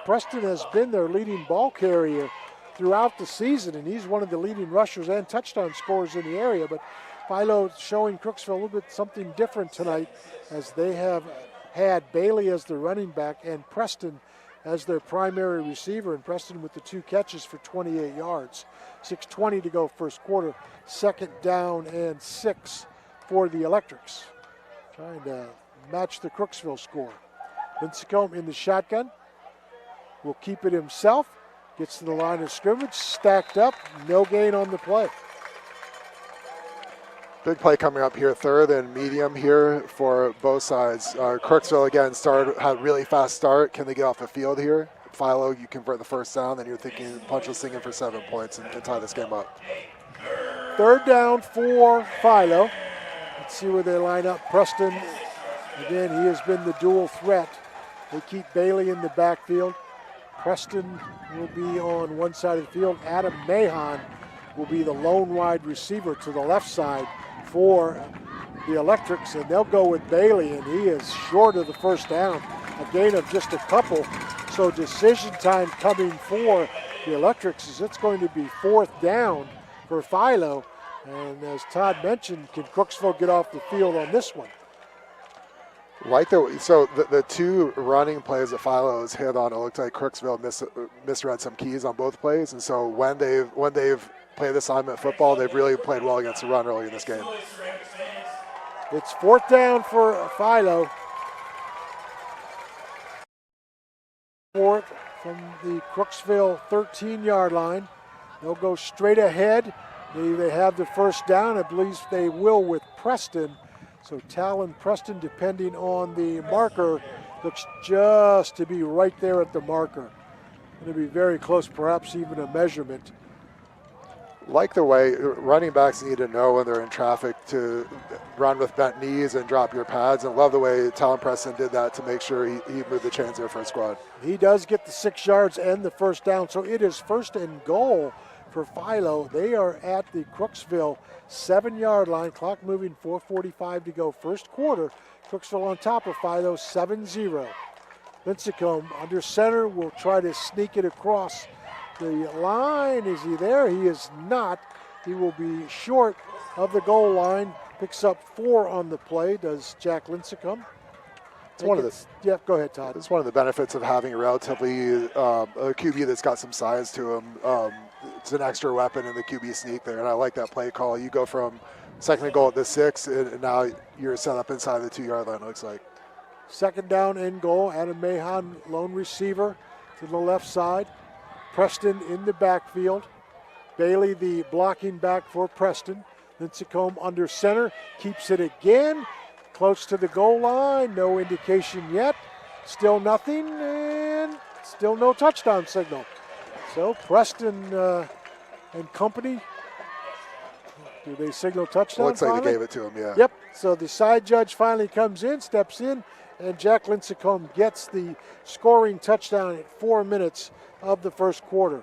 Preston has been their leading ball carrier throughout the season, and he's one of the leading rushers and touchdown scorers in the area. But Philo showing Crooksville a little bit something different tonight, as they have had Bailey as the running back and Preston as their primary receiver, and Preston with the 2 catches for 28 yards. 6:20 to go first quarter. 2nd down and 6 for the Electrics. Trying to match the Crooksville score. Lincecum in the shotgun. Will keep it himself. Gets to the line of scrimmage, stacked up, no gain on the play. Big play coming up here, 3rd and medium here for both sides. Crooksville again had a really fast start. Can they get off the field here? Philo, you convert the 1st down, then you're thinking punch this thing in for 7 points and tie this game up. 3rd down for Philo. Let's see where they line up. Preston, again, he has been the dual threat. They keep Bailey in the backfield. Preston will be on one side of the field. Adam Mahon will be the lone wide receiver to the left side for the Electrics, and they'll go with Bailey, and he is short of the 1st down, a gain of just a couple. So decision time coming for the Electrics is it's going to be 4th down for Philo. And as Todd mentioned, can Crooksville get off the field on this one? The 2 running plays that Philo has hit on, it looked like Crooksville misread some keys on both plays, and so when they've played assignment football, they've really played well against the run early in this game. It's 4th down for Philo. 4th from the Crooksville 13-yard line. They'll go straight ahead. They have the 1st down. I believe they will with Preston. So Talon Preston, depending on the marker, looks just to be right there at the marker. Going to be very close, perhaps even a measurement. Like the way running backs need to know when they're in traffic to run with bent knees and drop your pads, and love the way Talon Preston did that to make sure he moved the chains there for a squad. He does get the 6 yards and the 1st down, so it is 1st and goal for Philo. They are at the Crooksville 7-yard line. Clock moving, 4:45 to go first quarter. Crooksville on top of Philo, 7-0. Lincecum under center will try to sneak it across the line. Is he there? He is not. He will be short of the goal line. Picks up 4 on the play, does Jack Lincecum. Yeah, go ahead, Todd. It's one of the benefits of having a relatively a QB that's got some size to him. It's an extra weapon in the QB sneak there, and I like that play call. You go from 2nd and goal at the 6, and now you're set up inside the 2-yard line, it looks like. 2nd down and goal. Adam Mahon, lone receiver to the left side. Preston in the backfield. Bailey, the blocking back for Preston. Lincecum under center, keeps it again. Close to the goal line, no indication yet. Still nothing, and still no touchdown signal. So Preston and company, do they signal touchdown? Looks like they gave it to him, yeah. Yep, so the side judge finally comes in, steps in, and Jack Lincecum gets the scoring touchdown at 4 minutes of the first quarter.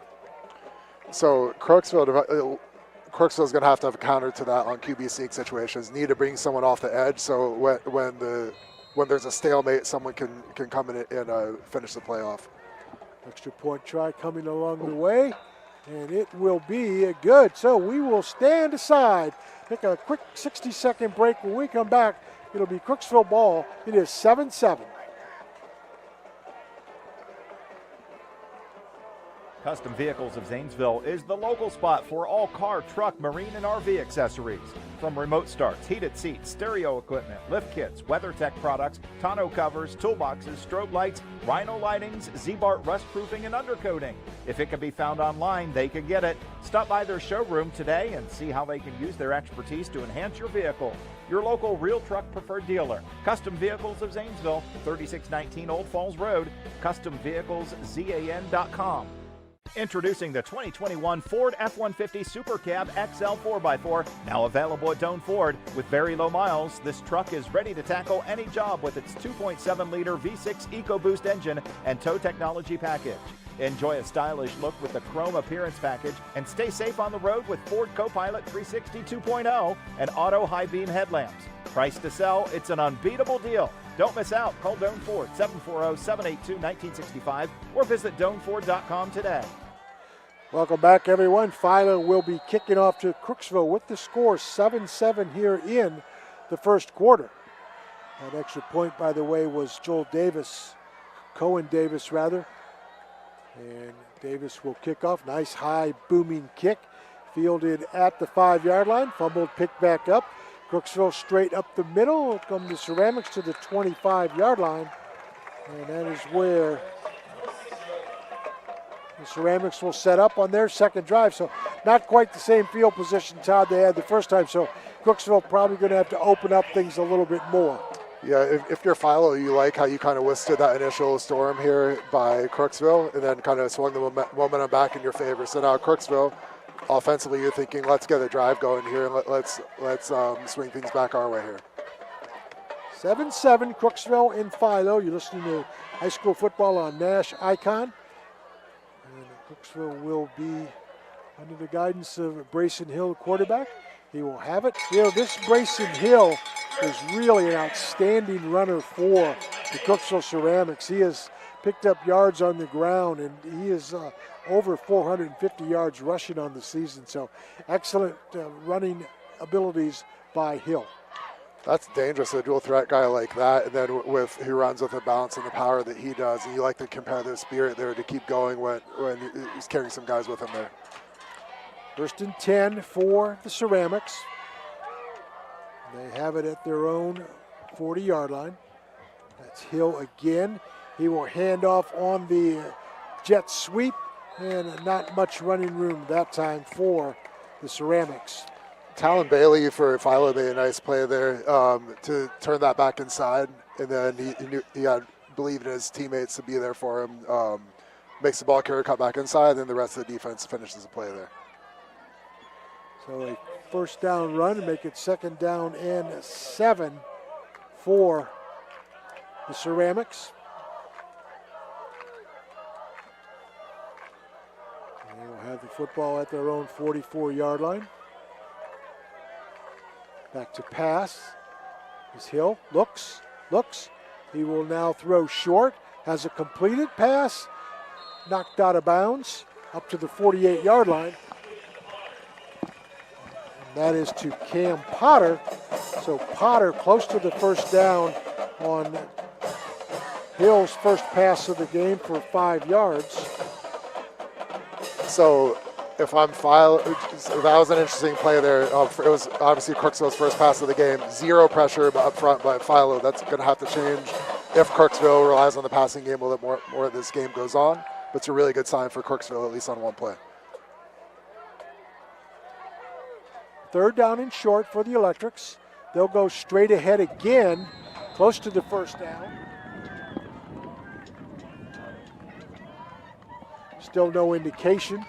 So Crooksville's going to have a counter to that on QB sneak situations. Need to bring someone off the edge, so when there's a stalemate, someone can come in and finish the play off. Extra point try coming along the way, and it will be good. So we will stand aside, take a quick 60-second break. When we come back, it'll be Crooksville ball. It is 7-7. Custom Vehicles of Zanesville is the local spot for all car, truck, marine, and RV accessories. From remote starts, heated seats, stereo equipment, lift kits, WeatherTech products, tonneau covers, toolboxes, strobe lights, Rhino lightings, Z-Bart rust proofing, and undercoating. If it can be found online, they can get it. Stop by their showroom today and see how they can use their expertise to enhance your vehicle. Your local real truck preferred dealer, Custom Vehicles of Zanesville, 3619 Old Falls Road, CustomVehiclesZAN.com. Introducing the 2021 Ford F-150 Super Cab XL 4x4, now available at Doane Ford. With very low miles, this truck is ready to tackle any job with its 2.7-liter V6 EcoBoost engine and tow technology package. Enjoy a stylish look with the chrome appearance package and stay safe on the road with Ford Copilot 360 2.0 and auto high beam headlamps. Price to sell, it's an unbeatable deal. Don't miss out. Call Doan Ford, 740-782-1965, or visit DoanFord.com today. Welcome back, everyone. Philo will be kicking off to Crooksville with the score 7-7 here in the first quarter. That extra point, by the way, was Cohen Davis. And Davis will kick off. Nice high booming kick. Fielded at the 5-yard line. Fumbled, picked back up. Crooksville straight up the middle. Come the Ceramics to the 25-yard line. And that is where the Ceramics will set up on their second drive. So not quite the same field position, Todd, they had the first time. So Crooksville probably going to have to open up things a little bit more. Yeah, if you're Philo, you like how you kind of withstood that initial storm here by Crooksville and then kind of swung the momentum back in your favor. So now Crooksville, offensively, you're thinking, let's get a drive going here and let's swing things back our way here. 7-7, Crooksville and Philo. You're listening to high school football on NASH ICON. And Crooksville will be under the guidance of Brayson Hill, quarterback. He will have it. You know, this Brayson Hill is really an outstanding runner for the Crooksville Ceramics. He has picked up yards on the ground, and he is over 450 yards rushing on the season. So excellent running abilities by Hill. That's dangerous, a dual threat guy like that, and then who runs with the balance and the power that he does. And you like to compare the spirit there to keep going when he's carrying some guys with him there. 1st and 10 for the Ceramics. They have it at their own 40-yard line. That's Hill again. He will hand off on the jet sweep, and not much running room that time for the Ceramics. Talon Bailey for Philo made a nice play there to turn that back inside, and then he had believed in his teammates to be there for him. Makes the ball carrier cut back inside, and then the rest of the defense finishes the play there. So a first down run to make it 2nd down and 7 for the Ceramics. And they will have the football at their own 44-yard line. Back to pass. Is Hill, looks. He will now throw short, has a completed pass, knocked out of bounds, up to the 48-yard line. That is to Cam Potter. So Potter close to the first down on Hill's first pass of the game for 5 yards. So if I'm Philo, that was an interesting play there. It was obviously Crooksville's first pass of the game. Zero pressure up front by Philo. That's going to have to change if Crooksville relies on the passing game a little more as this game goes on. But it's a really good sign for Crooksville, at least on one play. 3rd down and short for the Electrics. They'll go straight ahead again, close to the first down. Still no indication.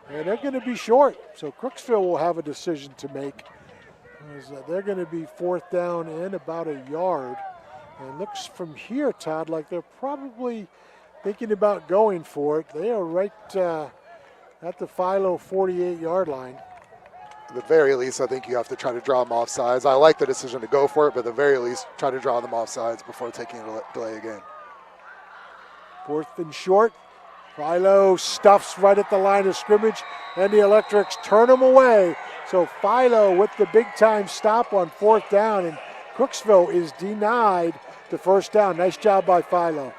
And they're going to be short, so Crooksville will have a decision to make. They're going to be 4th down and about a yard. And it looks from here, Todd, like they're probably thinking about going for it. They are right at the Philo 48-yard line. At the very least, I think you have to try to draw them off sides. I like the decision to go for it, but at the very least, try to draw them off sides before taking a delay again. 4th and short. Philo stuffs right at the line of scrimmage, and the Electrics turn them away. So Philo with the big-time stop on 4th down, and Crooksville is denied the first down. Nice job by Philo.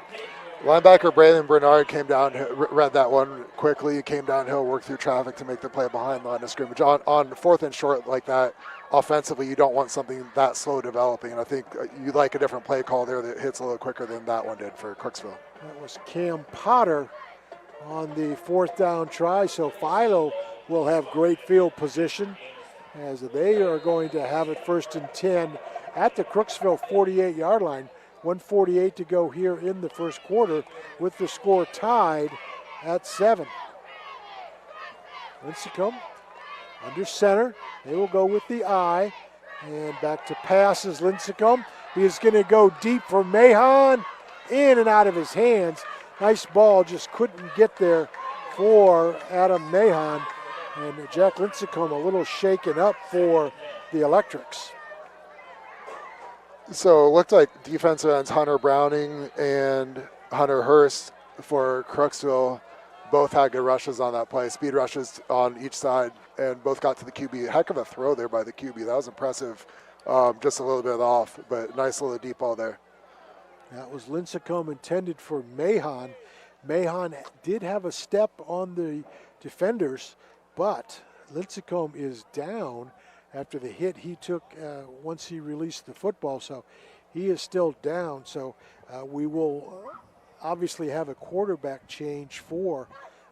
Linebacker Braylon Bernard came down, read that one quickly, came downhill, worked through traffic to make the play behind the line of scrimmage. On 4th and short like that, offensively, you don't want something that slow developing, and I think you like a different play call there that hits a little quicker than that one did for Crooksville. That was Cam Potter on the 4th down try, so Philo will have great field position as they are going to have it 1st and 10 at the Crooksville 48-yard line. 1:48 to go here in the first quarter with the score tied at 7. Lincecum under center. They will go with the I. And back to passes Lincecum. He is going to go deep for Mahon. In and out of his hands. Nice ball, just couldn't get there for Adam Mahon. And Jack Lincecum a little shaken up for the Electrics. So it looked like defensive ends Hunter Browning and Hunter Hurst for Crooksville both had good rushes on that play, speed rushes on each side, and both got to the QB. Heck of a throw there by the QB. That was impressive. Just a little bit off, but nice little deep ball there. That was Lincecum intended for Mahon. Mahon did have a step on the defenders, but Lincecum is down after the hit he took once he released the football, so he is still down. So we will obviously have a quarterback change for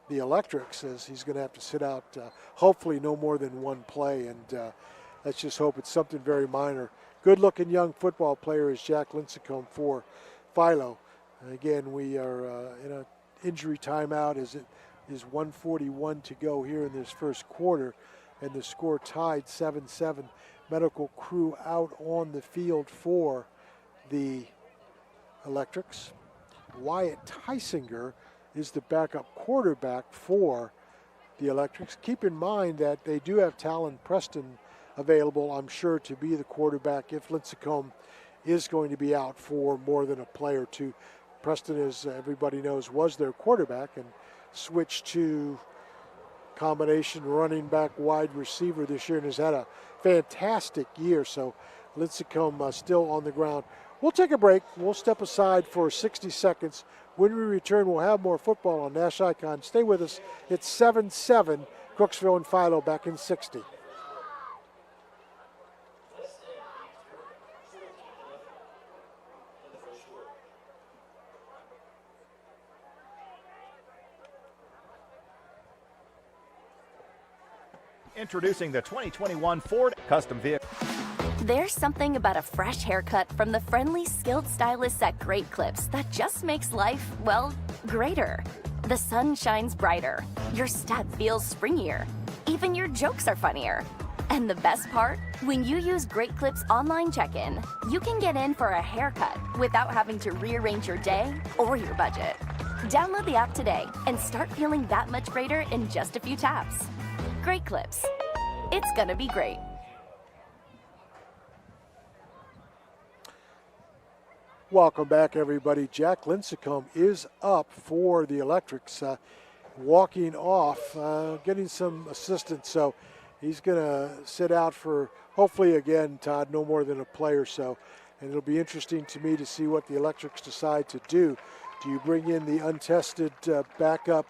the Electrics, as he's going to have to sit out hopefully no more than one play, and let's just hope it's something very minor. Good-looking young football player is Jack Lincecum for Philo. And again, we are in an injury timeout as it is 1:41 to go here in this first quarter, and the score tied 7-7. Medical crew out on the field for the Electrics. Wyatt Tysinger is the backup quarterback for the Electrics. Keep in mind that they do have Talon Preston available, I'm sure, to be the quarterback if Lincecum is going to be out for more than a play or two. Preston, as everybody knows, was their quarterback and switched to combination running back wide receiver this year and has had a fantastic year. So Lincecum still on the ground. We'll take a break. We'll step aside for 60 seconds. When we return, we'll have more football on NASH ICON. Stay with us. It's 7-7, Crooksville and Philo back in 60. Introducing the 2021 Ford Custom Vehicle. There's something about a fresh haircut from the friendly, skilled stylists at Great Clips that just makes life, well, greater. The sun shines brighter, your step feels springier, even your jokes are funnier. And the best part? When you use Great Clips online check-in, you can get in for a haircut without having to rearrange your day or your budget. Download the app today and start feeling that much greater in just a few taps. Great Clips. It's gonna be great. Welcome back, everybody. Jack Lincecum is up for the Electrics, walking off, getting some assistance. So he's going to sit out for, hopefully, again, Todd, no more than a play or so. And it'll be interesting to me to see what the Electrics decide to do. Do you bring in the untested backup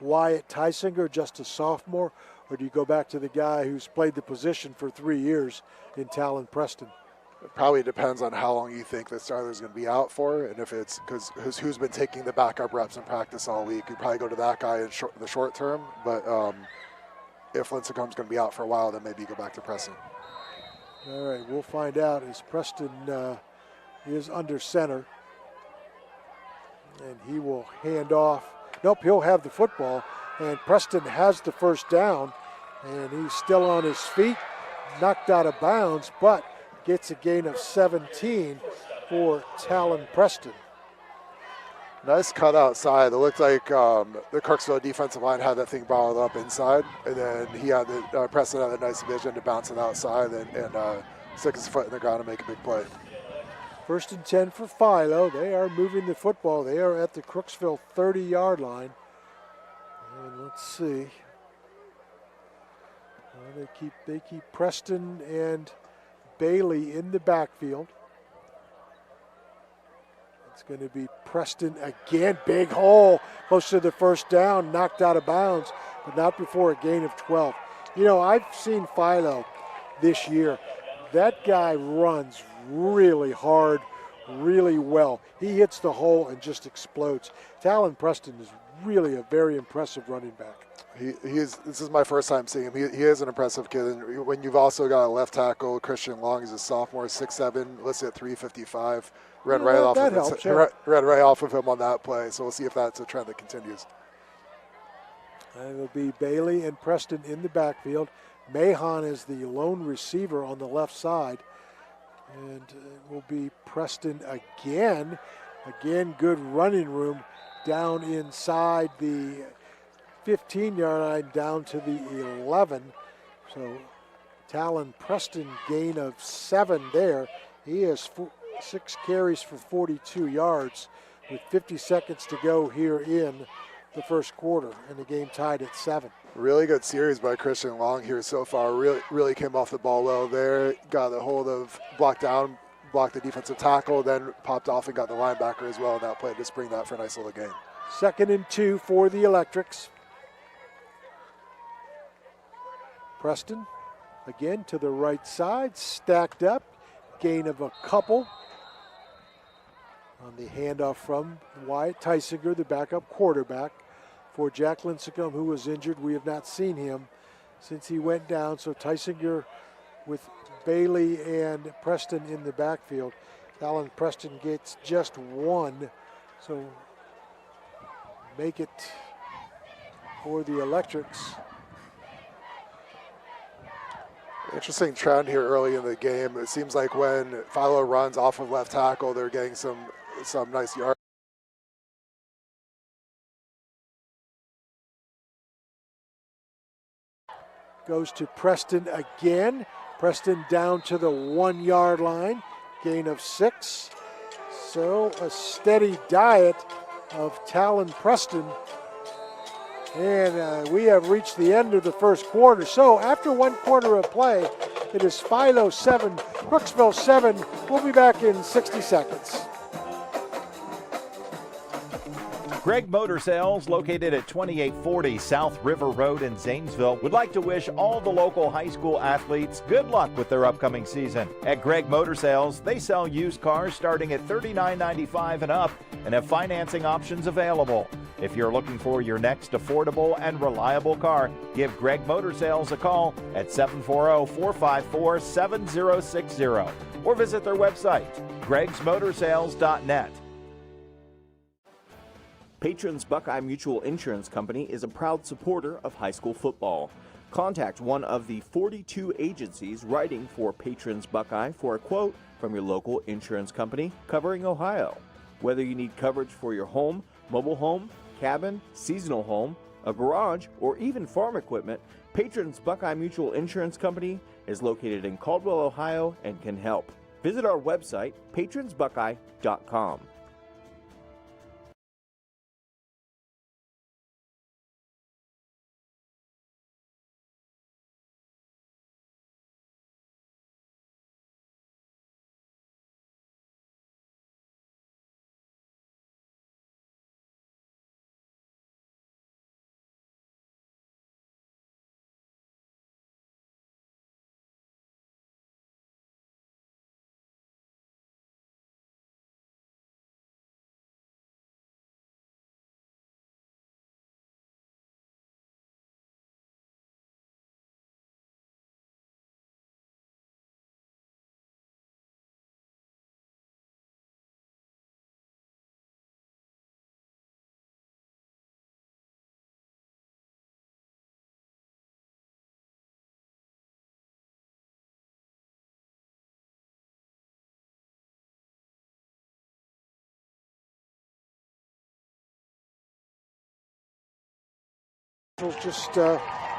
Wyatt Tysinger, just a sophomore, or do you go back to the guy who's played the position for 3 years in Talon Preston? It probably depends on how long you think the starter's going to be out for, and if it's because who's been taking the backup reps in practice all week. You'd probably go to that guy in the short term, but if Lincecum's going to be out for a while, then maybe you go back to Preston. All right, we'll find out as Preston is under center, and he will hand off. Nope, he'll have the football, and Preston has the first down, and he's still on his feet, knocked out of bounds, but gets a gain of 17 for Talon Preston. Nice cut outside. It looked like the Crooksville defensive line had that thing balled up inside, and then he had Preston had a nice vision to bounce it outside and stick his foot in the ground and make a big play. 1st and 10 for Philo. They are moving the football. They are at the Crooksville 30-yard line. And let's see. They keep Preston and Bailey in the backfield. It's going to be Preston again. Big hole, close to the first down, knocked out of bounds, but not before a gain of 12. You know, I've seen Philo this year. That guy runs really hard, really well. He hits the hole and just explodes. Talon Preston is really a very impressive running back. This is my first time seeing him. He is an impressive kid. And when you've also got a left tackle, Christian Long, he's a sophomore, 6'7", listed at 355. Ran right off of him on that play. So we'll see if that's a trend that continues. And it'll be Bailey and Preston in the backfield. Mahon is the lone receiver on the left side. And it will be Preston again. Again, good running room down inside the 15-yard line down to the 11. So Talon Preston gain of 7 there. He has 6 carries for 42 yards with 50 seconds to go here in the first quarter, and the game tied at 7. Really good series by Christian Long here so far. Really came off the ball well there. Got the hold of, blocked the defensive tackle, then popped off and got the linebacker as well in that play to spring that for a nice little gain. 2nd and 2 for the Electrics. Preston again to the right side, stacked up, gain of a couple. On the handoff from Wyatt Tysinger, the backup quarterback, for Jack Lincecum, who was injured. We have not seen him since he went down. So Tysinger with Bailey and Preston in the backfield. Alan Preston gets just 1. So make it for the Electrics. Interesting trend here early in the game. It seems like when Philo runs off of left tackle, they're getting some nice yards. Goes to Preston again. Preston down to the 1-yard line. Gain of 6. So a steady diet of Talon Preston. And we have reached the end of the first quarter. So after 1 quarter of play, it is Philo 7, Crooksville 7. We'll be back in 60 seconds. Gregg Motor Sales, located at 2840 South River Road in Zanesville, would like to wish all the local high school athletes good luck with their upcoming season. At Gregg Motor Sales, they sell used cars starting at $39.95 and up and have financing options available. If you're looking for your next affordable and reliable car, give Gregg Motor Sales a call at 740-454-7060 or visit their website, greggsmotorsales.net. Patrons Buckeye Mutual Insurance Company is a proud supporter of high school football. Contact one of the 42 agencies writing for Patrons Buckeye for a quote from your local insurance company covering Ohio. Whether you need coverage for your home, mobile home, cabin, seasonal home, a garage, or even farm equipment, Patrons Buckeye Mutual Insurance Company is located in Caldwell, Ohio, and can help. Visit our website, patronsbuckeye.com. Just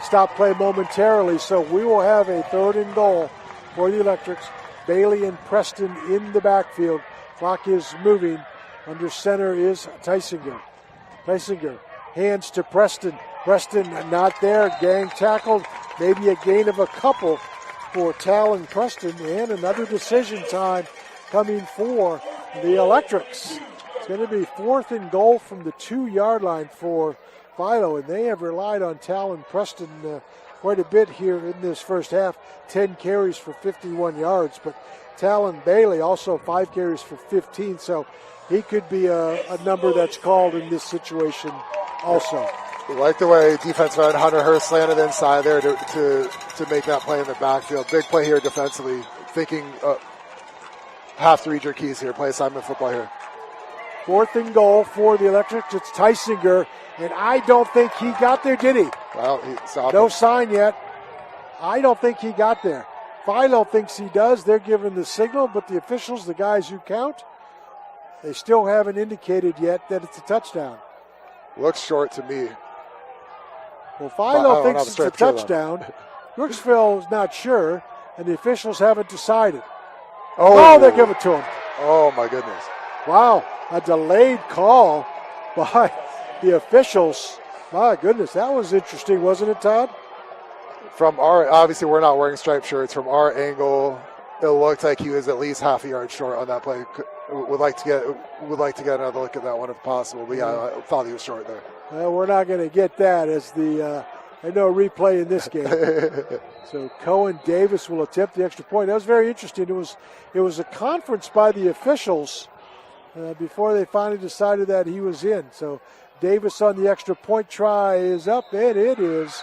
stop play momentarily, so we will have a 3rd and goal for the Electrics. Bailey and Preston in the backfield. Clock is moving. Under center is Tysinger. Tysinger hands to Preston. Preston not there. Gang tackled. Maybe a gain of a couple for Talon Preston, and another decision time coming for the Electrics. It's going to be 4th and goal from the 2-yard line for Philo, and they have relied on Talon Preston quite a bit here in this first half. 10 carries for 51 yards, but Talon Bailey also 5 carries for 15, so he could be a number that's called in this situation also. I like the way defensive end Hunter Hurst landed inside there to make that play in the backfield. Big play here defensively, thinking have to read your keys here, play assignment football here. 4th and goal for the Electrics. It's Tysinger, and I don't think he got there, did he? Well, no sign yet. I don't think he got there. Philo thinks he does. They're giving the signal, but the officials, the guys who count, they still haven't indicated yet that it's a touchdown. Looks short to me. Well, Philo thinks it's a touchdown. Crooksville is not sure, and the officials haven't decided. Oh, they give it to him. Oh, my goodness. Wow, a delayed call by the officials. My goodness, that was interesting, wasn't it, Todd? From our, obviously we're not wearing striped shirts. From our angle, it looked like he was at least half a yard short on that play. Would like to get another look at that one if possible. But yeah, I thought he was short there. Well, we're not going to get that as there's no replay in this game. So Cohen Davis will attempt the extra point. That was very interesting. It was a conference by the officials before they finally decided that he was in. So Davis on the extra point try is up, and it is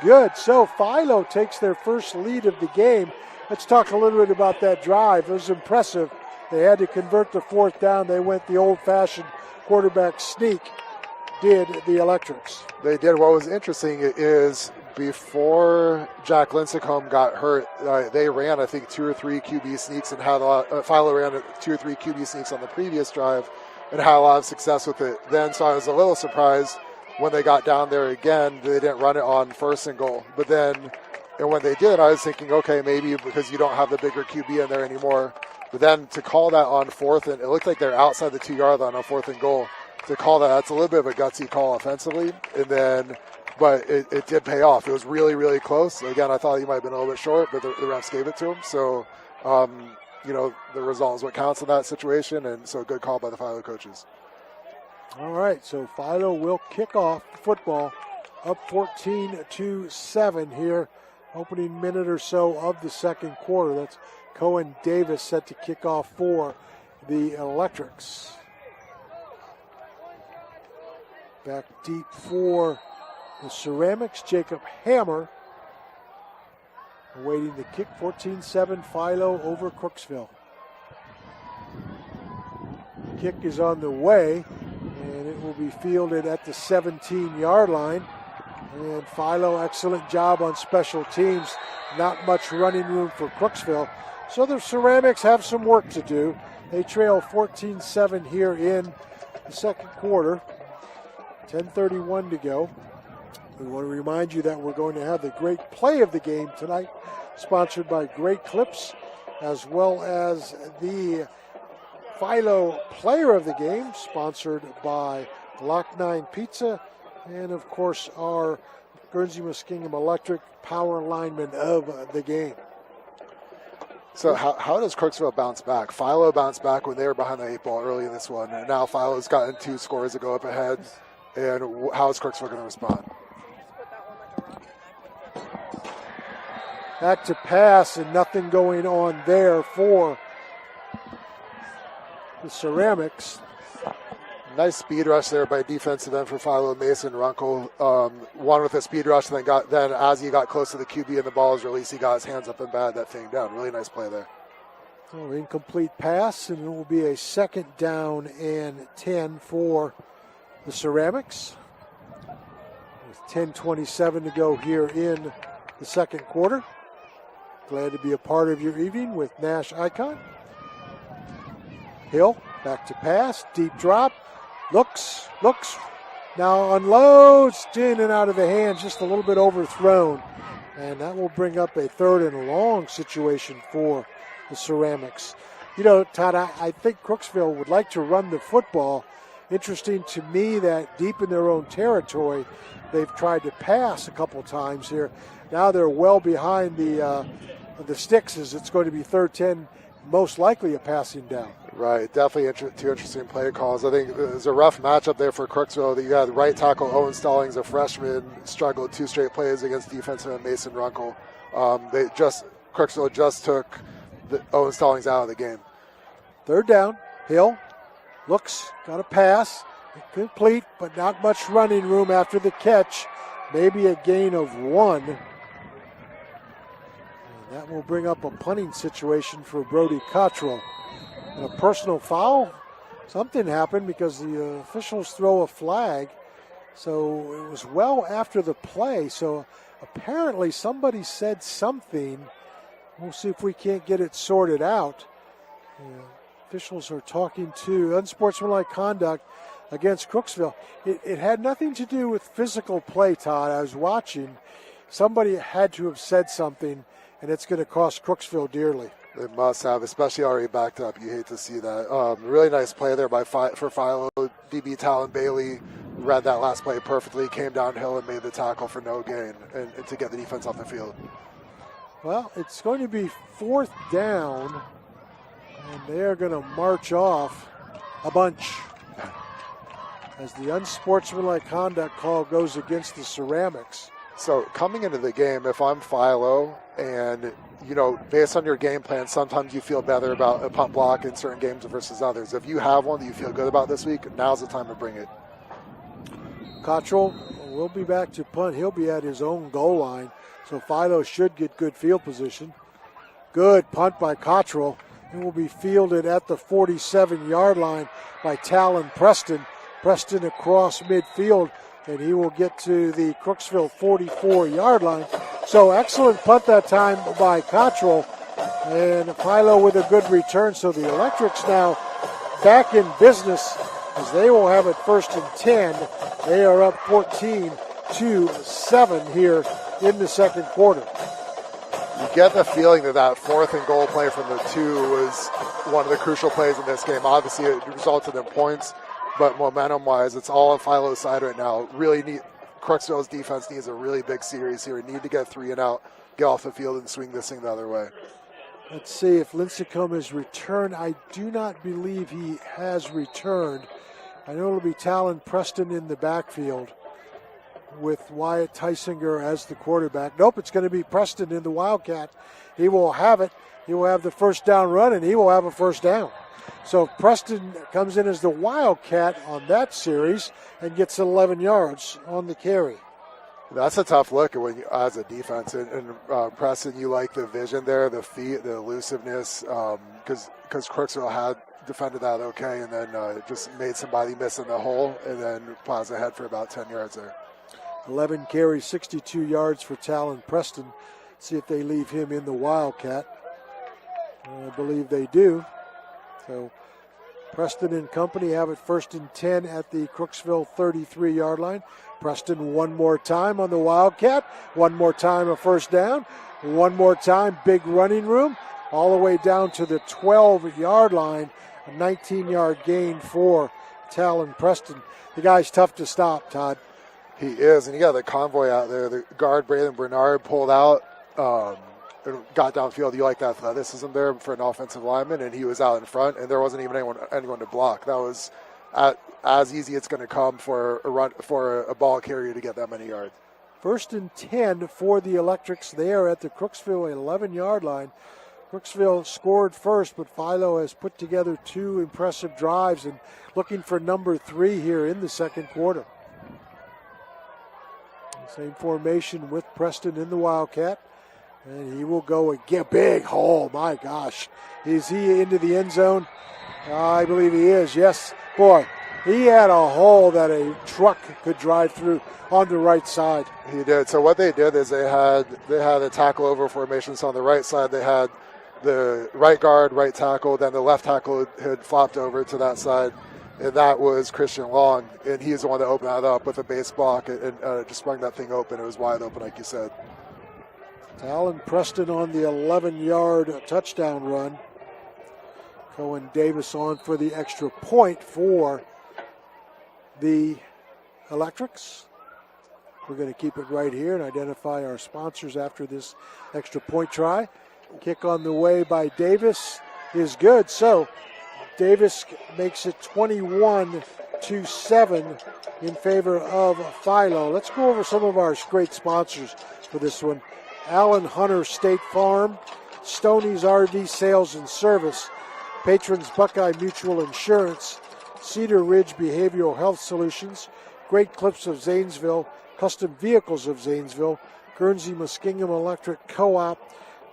good. So Philo takes their first lead of the game. Let's talk a little bit about that drive. It was impressive. They had to convert the fourth down. They went the old-fashioned quarterback sneak, did the Electrics. They did. What was interesting is before Jack Lincecum got hurt, they ran, I think, 2 or 3 QB sneaks and had Philo ran 2 or 3 QB sneaks on the previous drive and had a lot of success with it then. So I was a little surprised when they got down there again, they didn't run it on 1st and goal. But then, and when they did, I was thinking, okay, maybe because you don't have the bigger QB in there anymore. But then to call that on 4th, and it looked like they're outside the 2-yard line on 4th and goal. To call that's a little bit of a gutsy call offensively. And then, but it did pay off. It was really, really close. Again, I thought he might have been a little bit short, but the refs gave it to him. So, the result is what counts in that situation. And so good call by the Philo coaches. All right, so Philo will kick off the football up 14-7 here, opening minute or so of the second quarter. That's Cohen Davis set to kick off for the Electrics. Back deep for the Ceramics, Jacob Hammer awaiting the kick. 14-7 Philo over Crooksville. Kick is on the way, and it will be fielded at the 17-yard line. And Philo, excellent job on special teams. Not much running room for Crooksville. So the Ceramics have some work to do. They trail 14-7 here in the second quarter. 10:31 to go. We want to remind you that we're going to have the great play of the game tonight, sponsored by Great Clips, as well as the Philo player of the game, sponsored by Lock 9 Pizza, and of course our Guernsey Muskingum Electric power lineman of the game. So how does Crooksville bounce back? Philo bounced back when they were behind the 8 ball early in this one, and now Philo's gotten 2 scores to go up ahead. And how is Crooksville going to respond? Back to pass, and nothing going on there for the Ceramics. Nice speed rush there by defensive end for Philo, Mason Runkle. One with a speed rush, and then as he got close to the QB and the ball was released, he got his hands up and batted that thing down. Really nice play there. Oh, incomplete pass, and it will be a 2nd down and 10 for the Ceramics. With 10:27 to go here in the second quarter. Glad to be a part of your evening with NASH ICON. Hill, back to pass, deep drop, looks, now unloads, in and out of the hands, just a little bit overthrown. And that will bring up a 3rd and long situation for the Ceramics. You know, Todd, I think Crooksville would like to run the football. Interesting to me that deep in their own territory, they've tried to pass a couple times here. Now they're well behind the sticks as it's going to be 3rd 10, most likely a passing down. Right, definitely 2 interesting play calls. I think it was a rough matchup there for Crooksville. You had right tackle Owen Stallings, a freshman, struggled 2 straight plays against defensive end Mason Runkle. Crooksville just took Owen Stallings out of the game. 3rd down, Hill. Looks, got a pass, complete, but not much running room after the catch. Maybe a gain of 1. And that will bring up a punting situation for Brody Cottrell. And a personal foul. Something happened because the officials throw a flag. So it was well after the play. So apparently somebody said something. We'll see if we can't get it sorted out. Yeah. Officials are talking to unsportsmanlike conduct against Crooksville. It had nothing to do with physical play, Todd. I was watching. Somebody had to have said something, and it's going to cost Crooksville dearly. They must have, especially already backed up. You hate to see that. Really nice play there for Philo. DB Talon Bailey read that last play perfectly, came downhill and made the tackle for no gain and to get the defense off the field. Well, it's going to be 4th down, and they're going to march off a bunch as the unsportsmanlike conduct call goes against the Ceramics. So coming into the game, if I'm Philo and, based on your game plan, sometimes you feel better about a punt block in certain games versus others. If you have one that you feel good about this week, now's the time to bring it. Cottrell will be back to punt. He'll be at his own goal line, so Philo should get good field position. Good punt by Cottrell. It will be fielded at the 47-yard line by Talon Preston. Preston across midfield, and he will get to the Crooksville 44-yard line. So excellent punt that time by Cottrell, and Philo with a good return. So the Electrics now back in business as they will have it 1st and 10. They are up 14-7 here in the second quarter. You get the feeling that 4th and goal play from the 2 was one of the crucial plays in this game. Obviously, it resulted in points, but momentum-wise, it's all on Philo's side right now. Crooksville's defense needs a really big series here. We need to get 3 and out, get off the field, and swing this thing the other way. Let's see if Lincecum has returned. I do not believe he has returned. I know it'll be Talon Preston in the backfield with Wyatt Tysinger as the quarterback. Nope, it's going to be Preston in the Wildcat. He will have it. He will have the first down run, and he will have a first down. So Preston comes in as the Wildcat on that series and gets 11 yards on the carry. That's a tough look as a defense. And Preston, you like the vision there, the feet, the elusiveness, because Crooksville had defended that okay, and then just made somebody miss in the hole, and then plows ahead for about 10 yards there. 11 carries, 62 yards for Talon Preston. See if they leave him in the Wildcat. I believe they do. So Preston and company have it 1st and 10 at the Crooksville 33-yard line. Preston one more time on the Wildcat. One more time a first down. One more time, big running room. All the way down to the 12-yard line. A 19-yard gain for Talon Preston. The guy's tough to stop, Todd. He is, and you got the convoy out there. The guard, Braden Bernard, pulled out, got downfield. You like that athleticism there for an offensive lineman, and he was out in front, and there wasn't even anyone to block. That was as easy it's going to come for a ball carrier to get that many yards. 1st and 10 for the Electrics. They are at the Crooksville 11-yard line. Crooksville scored first, but Philo has put together 2 impressive drives and looking for number 3 here in the second quarter. Same formation with Preston in the Wildcat. And he will go again. Big hole, my gosh. Is he into the end zone? I believe he is, yes. Boy, he had a hole that a truck could drive through on the right side. He did. So what they did is they had a tackle over formation. So on the right side, they had the right guard, right tackle. Then the left tackle had flopped over to that side. And that was Christian Long. And he's the one that opened that up with a base block and just sprung that thing open. It was wide open, like you said. Talon Preston on the 11-yard touchdown run. Cohen Davis on for the extra point for the Electrics. We're going to keep it right here and identify our sponsors after this extra point try. Kick on the way by Davis is good. So Davis makes it 21-7 in favor of Philo. Let's go over some of our great sponsors for this one. Allen Hunter State Farm, Stoney's RV Sales and Service, Patrons Buckeye Mutual Insurance, Cedar Ridge Behavioral Health Solutions, Great Clips of Zanesville, Custom Vehicles of Zanesville, Guernsey Muskingum Electric Co-op,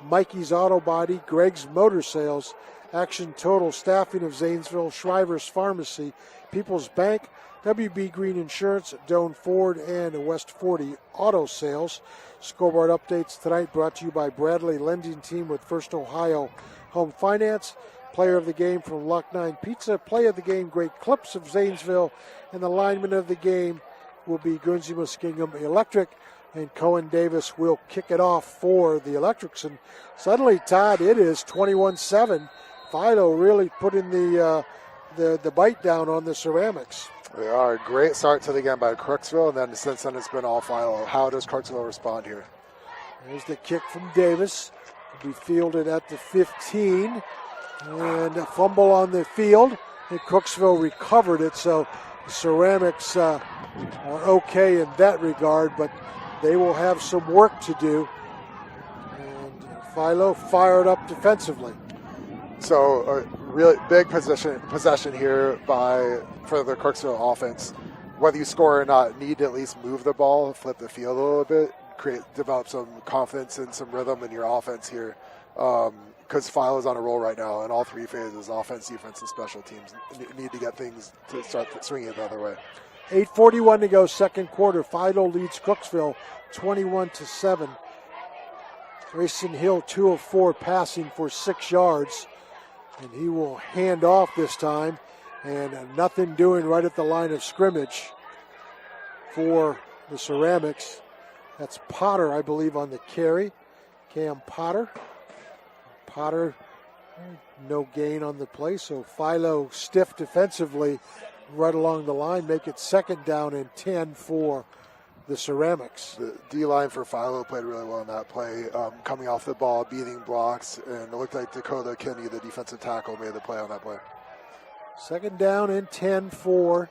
Mikey's Auto Body, Greg's Motor Sales, Action Total Staffing of Zanesville, Shriver's Pharmacy, People's Bank, WB Green Insurance, Doan Ford, and West 40 Auto Sales. Scoreboard updates tonight brought to you by Bradley Lending Team with First Ohio Home Finance. Player of the game from Luck 9 Pizza. Play of the game, Great Clips of Zanesville. And the lineman of the game will be Guernsey Muskingum Electric. and Cohen Davis will kick it off for the Electrics. And suddenly, Todd, it is 21-7. Philo really putting the bite down on the Ceramics. They are a great start to the game by Crooksville, and then since then it's been all Philo. How does Crooksville respond here? There's the kick from Davis. It'll be fielded at the 15. And a fumble on the field. And Crooksville recovered it, so the Ceramics are okay in that regard, but they will have some work to do. And Philo fired up defensively. So a really big possession here for the Crooksville offense. Whether you score or not, need to at least move the ball, flip the field a little bit, develop some confidence and some rhythm in your offense here. Because Philo's on a roll right now in all three phases, offense, defense, and special teams. Need to get things to start swinging the other way. 8:41 to go, second quarter. Philo leads Crooksville 21-7. Grayson Hill, 2 of 4 passing for 6 yards. And he will hand off this time. And nothing doing right at the line of scrimmage for the Ceramics. That's Potter, I believe, on the carry. Cam Potter. Potter, no gain on the play, so Philo stiff defensively right along the line, make it second down and 10 for the Ceramics. The D-line for Philo played really well in that play, coming off the ball, beating blocks, and it looked like Dakota Kinney, the defensive tackle, made the play on that play. Second down and 10 for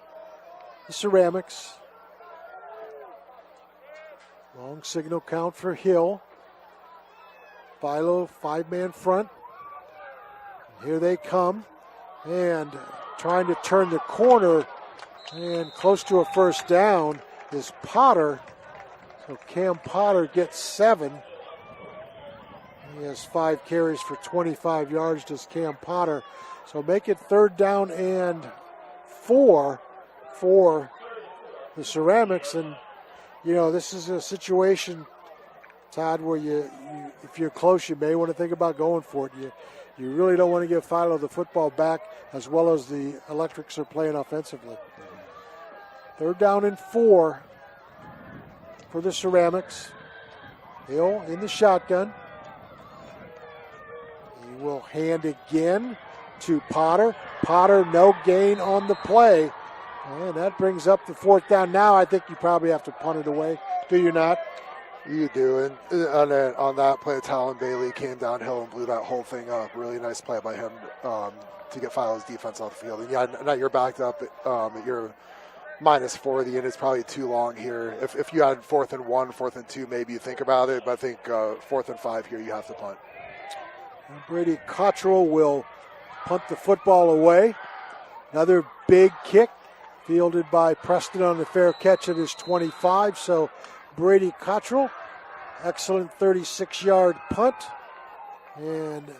the Ceramics. Long signal count for Hill. Philo, 5-man front. Here they come. And trying to turn the corner and close to a first down is Potter. So Cam Potter gets 7. He has 5 carries for 25 yards, does Cam Potter. So make it third down and 4 for the Ceramics. And, you know, this is a situation, Todd, where you if you're close, you may want to think about going for it. You really don't want to give Philo the football back as well as the Electrics are playing offensively. Third down and 4 for the Ceramics. Hill in the shotgun. He will hand again to Potter. Potter, no gain on the play. And that brings up the fourth down. Now I think you probably have to punt it away. Do you not? You do, and on that play, Talon Bailey came downhill and blew that whole thing up. Really nice play by him to get Philo's defense off the field. And yeah, now you're backed up at your -4. The end is probably too long here. If you had 4th and 1, 4th and 2, maybe you think about it, but I think 4th and 5 here, you have to punt. And Brady Cottrell will punt the football away. Another big kick fielded by Preston on the fair catch at his 25. So Brady Cottrell, excellent 36-yard punt. And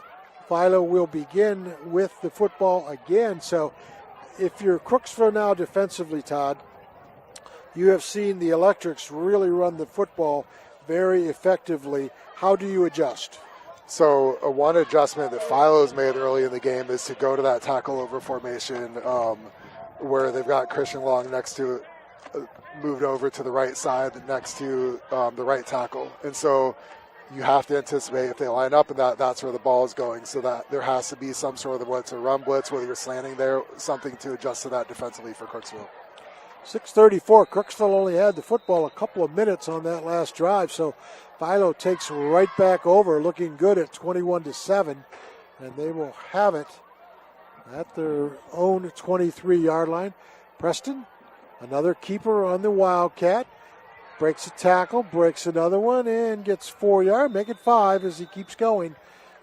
Philo will begin with the football again. So if you're Crooksville now defensively, Todd, you have seen the Electrics really run the football very effectively. How do you adjust? So one adjustment that Philo's made early in the game is to go to that tackle over formation where they've got Christian Long next to moved over to the right side next to the right tackle. And so you have to anticipate if they line up and that's where the ball is going, so that there has to be some sort of, whether it's a run blitz, whether you're slanting there, something to adjust to that defensively for Crooksville. 6:34. Crooksville only had the football a couple of minutes on that last drive, so Philo takes right back over, looking good at 21-7, and they will have it at their own 23-yard line. Preston, another keeper on the Wildcat, breaks a tackle, breaks another one, and gets 4 yards. Make it 5 as he keeps going.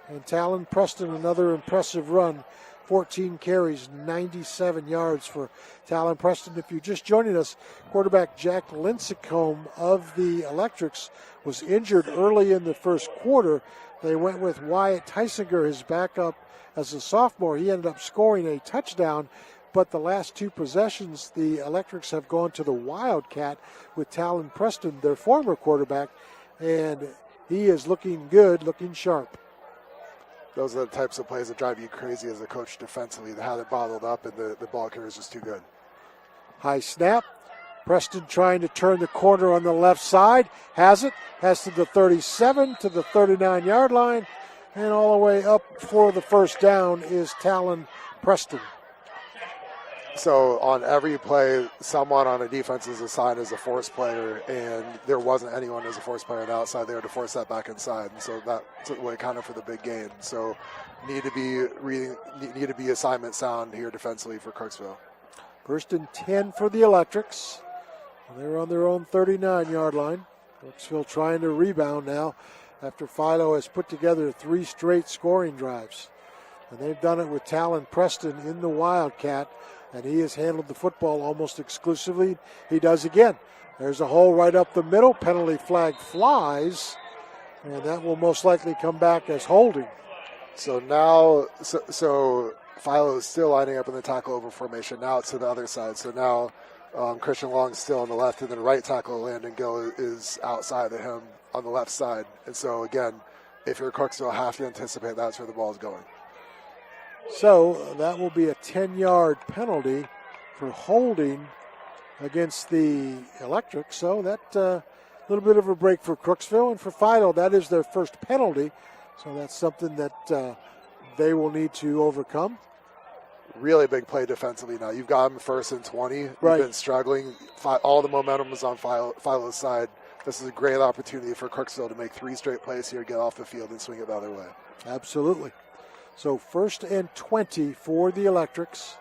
And Talon Preston, another impressive run. 14 carries, 97 yards for Talon Preston. If you're just joining us, quarterback Jack Lincecum of the Electrics was injured early in the first quarter. They went with Wyatt Tysinger, his backup as a sophomore. He ended up scoring a touchdown. But the last 2 possessions, the Electrics have gone to the Wildcat with Talon Preston, their former quarterback, and he is looking good, looking sharp. Those are the types of plays that drive you crazy as a coach defensively. They have it bottled up, and the ball carrier is just too good. High snap, Preston trying to turn the corner on the left side. Has it. Has to the 37, to the 39-yard line. And all the way up for the first down is Talon Preston. So on every play, someone on a defense is assigned as a force player, and there wasn't anyone as a force player on the outside there to force that back inside. And so that's a way kind of for the big gain. So need to be assignment sound here defensively for Crooksville. First and 10 for the Electrics. They're on their own 39-yard line. Crooksville trying to rebound now after Philo has put together 3 straight scoring drives. And they've done it with Talon Preston in the Wildcat, and he has handled the football almost exclusively. He does again. There's a hole right up the middle. Penalty flag flies, and that will most likely come back as holding. So now, so Philo is still lining up in the tackle over formation. Now it's to the other side. So now Christian Long's still on the left, and then right tackle Landon Gill is outside of him on the left side. And so again, if you're Crooksville, have to anticipate that's where the ball is going. So that will be a 10-yard penalty for holding against the Electric. So that a little bit of a break for Crooksville, and for Philo, that is their first penalty. So that's something that they will need to overcome. Really big play defensively now. You've got them first and 20. Right. You've been struggling. All the momentum is on Philo's side. This is a great opportunity for Crooksville to make 3 straight plays here, get off the field, and swing it the other way. Absolutely. So first and 20 for the Electrics.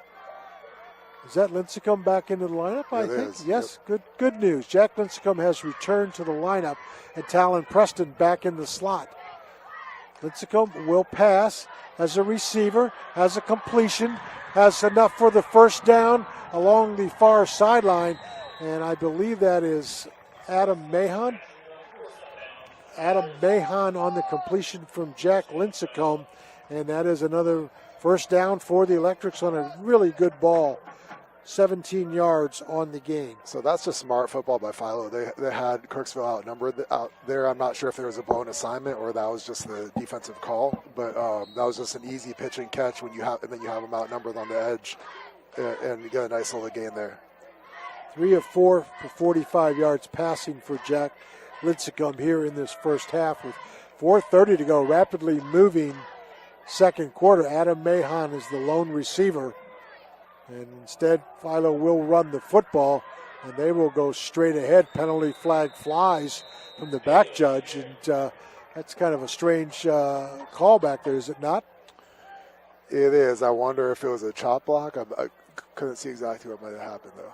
Is that Lincecum back into the lineup? I think. Is. Yes, good news. Jack Lincecum has returned to the lineup, and Talon Preston back in the slot. Lincecum will pass as a receiver, has a completion, has enough for the first down along the far sideline, and I believe that is Adam Mahan. Adam Mahan on the completion from Jack Lincecum, and that is another first down for the Electrics on a really good ball. 17 yards on the game. So that's just smart football by Philo. They had Crooksville outnumbered out there. I'm not sure if there was a blown assignment or that was just the defensive call, but that was just an easy pitch and catch when you have, and then you have them outnumbered on the edge, and you get a nice little gain there. 3 of 4 for 45 yards passing for Jack Lincecum here in this first half with 4:30 to go. Rapidly moving second quarter. Adam Mahan is the lone receiver. And instead, Philo will run the football, and they will go straight ahead. Penalty flag flies from the back judge, and that's kind of a strange call back there, is it not? It is. I wonder if it was a chop block. I couldn't see exactly what might have happened, though.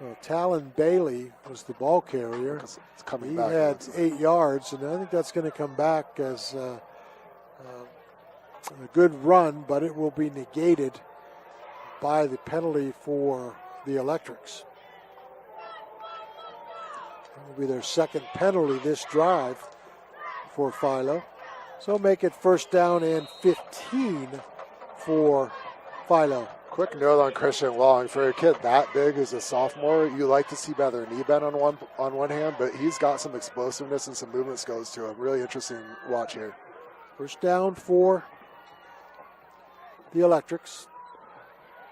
Well, Talon Bailey was the ball carrier. It's coming he back. had 8 yards, and I think that's going to come back as a good run, but it will be negated by the penalty for the Electrics. That will be their second penalty this drive for Philo. So make it first down and 15 for Philo. Quick note on Christian Long. For a kid that big as a sophomore, you like to see better knee bend on one hand, but he's got some explosiveness and some movement skills to him. Really interesting watch here. First down for the Electrics.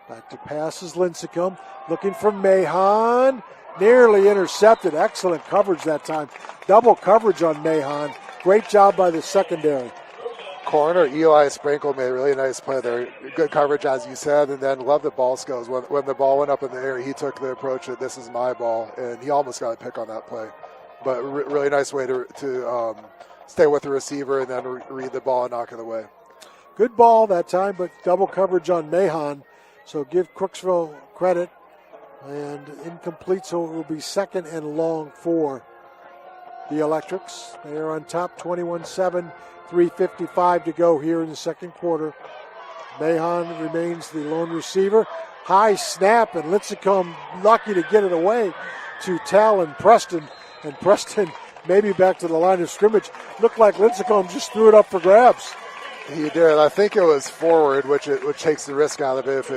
Back to passes Lincecum, looking for Mahan. Nearly intercepted. Excellent coverage that time. Double coverage on Mahan. Great job by the secondary. Corner Eli Sprinkle made a really nice play there. Good coverage, as you said, and then love the ball skills. When the ball went up in the air, he took the approach that this is my ball, and he almost got a pick on that play. But really nice way to stay with the receiver and then read the ball and knock it away. Good ball that time, but double coverage on Mahan. So give Crooksville credit, and incomplete, so it will be second and long for the Electrics. They are on top 21-7, 3:55 to go here in the second quarter. Mahan remains the lone receiver. High snap, and Lincecum lucky to get it away to Talon Preston. And Preston maybe back to the line of scrimmage. Looked like Lincecum just threw it up for grabs. He did. I think it was forward, which takes the risk out of it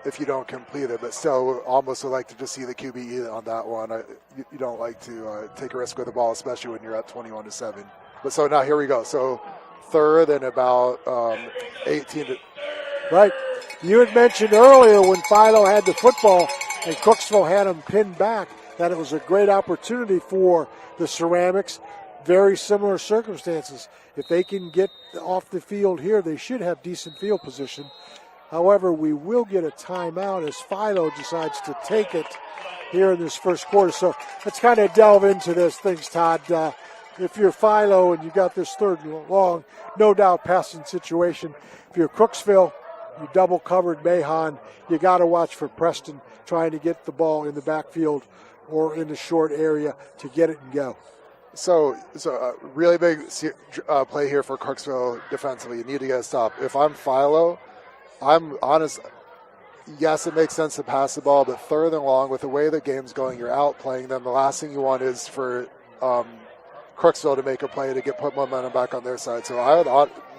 if you don't complete it. But still, almost would like to just see the QB on that one. You don't like to take a risk with the ball, especially when you're at 21-7. But so now here we go. So third and about 18 to. Right. You had mentioned earlier when Philo had the football and Crooksville had them pinned back, that it was a great opportunity for the Ceramics. Very similar circumstances. If they can get off the field here, they should have decent field position. However, we will get a timeout as Philo decides to take it here in this first quarter. So let's kind of delve into those things, Todd. If you're Philo and you got this third and long, no doubt passing situation. If you're Crooksville, you double covered Mahon, you got to watch for Preston trying to get the ball in the backfield or in the short area to get it and go. So really big play here for Crooksville defensively. You need to get a stop. If I'm Philo, I'm honest. Yes, it makes sense to pass the ball, but third and long, with the way the game's going, you're outplaying them. The last thing you want is for Crooksville to make a play to put momentum back on their side. So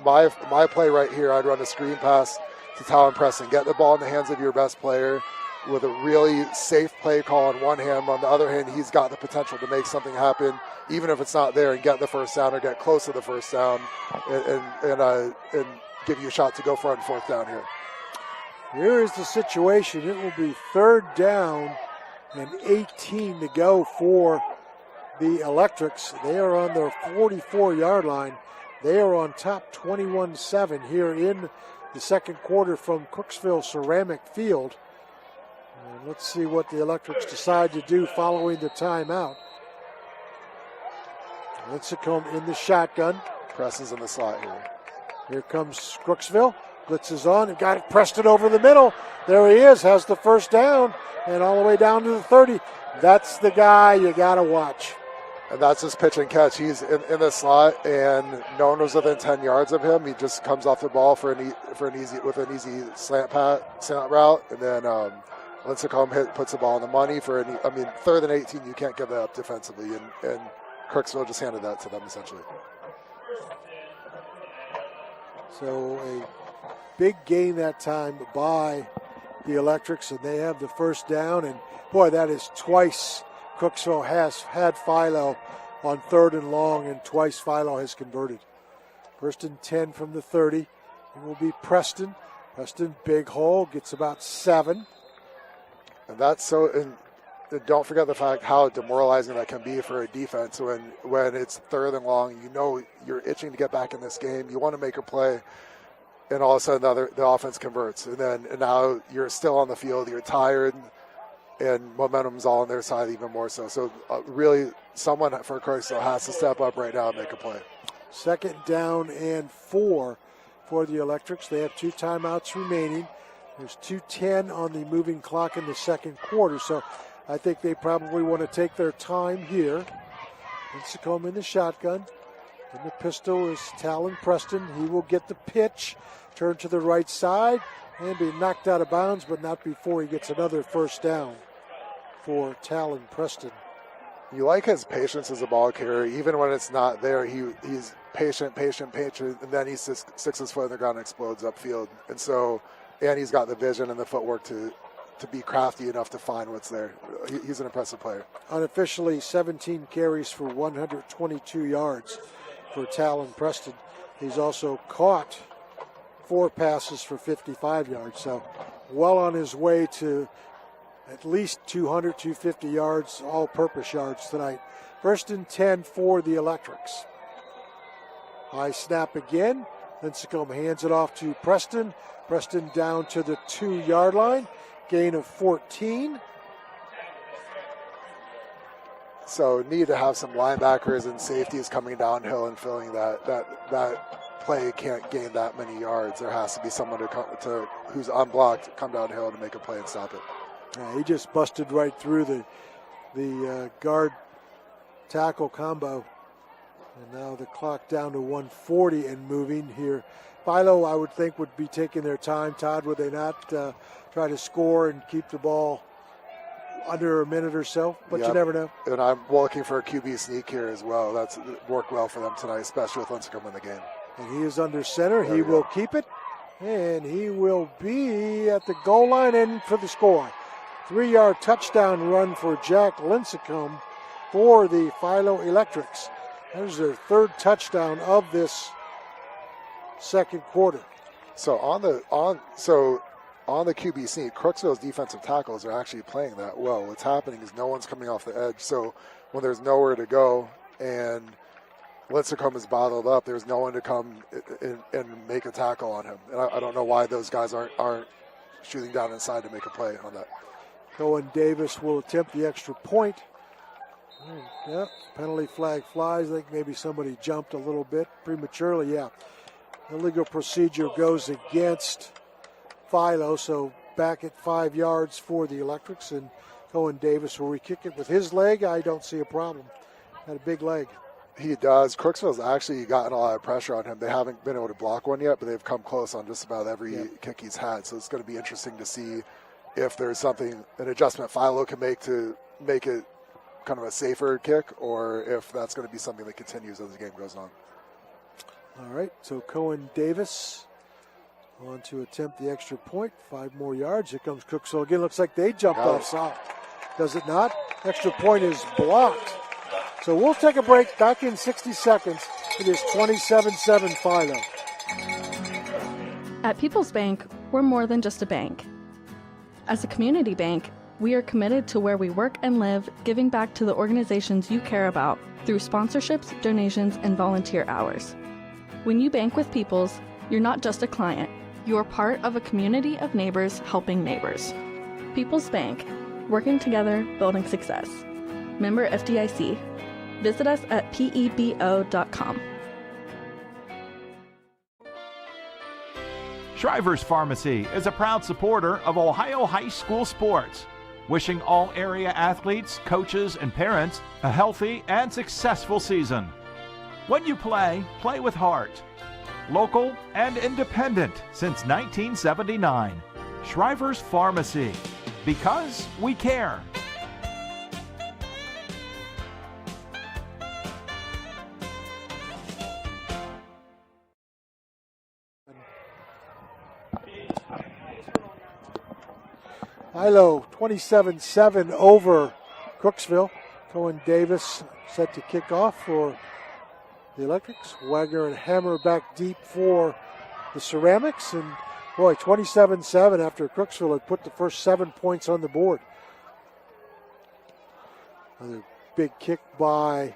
my play right here, I'd run a screen pass to Talon Preston. Get the ball in the hands of your best player with a really safe play call on one hand. On the other hand, he's got the potential to make something happen, even if it's not there, and get the first down or get close to the first down and give you a shot to go for on fourth down here. Here is the situation. It will be third down and 18 to go for the Electrics. They are on their 44-yard line. They are on top 21-7 here in the second quarter from Crooksville Ceramic Field. And let's see what the Electrics decide to do following the timeout. Lincecum in the shotgun. Preston's in the slot here. Here comes Crooksville. Blitz is on and got it. Preston over the middle. There he is, has the first down and all the way down to the 30. That's the guy you got to watch. And that's his pitch and catch. He's in the slot, and no one was within 10 yards of him. He just comes off the ball with an easy slant route, and then Lincecum puts the ball on the money for third and 18. You can't give that up defensively, and Crooksville just handed that to them essentially. So a big gain that time by the Electrics, and they have the first down. And boy, that is twice Crooksville has had Philo on third and long, and twice Philo has converted. First and 10 from the 30. It will be Preston. Preston, big hole, gets about 7. And that's so. And don't forget the fact how demoralizing that can be for a defense when it's third and long. You know you're itching to get back in this game. You want to make a play, and all of a sudden the offense converts, and now you're still on the field. You're tired, and momentum's all on their side even more so. So really, someone for Crooksville has to step up right now and make a play. Second down and 4 for the Electrics. They have 2 timeouts remaining. There's 2:10 on the moving clock in the second quarter, so I think they probably want to take their time here. Lincecum in the shotgun. In the pistol is Talon Preston. He will get the pitch, turn to the right side, and be knocked out of bounds, but not before he gets another first down for Talon Preston. You like his patience as a ball carrier. Even when it's not there, he's patient, and then he sticks his foot in the ground and explodes upfield. And he's got the vision and the footwork to be crafty enough to find what's there. He's an impressive player. Unofficially, 17 carries for 122 yards for Talon Preston. He's also caught 4 passes for 55 yards, so well on his way to at least 200, 250 yards, all-purpose yards tonight. First and 10 for the Electrics. High snap again. Lincecum hands it off to Preston. Preston down to the 2-yard line. Gain of 14. So need to have some linebackers and safeties coming downhill and filling that play can't gain that many yards. There has to be someone who's unblocked, come downhill to make a play and stop it. He just busted right through the guard tackle combo. And now the clock down to 1:40 and moving here. Philo, I would think, would be taking their time. Todd, would they not try to score and keep the ball under a minute or so? But Yep. You never know. And I'm looking for a QB sneak here as well. That's worked well for them tonight, especially with Lincecum in the game. And he is under center. He will keep it. And he will be at the goal line and for the score. 3-yard touchdown run for Jack Lincecum for the Philo Electrics. That is their 3rd touchdown of this second quarter. So on the QB sneak, Crooksville's defensive tackles are actually playing that well. What's happening is no one's coming off the edge. So when there's nowhere to go and Lincecum is bottled up, there's no one to come and make a tackle on him. And I don't know why those guys aren't shooting down inside to make a play on that. Cohen Davis will attempt the extra point. Yep, penalty flag flies. I think maybe somebody jumped a little bit prematurely. Yeah, illegal procedure goes against Philo, so back at 5 yards for the Electrics, and Cohen Davis will re-kick it with his leg. I don't see a problem. Had a big leg. He does. Crooksville's actually gotten a lot of pressure on him. They haven't been able to block one yet, but they've come close on just about every kick he's had. So it's going to be interesting to see if there's an adjustment Philo can make to make it kind of a safer kick, or if that's going to be something that continues as the game goes on. All right, so Cohen Davis on to attempt the extra point. 5 more yards. Here comes Crooksville again. Looks like they jumped offside. Does it not? Extra point is blocked. So we'll take a break. Back in 60 seconds. It is 27-7 Philo. At People's Bank, we're more than just a bank. As a community bank, we are committed to where we work and live, giving back to the organizations you care about through sponsorships, donations, and volunteer hours. When you bank with People's, you're not just a client. You're part of a community of neighbors helping neighbors. People's Bank, working together, building success. Member FDIC. Visit us at pebo.com. Shriver's Pharmacy is a proud supporter of Ohio high school sports, wishing all area athletes, coaches, and parents a healthy and successful season. When you play, play with heart. Local and independent since 1979. Shriver's Pharmacy, because we care. Philo 27-7 over Crooksville. Cohen Davis set to kick off for the Electrics. Wagner and Hammer back deep for the Ceramics. And boy, 27-7 after Crooksville had put the first 7 points on the board. Another big kick by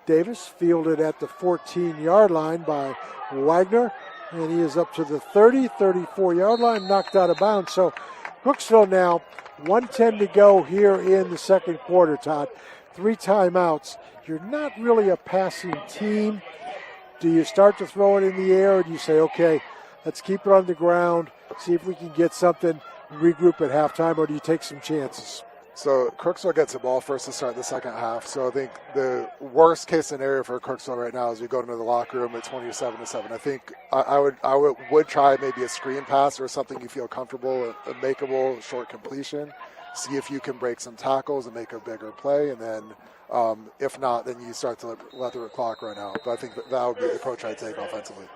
Davis, fielded at the 14-yard line by Wagner. And he is up to the 30, 34-yard line, knocked out of bounds. So Crooksville now, 1:10 to go here in the second quarter, Todd. 3 timeouts. You're not really a passing team. Do you start to throw it in the air, or do you say, okay, let's keep it on the ground, see if we can get something, regroup at halftime, or do you take some chances? So Crooksville gets the ball first to start the second half. So I think the worst case scenario for Crooksville right now is we go into the locker room at 27-7. I think I would try maybe a screen pass or something you feel comfortable, a makeable short completion. See if you can break some tackles and make a bigger play, and then if not, then you start to let the clock run out. But I think that would be the approach I'd take offensively.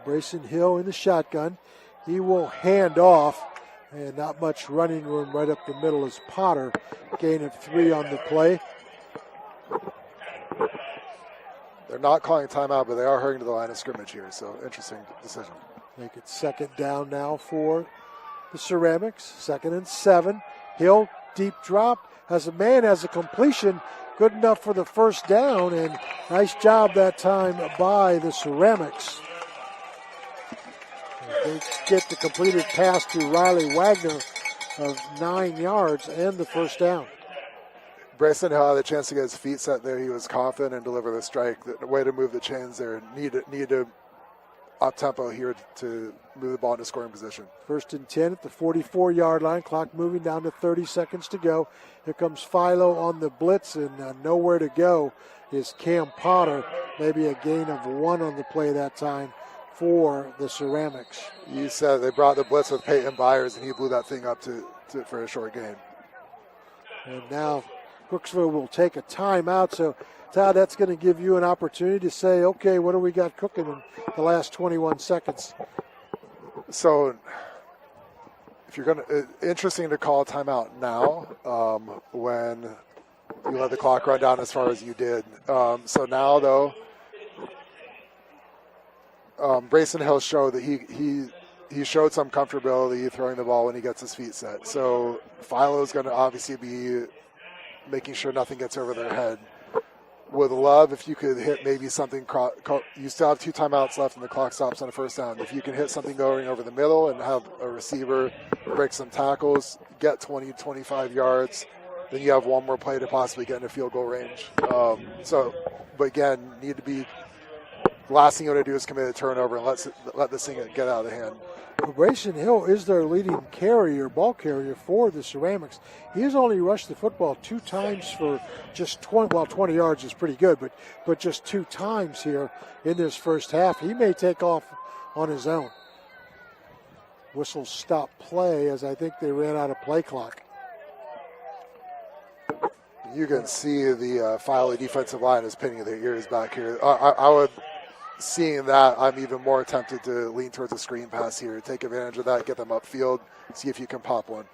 Brayson Hill in the shotgun. He will hand off. And not much running room right up the middle is Potter. Gain of 3 on the play. They're not calling timeout, but they are hurrying to the line of scrimmage here. So interesting decision. Make it second down now for the Ceramics. 2nd and 7. Hill, deep drop. Has a completion. Good enough for the first down. And nice job that time by the Ceramics. They get the completed pass to Riley Wagner of 9 yards and the first down. Brayson Hill had a chance to get his feet set there. He was confident and deliver the strike. The way to move the chains there. Need to up tempo here to move the ball into scoring position. 1st and 10 at the 44-yard line. Clock moving down to 30 seconds to go. Here comes Philo on the blitz, and nowhere to go is Cam Potter. Maybe a gain of 1 on the play that time for the Ceramics. You said they brought the blitz with Peyton Byers, and he blew that thing up for a short game. And now Crooksville will take a timeout. So, Todd, that's going to give you an opportunity to say, okay, what do we got cooking in the last 21 seconds? So, if you're going to, interesting to call a timeout now when you let the clock run down as far as you did. So now, though, Brayson Hill showed that he he showed some comfortability throwing the ball when he gets his feet set. So Philo's going to obviously be making sure nothing gets over their head. Would love if you could hit maybe something. You still have 2 timeouts left and the clock stops on a first down. If you can hit something going over the middle and have a receiver break some tackles, get 20, 25 yards, then you have one more play to possibly get into field goal range. But again, need to be. Last thing you want to do is commit a turnover and let this thing get out of hand. Brayson Hill is their leading ball carrier for the Ceramics. He has only rushed the football 2 times for just 20 yards is pretty good, but just 2 times here in this first half. He may take off on his own. Whistle stop play as I think they ran out of play clock. You can see the Philo defensive line is pinning their ears back here. I would. Seeing that, I'm even more tempted to lean towards a screen pass here. Take advantage of that, get them upfield, see if you can pop one.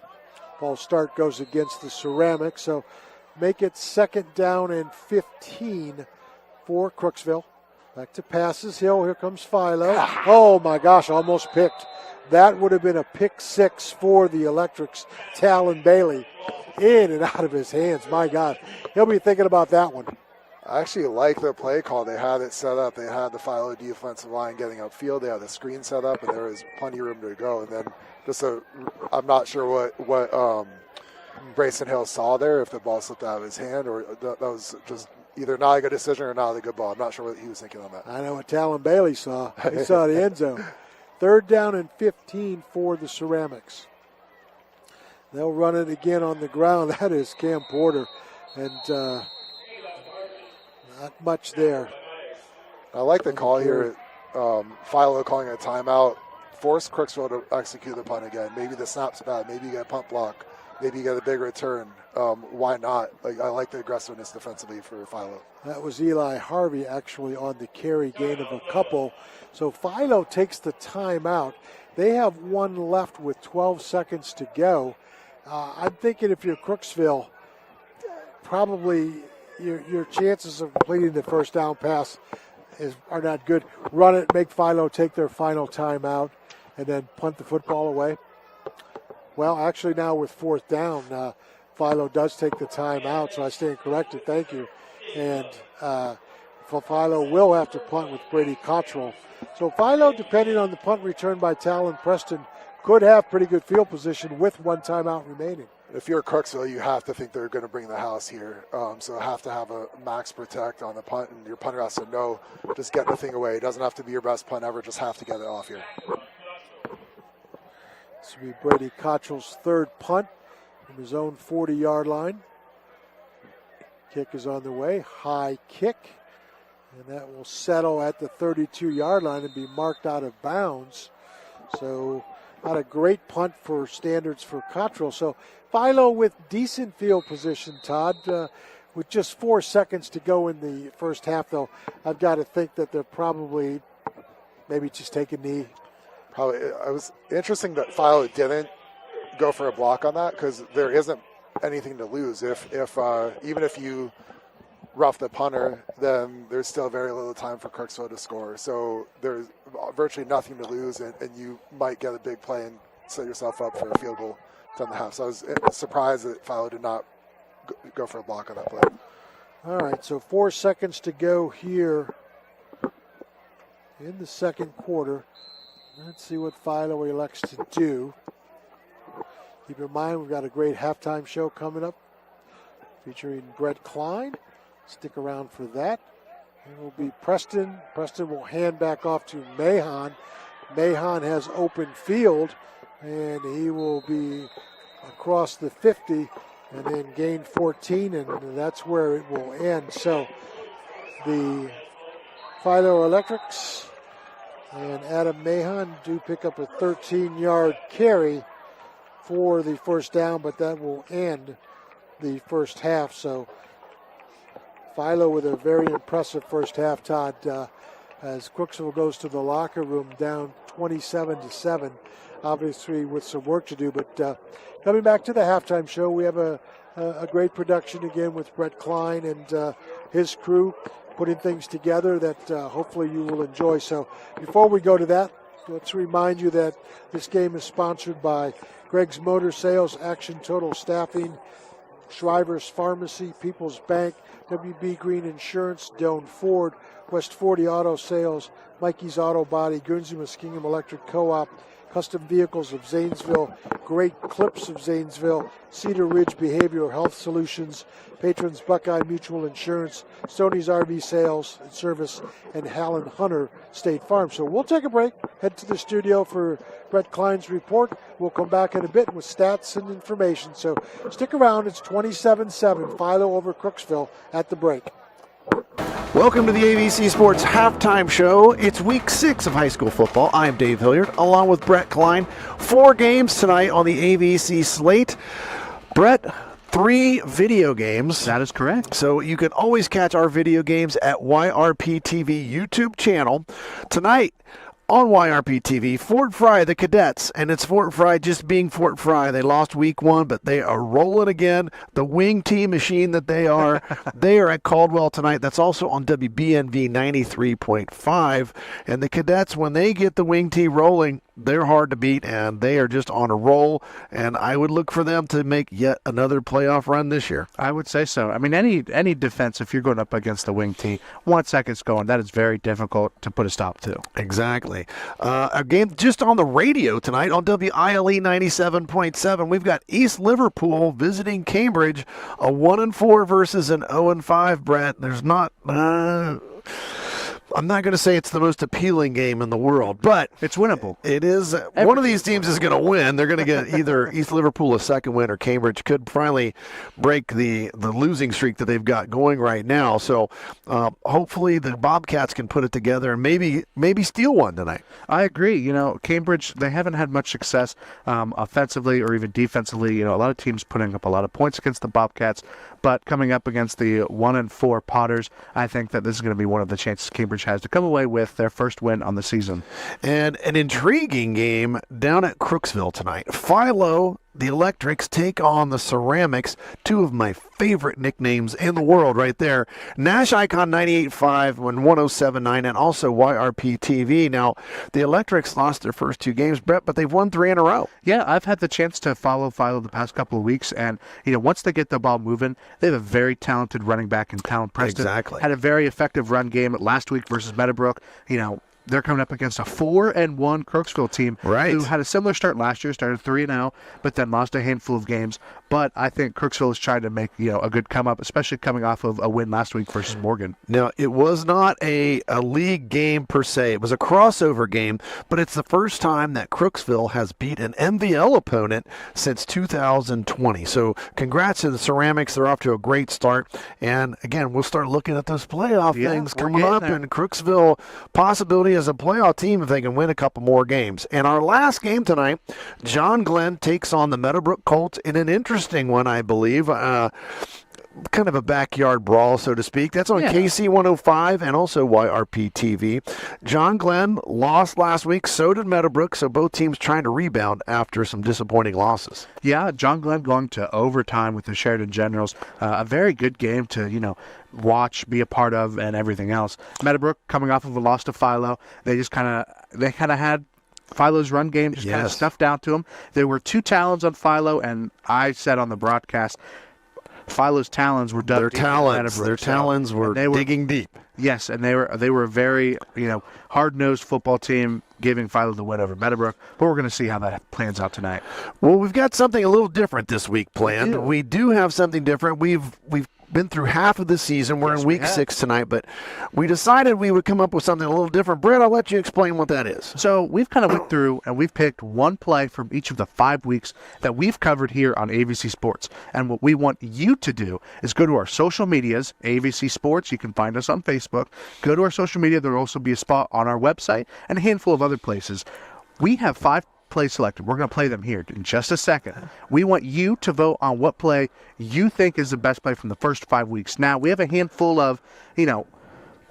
Ball start goes against the Ceramics, so make it 2nd down and 15 for Crooksville. Back to passes. Hill, here comes Philo. Oh my gosh, almost picked. That would have been a pick 6 for the Electrics. Talon Bailey in and out of his hands. My God, he'll be thinking about that one. I actually like the play call. They had it set up. They had the Philo defensive line getting upfield. They had the screen set up, and there was plenty of room to go. And then I'm not sure what Brayson Hill saw there, if the ball slipped out of his hand, or that was just either not a good decision or not a good ball. I'm not sure what he was thinking on that. I know what Talon Bailey saw. He saw the end zone. 3rd down and 15 for the Ceramics. They'll run it again on the ground. That is Cam Porter. And not much there. I like the call here. Philo calling a timeout. Force Crooksville to execute the punt again. Maybe the snap's bad. Maybe you get a punt block. Maybe you get a big return. Why not? I like the aggressiveness defensively for Philo. That was Eli Harvey actually on the carry, gain of a couple. So Philo takes the timeout. They have 1 left with 12 seconds to go. I'm thinking if you're Crooksville, probably your chances of completing the first down pass are not good. Run it, make Philo take their final timeout, and then punt the football away. Well, actually now with 4th down, Philo does take the timeout, so I stand corrected. Thank you. And Philo will have to punt with Brady Cottrell. So Philo, depending on the punt return by Talon Preston, could have pretty good field position with 1 timeout remaining. If you're Crooksville, you have to think they're going to bring the house here. So have to have a max protect on the punt, and your punter has to know, just get the thing away. It doesn't have to be your best punt ever, just have to get it off here. This will be Brady Cottrell's 3rd punt from his own 40-yard line. Kick is on the way, high kick, and that will settle at the 32-yard line and be marked out of bounds. So not a great punt for standards for Cottrell. So Philo with decent field position, Todd. With just 4 seconds to go in the first half, though, I've got to think that they're probably maybe just take a knee. Probably. It was interesting that Philo didn't go for a block on that because there isn't anything to lose. If even if you rough the punter, then there's still very little time for Crooksville to score. So there's virtually nothing to lose, and you might get a big play and set yourself up for a field goal to end the half. So I was surprised that Philo did not go for a block on that play. All right, so 4 seconds to go here in the second quarter. Let's see what Philo elects to do. Keep in mind, we've got a great halftime show coming up featuring Brett Klein. Stick around for that. It will be Preston. Preston will hand back off to Mahan. Mahan has open field, and he will be across the 50 and then gain 14, and that's where it will end. So the Philo Electrics and Adam Mahan do pick up a 13-yard carry for the first down, but that will end the first half. So Philo with a very impressive first half, Todd, as Crooksville goes to the locker room down 27-7, obviously with some work to do. But coming back to the halftime show, we have a great production again with Brett Klein and his crew putting things together that hopefully you will enjoy. So before we go to that, Let's remind you that this game is sponsored by Greg's Motor Sales, Action Total Staffing, Shriver's Pharmacy, People's Bank, WB Green Insurance, Doan Ford, West 40 Auto Sales, Mikey's Auto Body, Guernsey Muskingum Electric Co-op, Custom Vehicles of Zanesville, Great Clips of Zanesville, Cedar Ridge Behavioral Health Solutions, Patrons Buckeye Mutual Insurance, Stoney's RV Sales and Service, and Hallen Hunter State Farm. So we'll take a break, head to the studio for Brett Klein's report. We'll come back in a bit with stats and information. So stick around. It's 27-7, Philo over Crooksville at the break. Welcome to the ABC Sports Halftime Show. It's week 6 of high school football. I'm Dave Hilliard, along with Brett Klein. 4 games tonight on the ABC slate. Brett, 3 video games. That is correct. So you can always catch our video games at YRP TV YouTube channel. Tonight on YRP TV, Fort Fry, the Cadets, and it's Fort Fry just being Fort Fry. They lost week 1, but they are rolling again. The wing T machine that they are. They are at Caldwell tonight. That's also on WBNV 93.5. And the Cadets, when they get the wing T rolling, they're hard to beat, and they are just on a roll, and I would look for them to make yet another playoff run this year. I would say so. I mean, any defense, if you're going up against the wing T, 1 second's going, that is very difficult to put a stop to. Exactly. A game just on the radio tonight on WILE 97.7. We've got East Liverpool visiting Cambridge, a 1-4 versus an 0-5, Brett. There's not... I'm not going to say it's the most appealing game in the world, but it's winnable. It is. One of these teams is going to win. They're going to get either East Liverpool a second win, or Cambridge could finally break the losing streak that they've got going right now. So hopefully the Bobcats can put it together and maybe steal one tonight. I agree. You know, Cambridge, they haven't had much success offensively or even defensively. You know, a lot of teams putting up a lot of points against the Bobcats, but coming up against the 1-4 Potters, I think that this is going to be one of the chances Cambridge has to come away with their first win on the season. And an intriguing game down at Crooksville tonight. Philo, the Electrics, take on the Ceramics, 2 of my favorite nicknames in the world right there. NASH ICON 98.5 and 107.9, and also YRP TV. Now, the Electrics lost their first 2 games, Brett, but they've won 3 in a row. Yeah, I've had the chance to follow Philo the past couple of weeks, and you know, once they get the ball moving, they have a very talented running back in Talon Preston. Exactly. Had a very effective run game last week versus Meadowbrook. You know, they're coming up against a 4-1 Crooksville team who had a similar start last year, started 3-0, but then lost a handful of games. But I think Crooksville is trying to make, you know, a good come up, especially coming off of a win last week versus Morgan. Now, it was not a league game per se. It was a crossover game, but it's the first time that Crooksville has beat an MVL opponent since 2020. So congrats to the Ceramics. They're off to a great start. And again, we'll start looking at those playoff things coming up, and Crooksville possibility as a playoff team if they can win a couple more games. And our last game tonight, John Glenn takes on the Meadowbrook Colts in an interesting one, I believe. Kind of a backyard brawl, so to speak. That's on KC 105 and also YRP TV. John Glenn lost last week, so did Meadowbrook, so both teams trying to rebound after some disappointing losses. Yeah, John Glenn going to overtime with the Sheridan Generals. A very good game to, you know, watch, be a part of, and everything else. Meadowbrook coming off of a loss to Philo. They kind of had Philo's run game just kind of stuffed out to them. There were 2 Talons on Philo, and I said on the broadcast, Philo's Talons were dug deep. Their talons were digging deep. Yes, and they were a very, you know, hard-nosed football team, giving Philo the win over Meadowbrook. But we're going to see how that plans out tonight. Well, we've got something a little different this week planned. We do have something different. We've been through half of the season. We're in week 6 tonight, but we decided we would come up with something a little different. Brett, I'll let you explain what that is. So we've kind of went through and we've picked one play from each of the 5 weeks that we've covered here on AVC Sports. And what we want you to do is go to our social medias, AVC Sports. You can find us on Facebook. Go to our social media. There will also be a spot on our website and a handful of other places. We have 5 plays selected. We're going to play them here in just a second. We want you to vote on what play you think is the best play from the first 5 weeks. Now, we have a handful of, you know,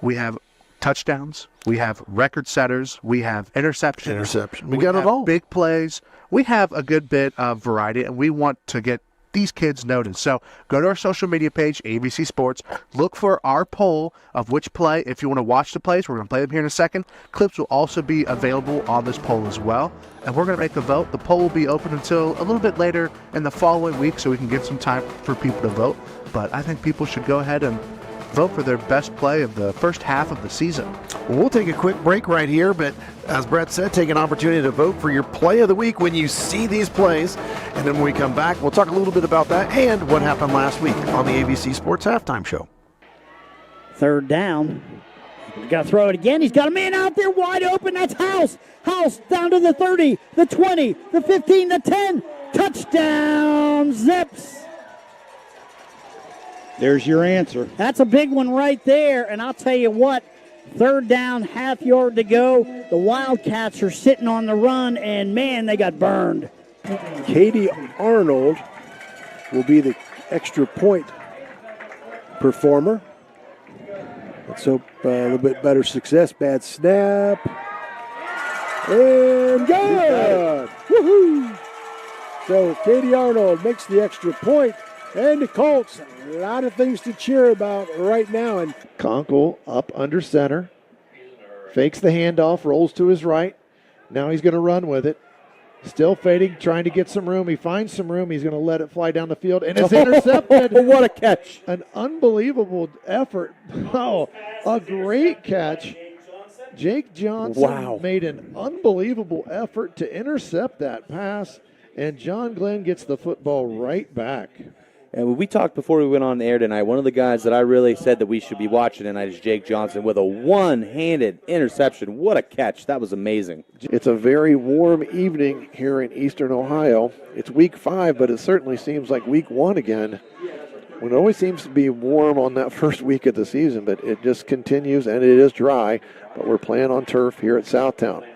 we have touchdowns, we have record setters, we have interceptions. We got it all. Big plays. We have a good bit of variety, and we want to get these kids noted. So go to our social media page, ABC Sports. Look for our poll of which play. If you want to watch the plays, we're going to play them here in a second. Clips will also be available on this poll as well. And we're going to make a vote. The poll will be open until a little bit later in the following week so we can get some time for people to vote. But I think people should go ahead and vote for their best play of the first half of the season. Well, we'll take a quick break right here, but as Brett said, take an opportunity to vote for your play of the week when you see these plays. And then when we come back, we'll talk a little bit about that and what happened last week on the ABC Sports Halftime Show. Third down. He's got to throw it again. He's got a man out there wide open. That's House. House down to the 30, the 20, the 15, the 10. Touchdown, Zips. There's your answer. That's a big one right there. And I'll tell you what, third down, half yard to go. The Wildcats are sitting on the run, and, man, they got burned. Katie Arnold will be the extra point performer. Let's hope a little bit better success. Bad snap. And good! Woohoo! So Katie Arnold makes the extra point. And the Colts, a lot of things to cheer about right now. And Conkle up under center. Fakes the handoff, rolls to his right. Now he's going to run with it. Still fading, trying to get some room. He finds some room. He's going to let it fly down the field. And it's intercepted. What a catch. An unbelievable effort. Oh, a great catch. Jake Johnson made an unbelievable effort to intercept that pass. And John Glenn gets the football right back. And we talked before we went on the air tonight, one of the guys that I really said that we should be watching tonight is Jake Johnson with a one-handed interception. What a catch. That was amazing. It's a very warm evening here in Eastern Ohio. It's week 5, but it certainly seems like week 1 again. It always seems to be warm on that first week of the season, but it just continues, and it is dry. But we're playing on turf here at Southtown.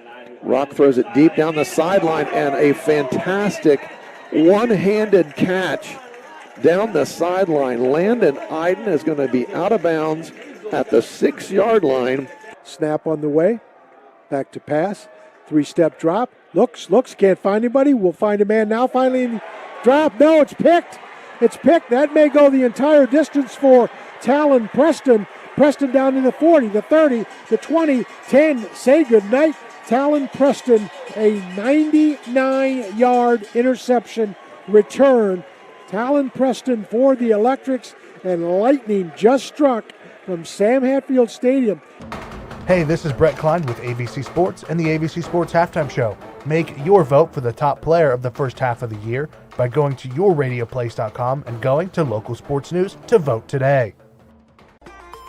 Rock throws it deep down the sideline, and a fantastic one-handed catch down the sideline. Landon Iden is going to be out of bounds at the 6-yard line. Snap on the way. Back to pass. 3-step drop. Looks, can't find anybody. We'll find a man now. Finally, drop. No, it's picked. It's picked. That may go the entire distance for Talon Preston. Preston down to the 40, the 30, the 20, 10. Say goodnight. Talon Preston, a 99-yard interception return. Talon Preston for the Electrics, and lightning just struck from Sam Hatfield Stadium. Hey, this is Brett Klein with ABC Sports and the ABC Sports Halftime Show. Make your vote for the top player of the first half of the year by going to yourradioplace.com and going to local sports news to vote today.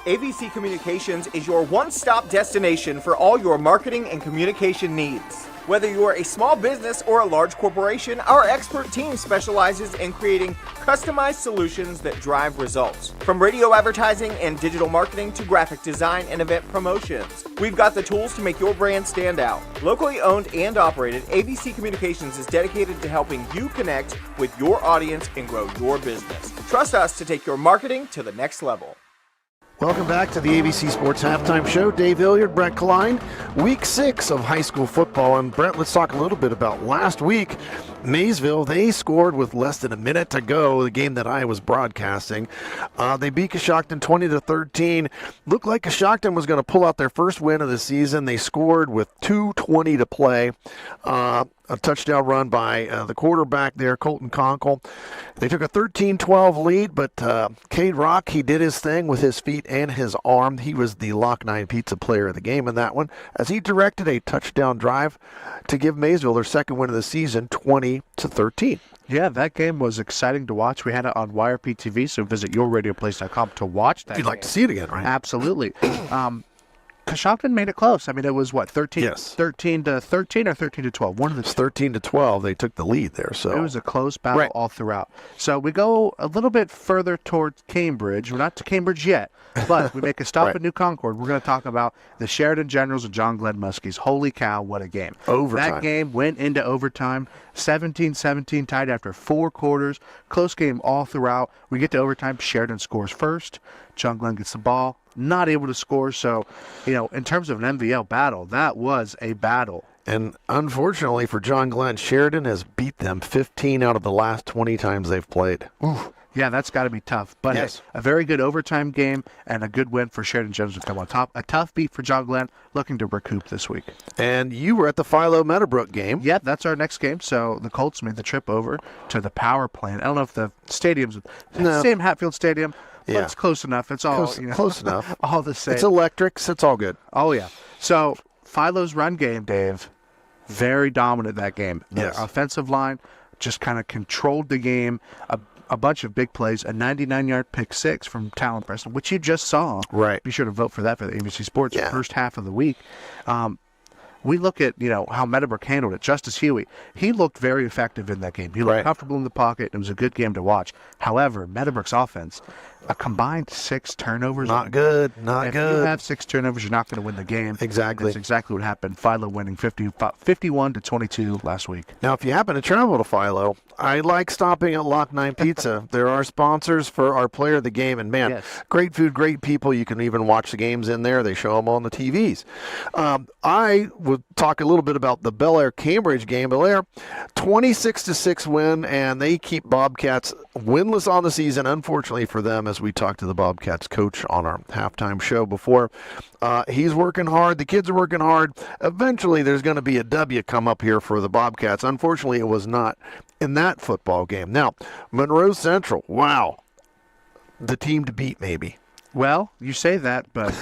ABC Communications is your one-stop destination for all your marketing and communication needs. Whether you are a small business or a large corporation, our expert team specializes in creating customized solutions that drive results. From radio advertising and digital marketing to graphic design and event promotions, we've got the tools to make your brand stand out. Locally owned and operated, ABC Communications is dedicated to helping you connect with your audience and grow your business. Trust us to take your marketing to the next level. Welcome back to the ABC Sports Halftime Show. Dave Hilliard, Brett Klein. Week 6 of high school football. And Brett, let's talk a little bit about last week. Maysville, they scored with less than a minute to go, the game that I was broadcasting. They beat Coshocton 20-13. Looked like Coshocton was going to pull out their first win of the season. They scored with 2:20 to play. A touchdown run by the quarterback there, Colton Conkle. They took a 13-12 lead, but Cade Rock, he did his thing with his feet and his arm. He was the Lock 9 Pizza player of the game in that one, as he directed a touchdown drive to give Maysville their second win of the season, 20-13. Yeah, that game was exciting to watch. We had it on WirePTV, so visit yourradioplace.com to watch that. If you'd like to see it again, right? Absolutely. Coshocton made it close. I mean, it was what, 13-13 or 13-12? One of the 13-12. They took the lead there. So it was a close battle all throughout. So we go a little bit further towards Cambridge. We're not to Cambridge yet, but we make a stop at New Concord. We're going to talk about the Sheridan Generals and John Glenn Muskies. Holy cow, what a game. Overtime. That game went into overtime. 17-17 tied after 4 quarters. Close game all throughout. We get to overtime. Sheridan scores first. John Glenn gets the ball. Not able to score. So, in terms of an MVL battle, that was a battle. And unfortunately for John Glenn, Sheridan has beat them 15 out of the last 20 times they've played. Ooh. Yeah, that's got to be tough. But yes, a very good overtime game and a good win for Sheridan Jones to come on top. A tough beat for John Glenn, looking to recoup this week. And you were at the Philo Meadowbrook game. Yeah, that's our next game. So the Colts made the trip over to the power plant. I don't know if the stadium's the same Hatfield Stadium, but it's close enough. It's all close enough. All the same. It's electrics. It's all good. Oh, yeah. So Philo's run game, Dave, very dominant that game. Yes. Their offensive line just kind of controlled the game. A bunch of big plays, a 99-yard pick six from Talon Preston, which you just saw. Right. Be sure to vote for that for the ABC Sports first half of the week. We look at, how Meadowbrook handled it. Justice Huey, he looked very effective in that game. He looked comfortable in the pocket. It was a good game to watch. However, Meadowbrook's offense, a combined 6 turnovers. Not good. If you have 6 turnovers, you're not going to win the game. Exactly. That's exactly what happened. Philo winning 51-22 last week. Now, if you happen to travel to Philo, I like stopping at Lock 9 Pizza. They're our sponsors for our player of the game. And, man, great food, great people. You can even watch the games in there. They show them on the TVs. I would talk a little bit about the Bel Air Cambridge game. Bel Air, 26-6 win, and they keep Bobcats winless on the season, unfortunately for them, as we talked to the Bobcats coach on our halftime show before. He's working hard. The kids are working hard. Eventually, there's going to be a W come up here for the Bobcats. Unfortunately, it was not in that football game. Now, Monroe Central, wow, the team to beat maybe. Well, you say that, but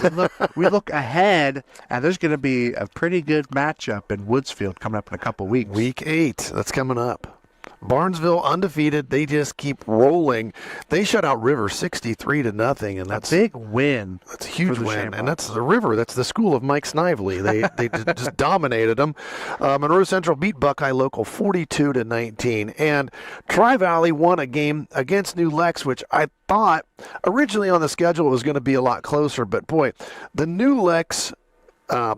we look ahead, and there's going to be a pretty good matchup in Woodsfield coming up in a couple weeks. Week 8, that's coming up. Barnesville undefeated. They just keep rolling. They shut out River 63-0, and that's a big win. That's a huge win, and that's the River. That's the school of Mike Snively. They just dominated them. Monroe Central beat Buckeye Local 42-19, and Tri-Valley won a game against New Lex, which I thought originally on the schedule was going to be a lot closer, but boy, the New Lex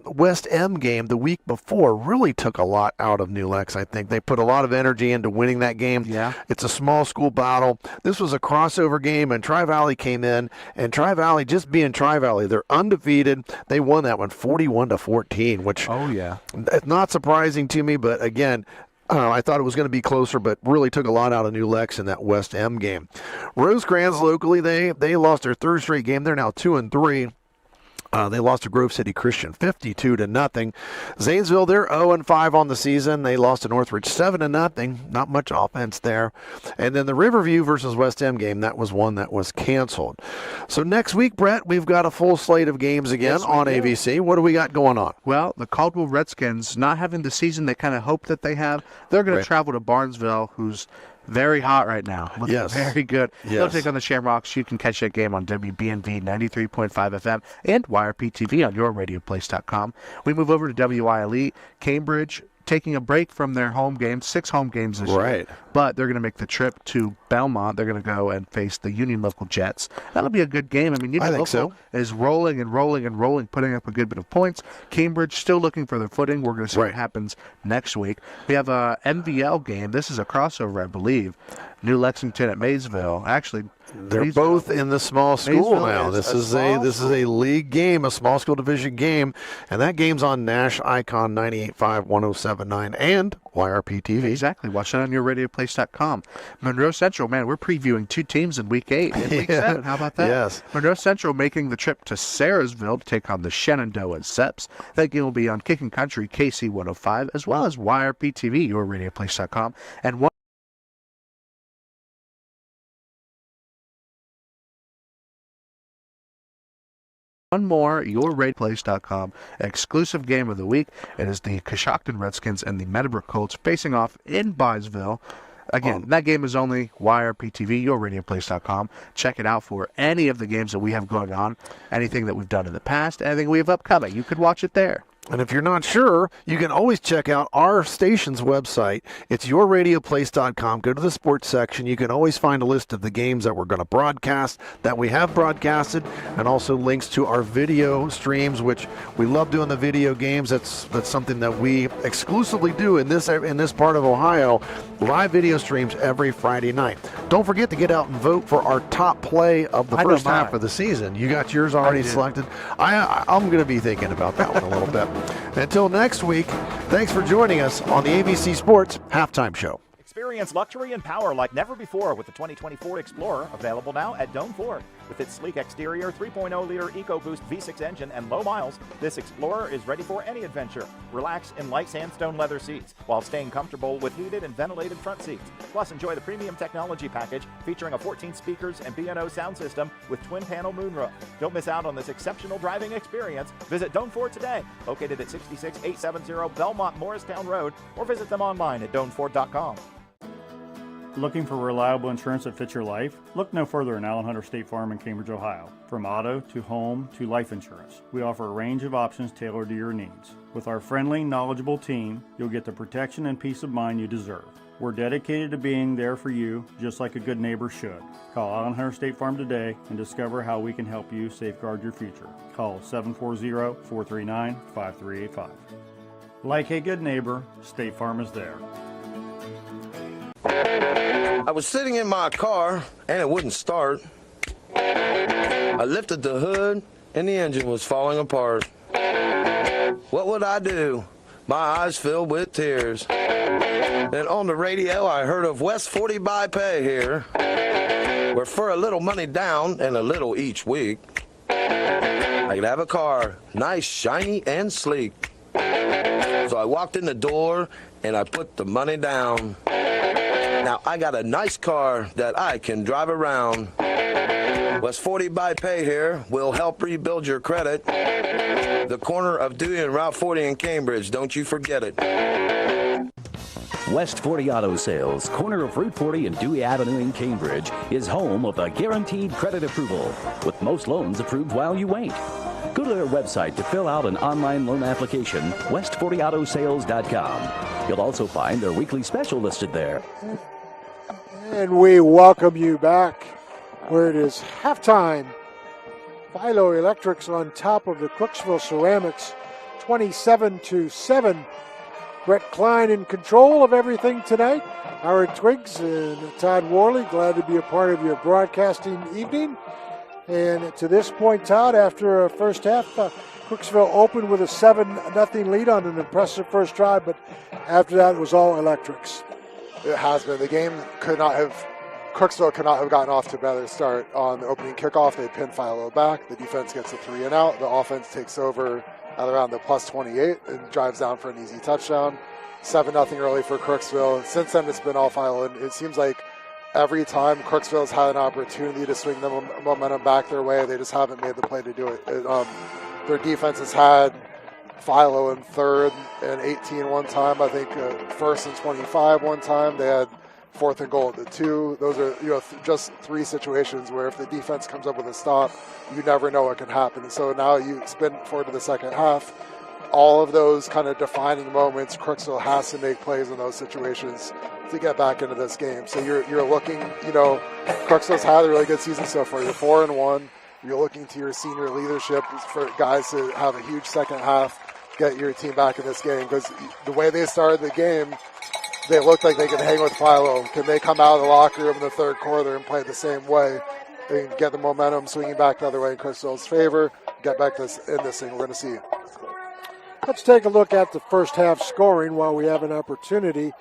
West M game the week before really took a lot out of New Lex. I think they put a lot of energy into winning that game. Yeah, it's a small school battle. This was a crossover game, and Tri-Valley came in, and Tri-Valley, just being Tri-Valley, they're undefeated. They won that one 41-14, which not surprising to me, but again, I thought it was going to be closer, but really took a lot out of New Lex in that West M game. Rosecrans locally, they lost their third straight game. They're now 2-3. They lost to Grove City Christian 52-0. Zanesville, they're 0-5 on the season. They lost to Northridge 7-0. Not much offense there. And then the Riverview versus West End game, that was one that was canceled. So next week, Brett, we've got a full slate of games again on AVC. What do we got going on? Well, the Caldwell Redskins, not having the season they kind of hope that they have, they're going to travel to Barnesville, who's very hot right now. Looking very good. They'll take on the Shamrocks. You can catch that game on WBNV 93.5 FM and YRP-TV on yourradioplace.com. We move over to WILE. Cambridge taking a break from their home games, 6 home games this year. But they're going to make the trip to Belmont. They're going to go and face the Union Local Jets. That'll be a good game. I mean, Union Local is rolling and rolling and rolling, putting up a good bit of points. Cambridge still looking for their footing. We're going to see what happens next week. We have a MVL game. This is a crossover, I believe. New Lexington at Maysville. Actually, they're both in the small school now. This is a league game, a small school division game, and that game's on NASH ICON 98.5, 107.9, and YRP TV. Exactly. Watch that on yourradioplace.com. Monroe Central, man, we're previewing 2 teams in Week 8 and Week 7. How about that? Yes. Monroe Central making the trip to Sarahsville to take on the Shenandoah and Seps. That game will be on Kicking Country, KC 105, as well as YRP TV, yourradioplace.com, and one more, yourradioplace.com exclusive game of the week. It is the Coshocton Redskins and the Meadowbrook Colts facing off in Byesville. Again, that game is only YRP-TV, yourradioplace.com. Check it out for any of the games that we have going on, anything that we've done in the past, anything we have upcoming. You could watch it there. And if you're not sure, you can always check out our station's website. It's yourradioplace.com. Go to the sports section. You can always find a list of the games that we're going to broadcast, that we have broadcasted, and also links to our video streams, which we love doing the video games. That's something that we exclusively do in this part of Ohio. Live video streams every Friday night. Don't forget to get out and vote for our top play of the first half of the season. You got yours already selected. I'm going to be thinking about that one a little bit. Until next week, thanks for joining us on the ABC Sports Halftime Show. Experience luxury and power like never before with the 2024 Explorer, available now at Doane Ford. With its sleek exterior, 3.0-liter EcoBoost V6 engine, and low miles, this Explorer is ready for any adventure. Relax in light sandstone leather seats while staying comfortable with heated and ventilated front seats. Plus, enjoy the premium technology package featuring a 14 speakers and B&O sound system with twin-panel moonroof. Don't miss out on this exceptional driving experience. Visit Doane Ford today, located at 66870 Belmont Morristown Road, or visit them online at DoaneFord.com. Looking for reliable insurance that fits your life? Look no further than Allen Hunter State Farm in Cambridge, Ohio. From auto to home to life insurance, we offer a range of options tailored to your needs. With our friendly, knowledgeable team, you'll get the protection and peace of mind you deserve. We're dedicated to being there for you, just like a good neighbor should. Call Allen Hunter State Farm today and discover how we can help you safeguard your future. Call 740-439-5385. Like a good neighbor, State Farm is there. I was sitting in my car and it wouldn't start. I lifted the hood and the engine was falling apart. What would I do? My eyes filled with tears. Then on the radio I heard of West 40 by Pay here, where for a little money down and a little each week, I could have a car, nice, shiny, and sleek. So I walked in the door and I put the money down. Now I got a nice car that I can drive around. West 40 by Pay here will help rebuild your credit. The corner of Dewey and Route 40 in Cambridge, don't you forget it. West 40 Auto Sales, corner of Route 40 and Dewey Avenue in Cambridge, is home of the guaranteed credit approval, with most loans approved while you wait. Go to their website to fill out an online loan application, west40autosales.com. You'll also find their weekly special listed there. And we welcome you back where it is halftime. Philo Electrics on top of the Crooksville Ceramics, 27-7. Brett Klein in control of everything tonight. Howard Twiggs and Todd Worley, glad to be a part of your broadcasting evening. And to this point, Todd, after a first half, Crooksville opened with a 7-0 lead on an impressive first drive, but after that it was all Electrics. It has been. The game Crooksville could not have gotten off to a better start. On the opening kickoff, they pin Philo back. The defense gets a 3 and out. The offense takes over at around the plus 28 and drives down for an easy touchdown. 7-0 early for Crooksville. Since then, it's been all Philo, and it seems like every time Crooksville's had an opportunity to swing the momentum back their way, they just haven't made the play to do it. Their defense has had Philo in 3rd and 18 one time. I think 1st and 25 one time. They had 4th and goal at the 2. Those are just 3 situations where if the defense comes up with a stop, you never know what can happen. And so now you spin forward to the second half. All of those kind of defining moments, Crooksville has to make plays in those situations to get back into this game. So you're looking, Crooksville's had a really good season so far. You're 4-1. You're looking to your senior leadership for guys to have a huge second half, get your team back in this game, because the way they started the game, they looked like they could hang with Philo. Can they come out of the locker room in the 3rd quarter and play the same way? They can get the momentum swinging back the other way in Crooksville's favor, get back in this thing. We're going to see. Let's take a look at the first half scoring while we have an opportunity.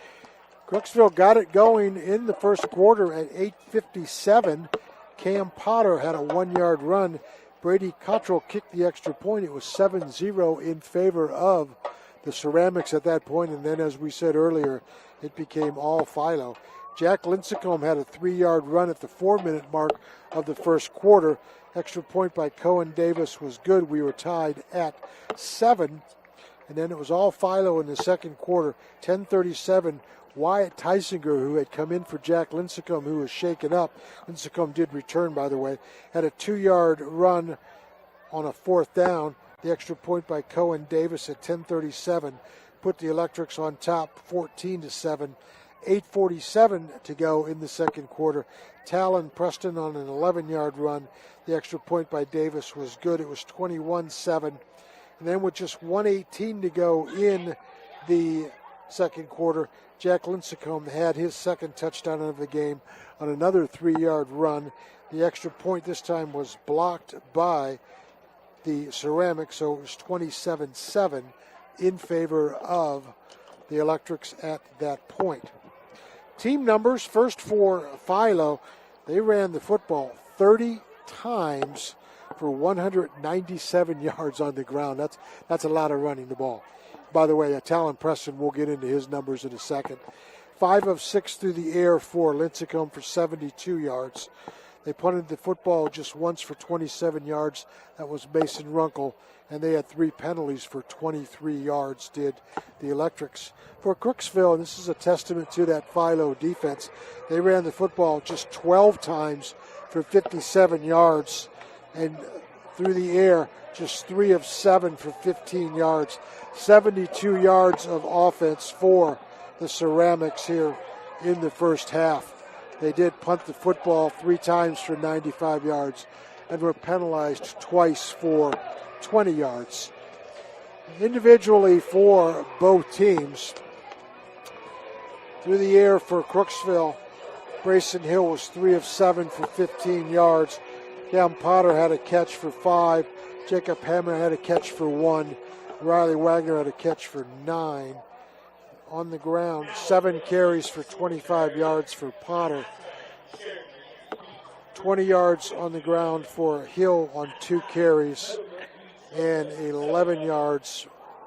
Crooksville got it going in the first quarter at 8:57. Cam Potter had a 1-yard run. Brady Cottrell kicked the extra point. It was 7-0 in favor of the Ceramics at that point, and then as we said earlier, it became all Philo. Jack Lincecum had a 3-yard run at the 4-minute mark of the first quarter. Extra point by Cohen Davis was good. We were tied at 7, and then it was all Philo in the second quarter. 10:37. Wyatt Tysinger, who had come in for Jack Lincecum, who was shaken up. Lincecum did return, by the way. Had a 2-yard run on a 4th down. The extra point by Cohen Davis at 10:37 put the Electrics on top 14-7. 8:47 to go in the second quarter. Talon Preston on an 11-yard run. The extra point by Davis was good. It was 21-7. And then with just 1:18 to go in the second quarter, Jack Lincecum had his second touchdown of the game on another 3-yard run. The extra point this time was blocked by the Ceramics, so it was 27-7 in favor of the Electrics at that point. Team numbers, first for Philo, they ran the football 30 times for 197 yards on the ground. That's a lot of running the ball. By the way, Talon Preston, we'll get into his numbers in a second. 5 of 6 through the air for Lincecum for 72 yards. They punted the football just once for 27 yards. That was Mason Runkle, and they had 3 penalties for 23 yards, did the Electrics. For Crooksville, this is a testament to that Philo defense. They ran the football just 12 times for 57 yards, and through the air, just 3 of 7 for 15 yards. 72 yards of offense for the Ceramics here in the first half. They did punt the football 3 times for 95 yards and were penalized twice for 20 yards. Individually for both teams, through the air for Crooksville, Grayson Hill was 3 of 7 for 15 yards. Cam Potter had a catch for 5. Jacob Hammer had a catch for 1. Riley Wagner had a catch for 9. On the ground, 7 carries for 25 yards for Potter. 20 yards on the ground for Hill on 2 carries. And 11 yards,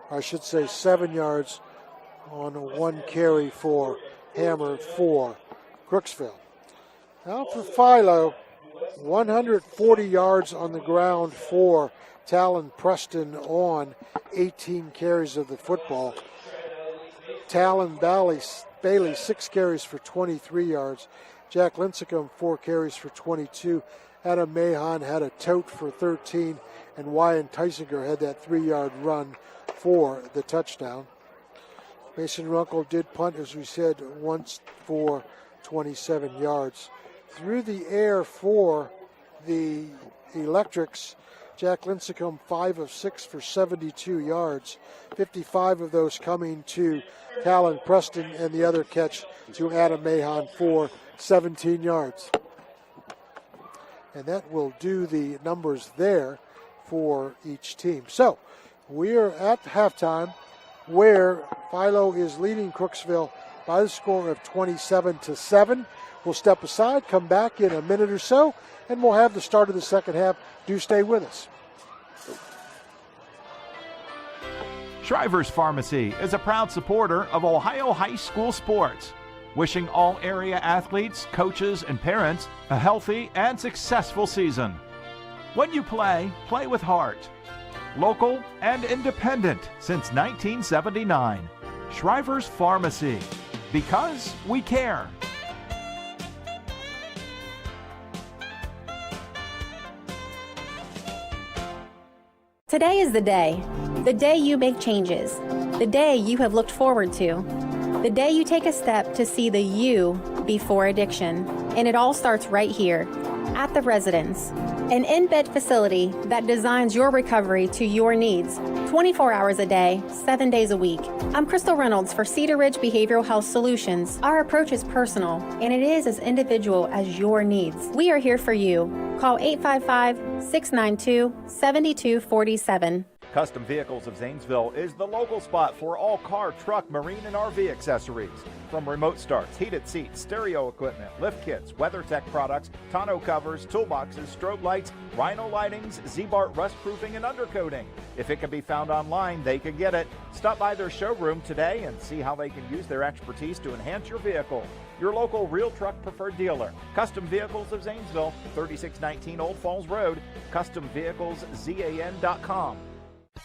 I should say 7 yards on 1 carry for Hammer for Crooksville. Now for Philo, 140 yards on the ground for Talon Preston on 18 carries of the football. Talon Bailey 6 carries for 23 yards. Jack Lincecum 4 carries for 22. Adam Mahon had a tote for 13. And Wyan Tysinger had that 3-yard run for the touchdown. Mason Runkle did punt, as we said, once for 27 yards. Through the air for the Electrics, Jack Lincecum 5 of 6 for 72 yards. 55 of those coming to Talon Preston, and the other catch to Adam Mahon for 17 yards. And that will do the numbers there for each team. So we are at halftime, where Philo is leading Crooksville by the score of 27-7. We'll step aside, come back in a minute or so, and we'll have the start of the second half. Do stay with us. Shriver's Pharmacy is a proud supporter of Ohio high school sports, wishing all area athletes, coaches, and parents a healthy and successful season. When you play, play with heart. Local and independent since 1979. Shriver's Pharmacy, because we care. Today is the day you make changes, the day you have looked forward to, the day you take a step to see the you before addiction. And it all starts right here at the Residence, an in-bed facility that designs your recovery to your needs, 24 hours a day, 7 days a week. I'm Crystal Reynolds for Cedar Ridge Behavioral Health Solutions. Our approach is personal, and it is as individual as your needs. We are here for you. Call 855-692-7247. Custom Vehicles of Zanesville is the local spot for all car, truck, marine, and RV accessories. From remote starts, heated seats, stereo equipment, lift kits, WeatherTech products, tonneau covers, toolboxes, strobe lights, Rhino lightings, Z-Bart rust proofing, and undercoating. If it can be found online, they can get it. Stop by their showroom today and see how they can use their expertise to enhance your vehicle. Your local real truck preferred dealer. Custom Vehicles of Zanesville, 3619 Old Falls Road, CustomVehiclesZAN.com.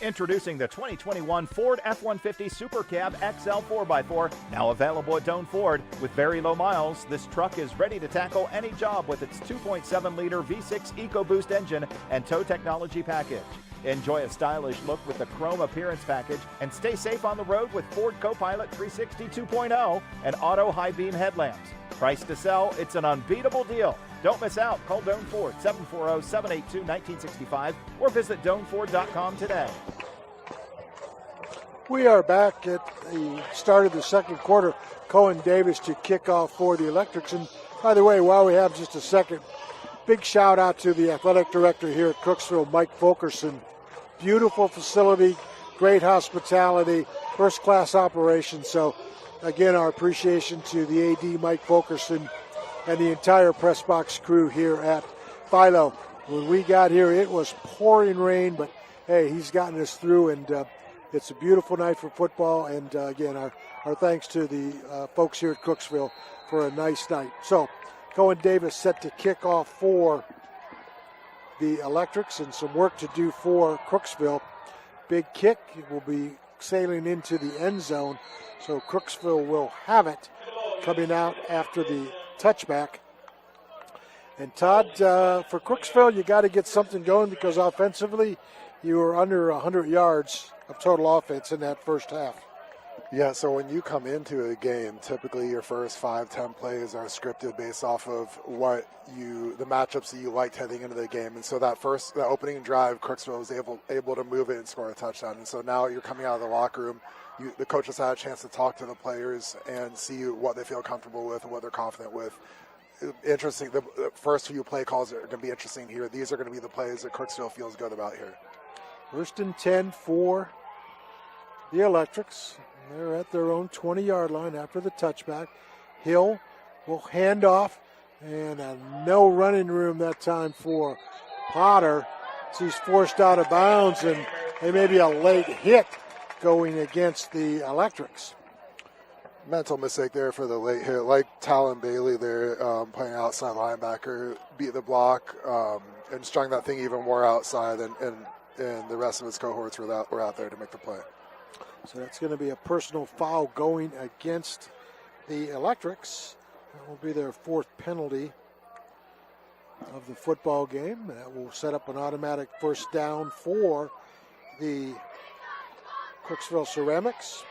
Introducing the 2021 Ford F-150 Super Cab XL 4x4, now available at Doane Ford. With very low miles, this truck is ready to tackle any job with its 2.7-liter V6 EcoBoost engine and tow technology package. Enjoy a stylish look with the chrome appearance package and stay safe on the road with Ford Copilot 360 2.0 and auto high beam headlamps. Price to sell, it's an unbeatable deal. Don't miss out. Call Doane Ford 740-782-1965 or visit DoaneFord.com today. We are back at the start of the second quarter. Cohen Davis to kick off for the Electrics. And by the way, while we have just a second, big shout out to the athletic director here at Crooksville, Mike Fulkerson. beautiful facility, great hospitality, first-class operation. So, again, our appreciation to the AD, Mike Fulkerson, and the entire press box crew here at Philo. When we got here, it was pouring rain, but, hey, he's gotten us through, and it's a beautiful night for football. And, again, our thanks to the folks here at Crooksville for a nice night. So, Cohen Davis set to kick off for the Electrics, and some work to do for Crooksville. Big kick. It will be sailing into the end zone, so Crooksville will have it coming out after the touchback. And Todd, for Crooksville, you got to get something going because offensively you were under 100 yards of total offense in that first half. Yeah, so when you come into a game, typically your first 5-10 plays are scripted based off of the matchups that you liked heading into the game. And so that opening drive, Crooksville was able to move it and score a touchdown. And so now you're coming out of the locker room, the coaches had a chance to talk to the players and see what they feel comfortable with and what they're confident with. Interesting, the first few play calls are going to be interesting here. These are going to be the plays that Crooksville feels good about here. First and 10 for the Electrics. They're at their own 20-yard line after the touchback. Hill will hand off, and no running room that time for Potter. He's forced out of bounds, and there may be a late hit going against the Electrics. Mental mistake there for the late hit. Like Talon Bailey there, playing outside linebacker, beat the block, and strung that thing even more outside, and the rest of his cohorts were out there to make the play. So that's going to be a personal foul going against the Electrics. That will be their fourth penalty of the football game. That will set up an automatic first down for the Crooksville Ceramics.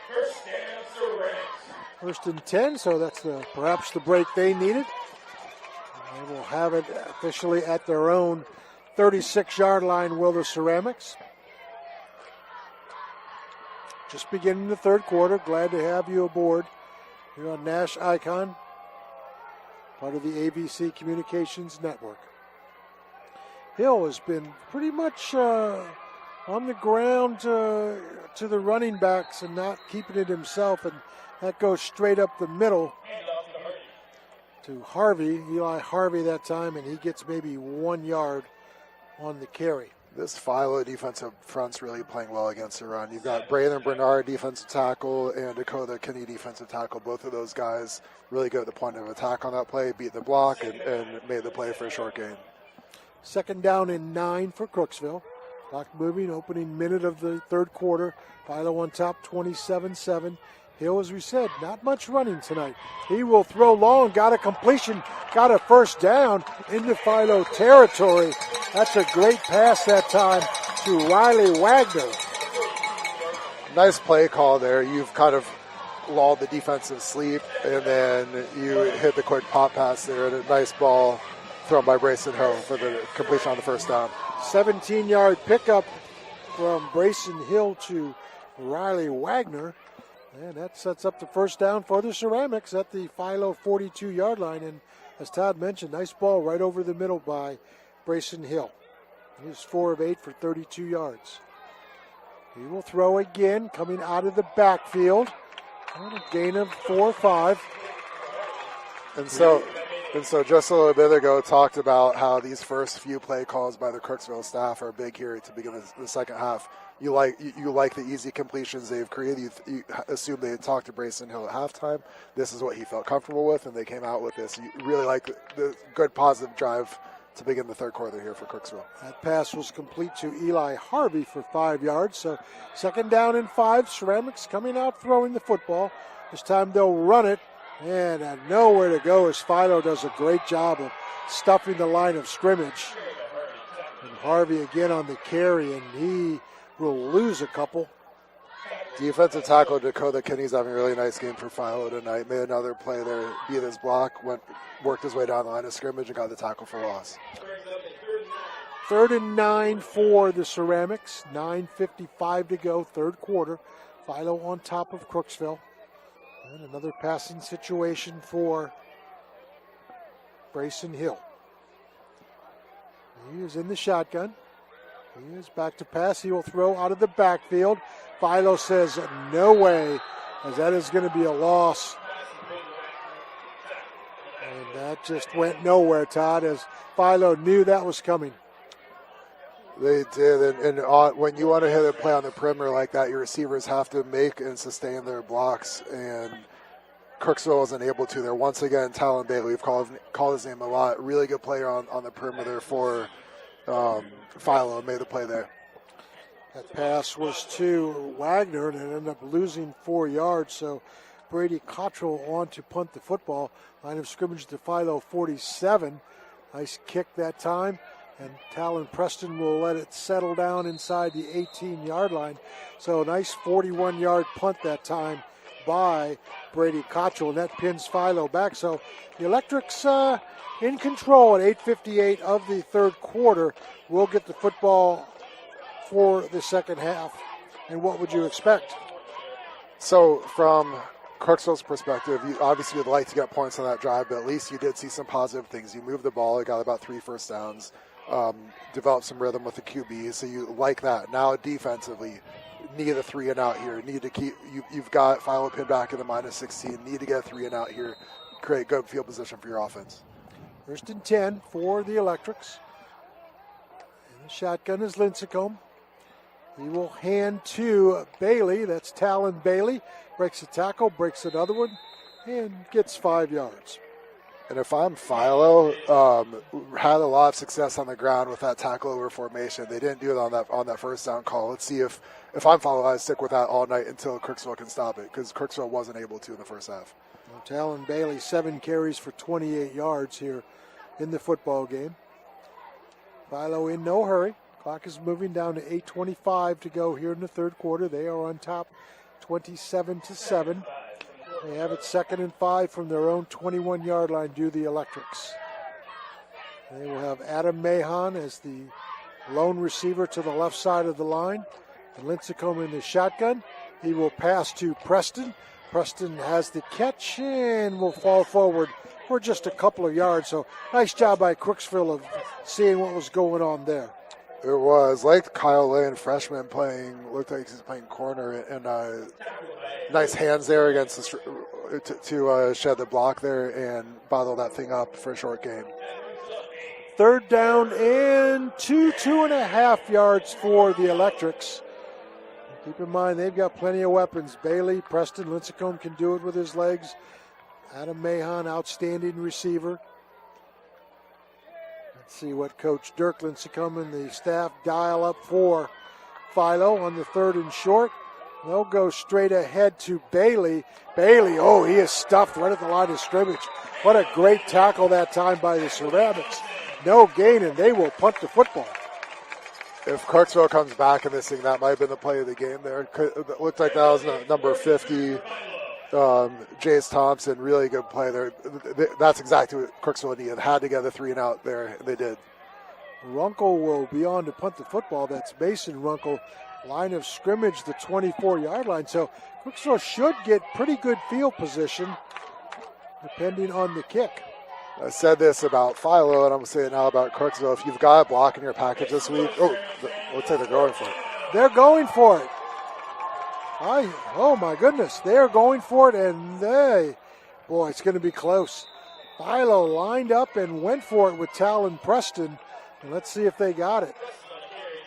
First and 10, so that's perhaps the break they needed. They will have it officially at their own 36-yard line, will the Ceramics. Just beginning the third quarter. Glad to have you aboard here on NASH ICON, part of the ABC Communications Network. Hill has been pretty much on the ground to the running backs and not keeping it himself, and that goes straight up the middle to Harvey, Eli Harvey that time, and he gets maybe 1 yard on the carry. This Philo defensive front's really playing well against the run. You've got Braylon Bernard, defensive tackle, and Dakota Kinney, defensive tackle. Both of those guys really good at the point of attack on that play, beat the block, and made the play for a short gain. Second down and 9 for Crooksville. Clock moving, opening minute of the third quarter. Philo on top, 27-7. Hill, as we said, not much running tonight. He will throw long, got a completion, got a first down into Philo territory. That's a great pass that time to Riley Wagner. Nice play call there. You've kind of lulled the defensive sleep, and then you hit the quick pop pass there, and a nice ball thrown by Brayson Hill for the completion on the first down. 17-yard pickup from Brayson Hill to Riley Wagner. And that sets up the first down for the Ceramics at the Philo 42-yard line. And as Todd mentioned, nice ball right over the middle by Brayson Hill. He's 4 of 8 for 32 yards. He will throw again, coming out of the backfield. And a gain of 4 or 5. And so just a little bit ago, talked about how these first few play calls by the Crooksville staff are big here to begin the second half. You like the easy completions they've created. You assume they had talked to Brayson Hill at halftime. This is what he felt comfortable with, and they came out with this. You really like the good positive drive to begin the third quarter here for Crooksville. That pass was complete to Eli Harvey for 5 yards. So second down and 5. Ceramics coming out throwing the football. This time they'll run it, and nowhere to go as Philo does a great job of stuffing the line of scrimmage. And Harvey again on the carry, and he will lose a couple. Defensive tackle Dakota Kinney's having a really nice game for Philo tonight. Made another play there, beat his block, worked his way down the line of scrimmage and got the tackle for loss. 3rd and 9 for the Ceramics. 9:55 to go, third quarter. Philo on top of Crooksville. And another passing situation for Brayson Hill. He is in the shotgun. He is back to pass. He will throw out of the backfield. Philo says no way, as that is going to be a loss. And that just went nowhere, Todd, as Philo knew that was coming. They did, and when you want to hit a play on the perimeter like that, your receivers have to make and sustain their blocks, and Crooksville wasn't able to there. Once again, Talon Bailey, we've called his name a lot. Really good player on the perimeter for Philo, made the play there. That pass was to Wagner, and it ended up losing 4 yards, so Brady Cottrell on to punt the football. Line of scrimmage to Philo 47. Nice kick that time. And Talon Preston will let it settle down inside the 18-yard line. So a nice 41-yard punt that time by Brady Cottrell, and that pins Philo back. So the Electrics in control at 8:58 of the third quarter. We'll get the football for the second half. And what would you expect? So from Crooksville's perspective, you obviously would like to get points on that drive, but at least you did see some positive things. You moved the ball, you got about 3 first downs. Develop some rhythm with the QB, so you like that. Now defensively, need a 3 and out here. Need to keep you've got Philo pinned back in the -16. Need to get a 3 and out here. Create good field position for your offense. First and 10 for the Electrics. And the shotgun is Lincecum. He will hand to Bailey. That's Talon Bailey. Breaks a tackle, breaks another one, and gets 5 yards. And if I'm Philo, had a lot of success on the ground with that tackle over formation. They didn't do it on that first down call. Let's see if I'm Philo, I stick with that all night until Crooksville can stop it, because Crooksville wasn't able to in the first half. Well, Talon Bailey, 7 carries for 28 yards here in the football game. Philo in no hurry. Clock is moving down to 8:25 to go here in the third quarter. They are on top 27-7. They have it 2nd and 5 from their own 21-yard line, do the Electrics. They will have Adam Mahon as the lone receiver to the left side of the line. And Lincecum in the shotgun. He will pass to Preston. Preston has the catch and will fall forward for just a couple of yards. So nice job by Crooksville of seeing what was going on there. It was like Kyle Lane, freshman, looked like he's playing corner, and nice hands there against to shed the block there and bottle that thing up for a short game. 3rd down and 2.5 yards for the Electrics. Keep in mind, they've got plenty of weapons. Bailey, Preston, Lincecum can do it with his legs. Adam Mahon, outstanding receiver. Let's see what Coach Dirk Lincecum and the staff dial up for Philo on the 3rd and short. They'll go straight ahead to Bailey. Bailey, he is stuffed right at the line of scrimmage. What a great tackle that time by the Ceramics. No gain, and they will punt the football. If Crooksville comes back in this thing, that might have been the play of the game there. It looked like that was number 50, Jace Thompson. Really good play there. That's exactly what Crooksville needed. Had to get the 3 and out there, and they did. Runkle will be on to punt the football. That's Mason Runkle. Line of scrimmage, the 24-yard line. So Crooksville should get pretty good field position depending on the kick. I said this about Philo, and I'm going to say it now about Crooksville. If you've got a block in your package this week, looks like they're going for it. They're going for it. Oh my goodness, they're going for it, and it's going to be close. Philo lined up and went for it with Talon Preston, and let's see if they got it.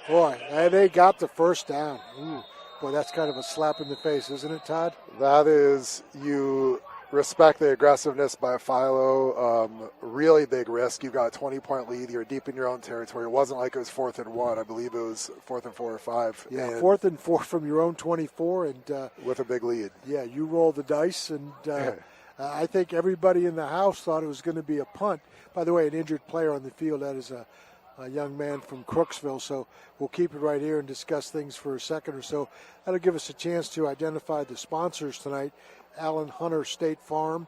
Boy, they got the first down. Ooh, boy, that's kind of a slap in the face, isn't it, Todd? That is, you respect the aggressiveness by Philo. Really big risk. You've got a 20-point lead. You're deep in your own territory. It wasn't like it was 4th and 1. I believe it was 4th and 4 or 5. Yeah, 4th and 4 from your own 24. And with a big lead. Yeah, you rolled the dice, and I think everybody in the house thought it was going to be a punt. By the way, an injured player on the field, that is a young man from Crooksville, so we'll keep it right here and discuss things for a second or so. That'll give us a chance to identify the sponsors tonight. Allen Hunter State Farm,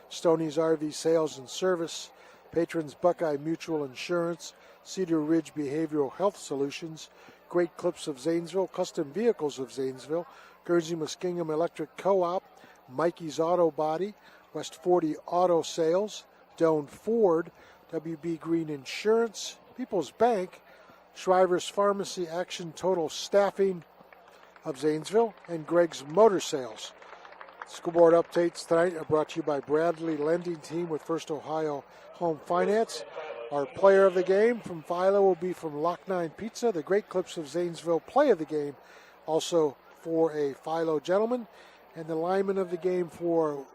Stoney's RV Sales and Service, Patrons Buckeye Mutual Insurance, Cedar Ridge Behavioral Health Solutions, Great Clips of Zanesville, Custom Vehicles of Zanesville, Guernsey Muskingum Electric Co-op, Mikey's Auto Body, West 40 Auto Sales, Doan Ford, WB Green Insurance, People's Bank, Shriver's Pharmacy, Action Total Staffing of Zanesville, and Greg's Motor Sales. School board updates tonight are brought to you by Bradley Lending Team with First Ohio Home Finance. Our player of the game from Philo will be from Lock 9 Pizza. The Great Clips of Zanesville play of the game also for a Philo gentleman. And the lineman of the game for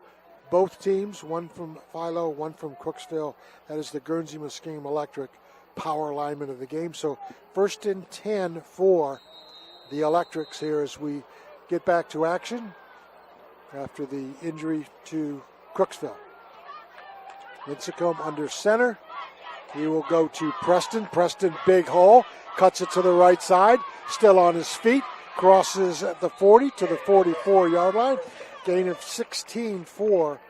both teams, one from Philo, one from Crooksville. That is the Guernsey Muskingum Electric power lineman of the game. So 1st and 10 for the Electrics here as we get back to action after the injury to Crooksville. Lincecum under center. He will go to Preston. Preston, big hole, cuts it to the right side, still on his feet, crosses at the 40 to the 44-yard line. Gain of 16 for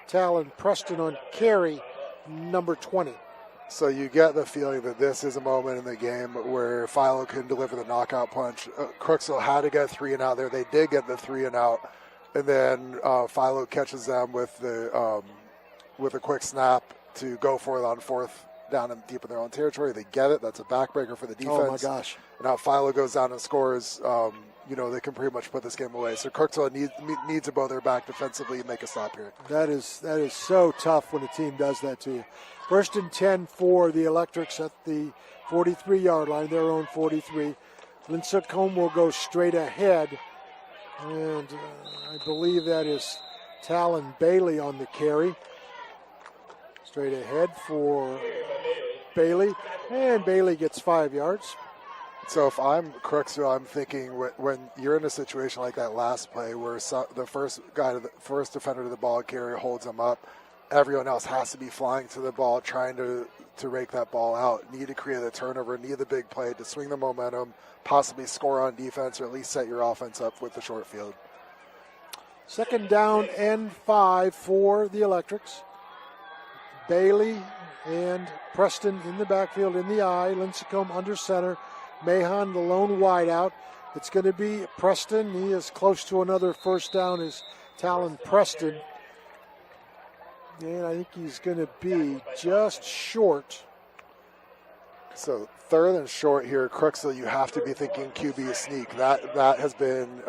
Talon Preston on carry number 20. So you get the feeling that this is a moment in the game where Philo can deliver the knockout punch. Crooksville had to get 3 and out there. They did get the 3 and out. And then Philo catches them with a quick snap to go for it on 4th down and deep in their own territory. They get it. That's a backbreaker for the defense. Oh, my gosh. And now Philo goes down and scores. They can pretty much put this game away. So Crooksville needs to bow their back defensively and make a stop here. That is so tough when a team does that to you. 1st and 10 for the Electrics at the 43-yard line, their own 43. Lincecum will go straight ahead. And I believe that is Talon Bailey on the carry. Straight ahead for Bailey. And Bailey gets 5 yards. So if I'm Crooksville, I'm thinking when you're in a situation like that last play where the first defender to the ball carrier holds him up, everyone else has to be flying to the ball, trying to rake that ball out. Need to create a turnover, need the big play to swing the momentum, possibly score on defense, or at least set your offense up with the short field. 2nd down and 5 for the Electrics. Bailey and Preston in the backfield in the eye. Lincecum under center. Mahon, the lone wideout. It's going to be Preston. He is close to another first down as Talon Preston. And I think he's going to be just short. So 3rd and short here, Crooksville, you have to be thinking QB sneak. That has been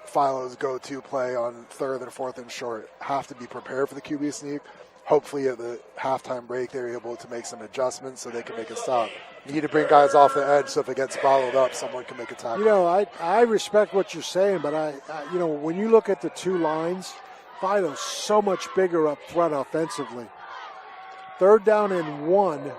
Philo's go-to play on 3rd and 4th and short. Have to be prepared for the QB sneak. Hopefully at the halftime break, they're able to make some adjustments so they can make a stop. You need to bring guys off the edge so if it gets bottled up, someone can make a tackle. I respect what you're saying, but when you look at the two lines, Philo's so much bigger up front offensively. 3rd down and 1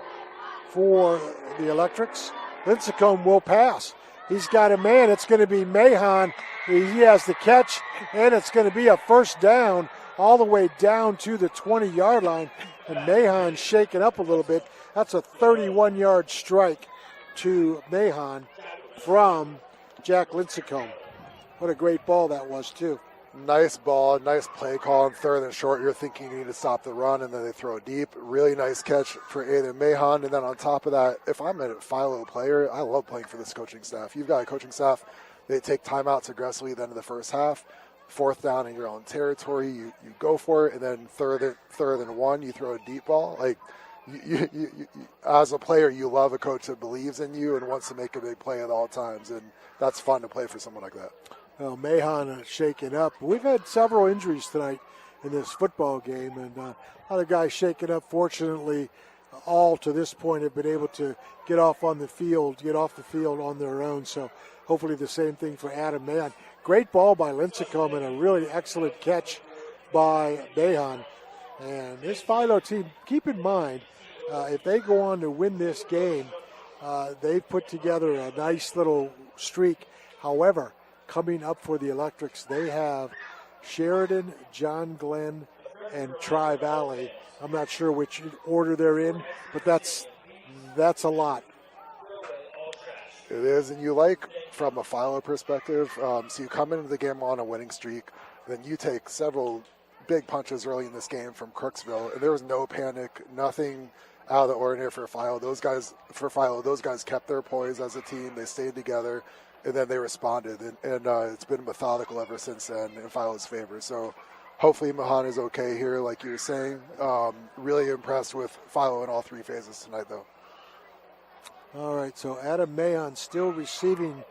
for the Electrics. Lincecum will pass. He's got a man. It's going to be Mahon. He has the catch, and it's going to be a first down all the way down to the 20-yard line. And Mahon shaken up a little bit. That's a 31-yard strike to Mahon from Jack Lincecum. What a great ball that was, too. Nice ball, nice play call on 3rd and short. You're thinking you need to stop the run, and then they throw it deep. Really nice catch for Aiden Mahon. And then on top of that, if I'm a Philo player, I love playing for this coaching staff. You've got a coaching staff, they take timeouts aggressively at the end of the first half. 4th down in your own territory, you go for it, and then third and 1, you throw a deep ball. Like, you as a player, you love a coach that believes in you and wants to make a big play at all times, and that's fun to play for someone like that. Well, Mahon shaken up. We've had several injuries tonight in this football game, and a lot of guys shaken up. Fortunately, all to this point have been able to get off the field on their own. So hopefully the same thing for Adam Mahon. Great ball by Lincecum and a really excellent catch by Mahon. And this Philo team, keep in mind, if they go on to win this game, they've put together a nice little streak. However, coming up for the Electrics, they have Sheridan, John Glenn, and Tri-Valley. I'm not sure which order they're in, but that's a lot. It is, and you like, from a Philo perspective, so you come into the game on a winning streak, then you take several big punches early in this game from Crooksville, and there was no panic, nothing out of the ordinary for Philo. Those guys kept their poise as a team. They stayed together, and then they responded, and it's been methodical ever since then in Philo's favor. So hopefully Mahon is okay here, like you were saying. Really impressed with Philo in all three phases tonight, though. All right, so Adam Mahon still receiving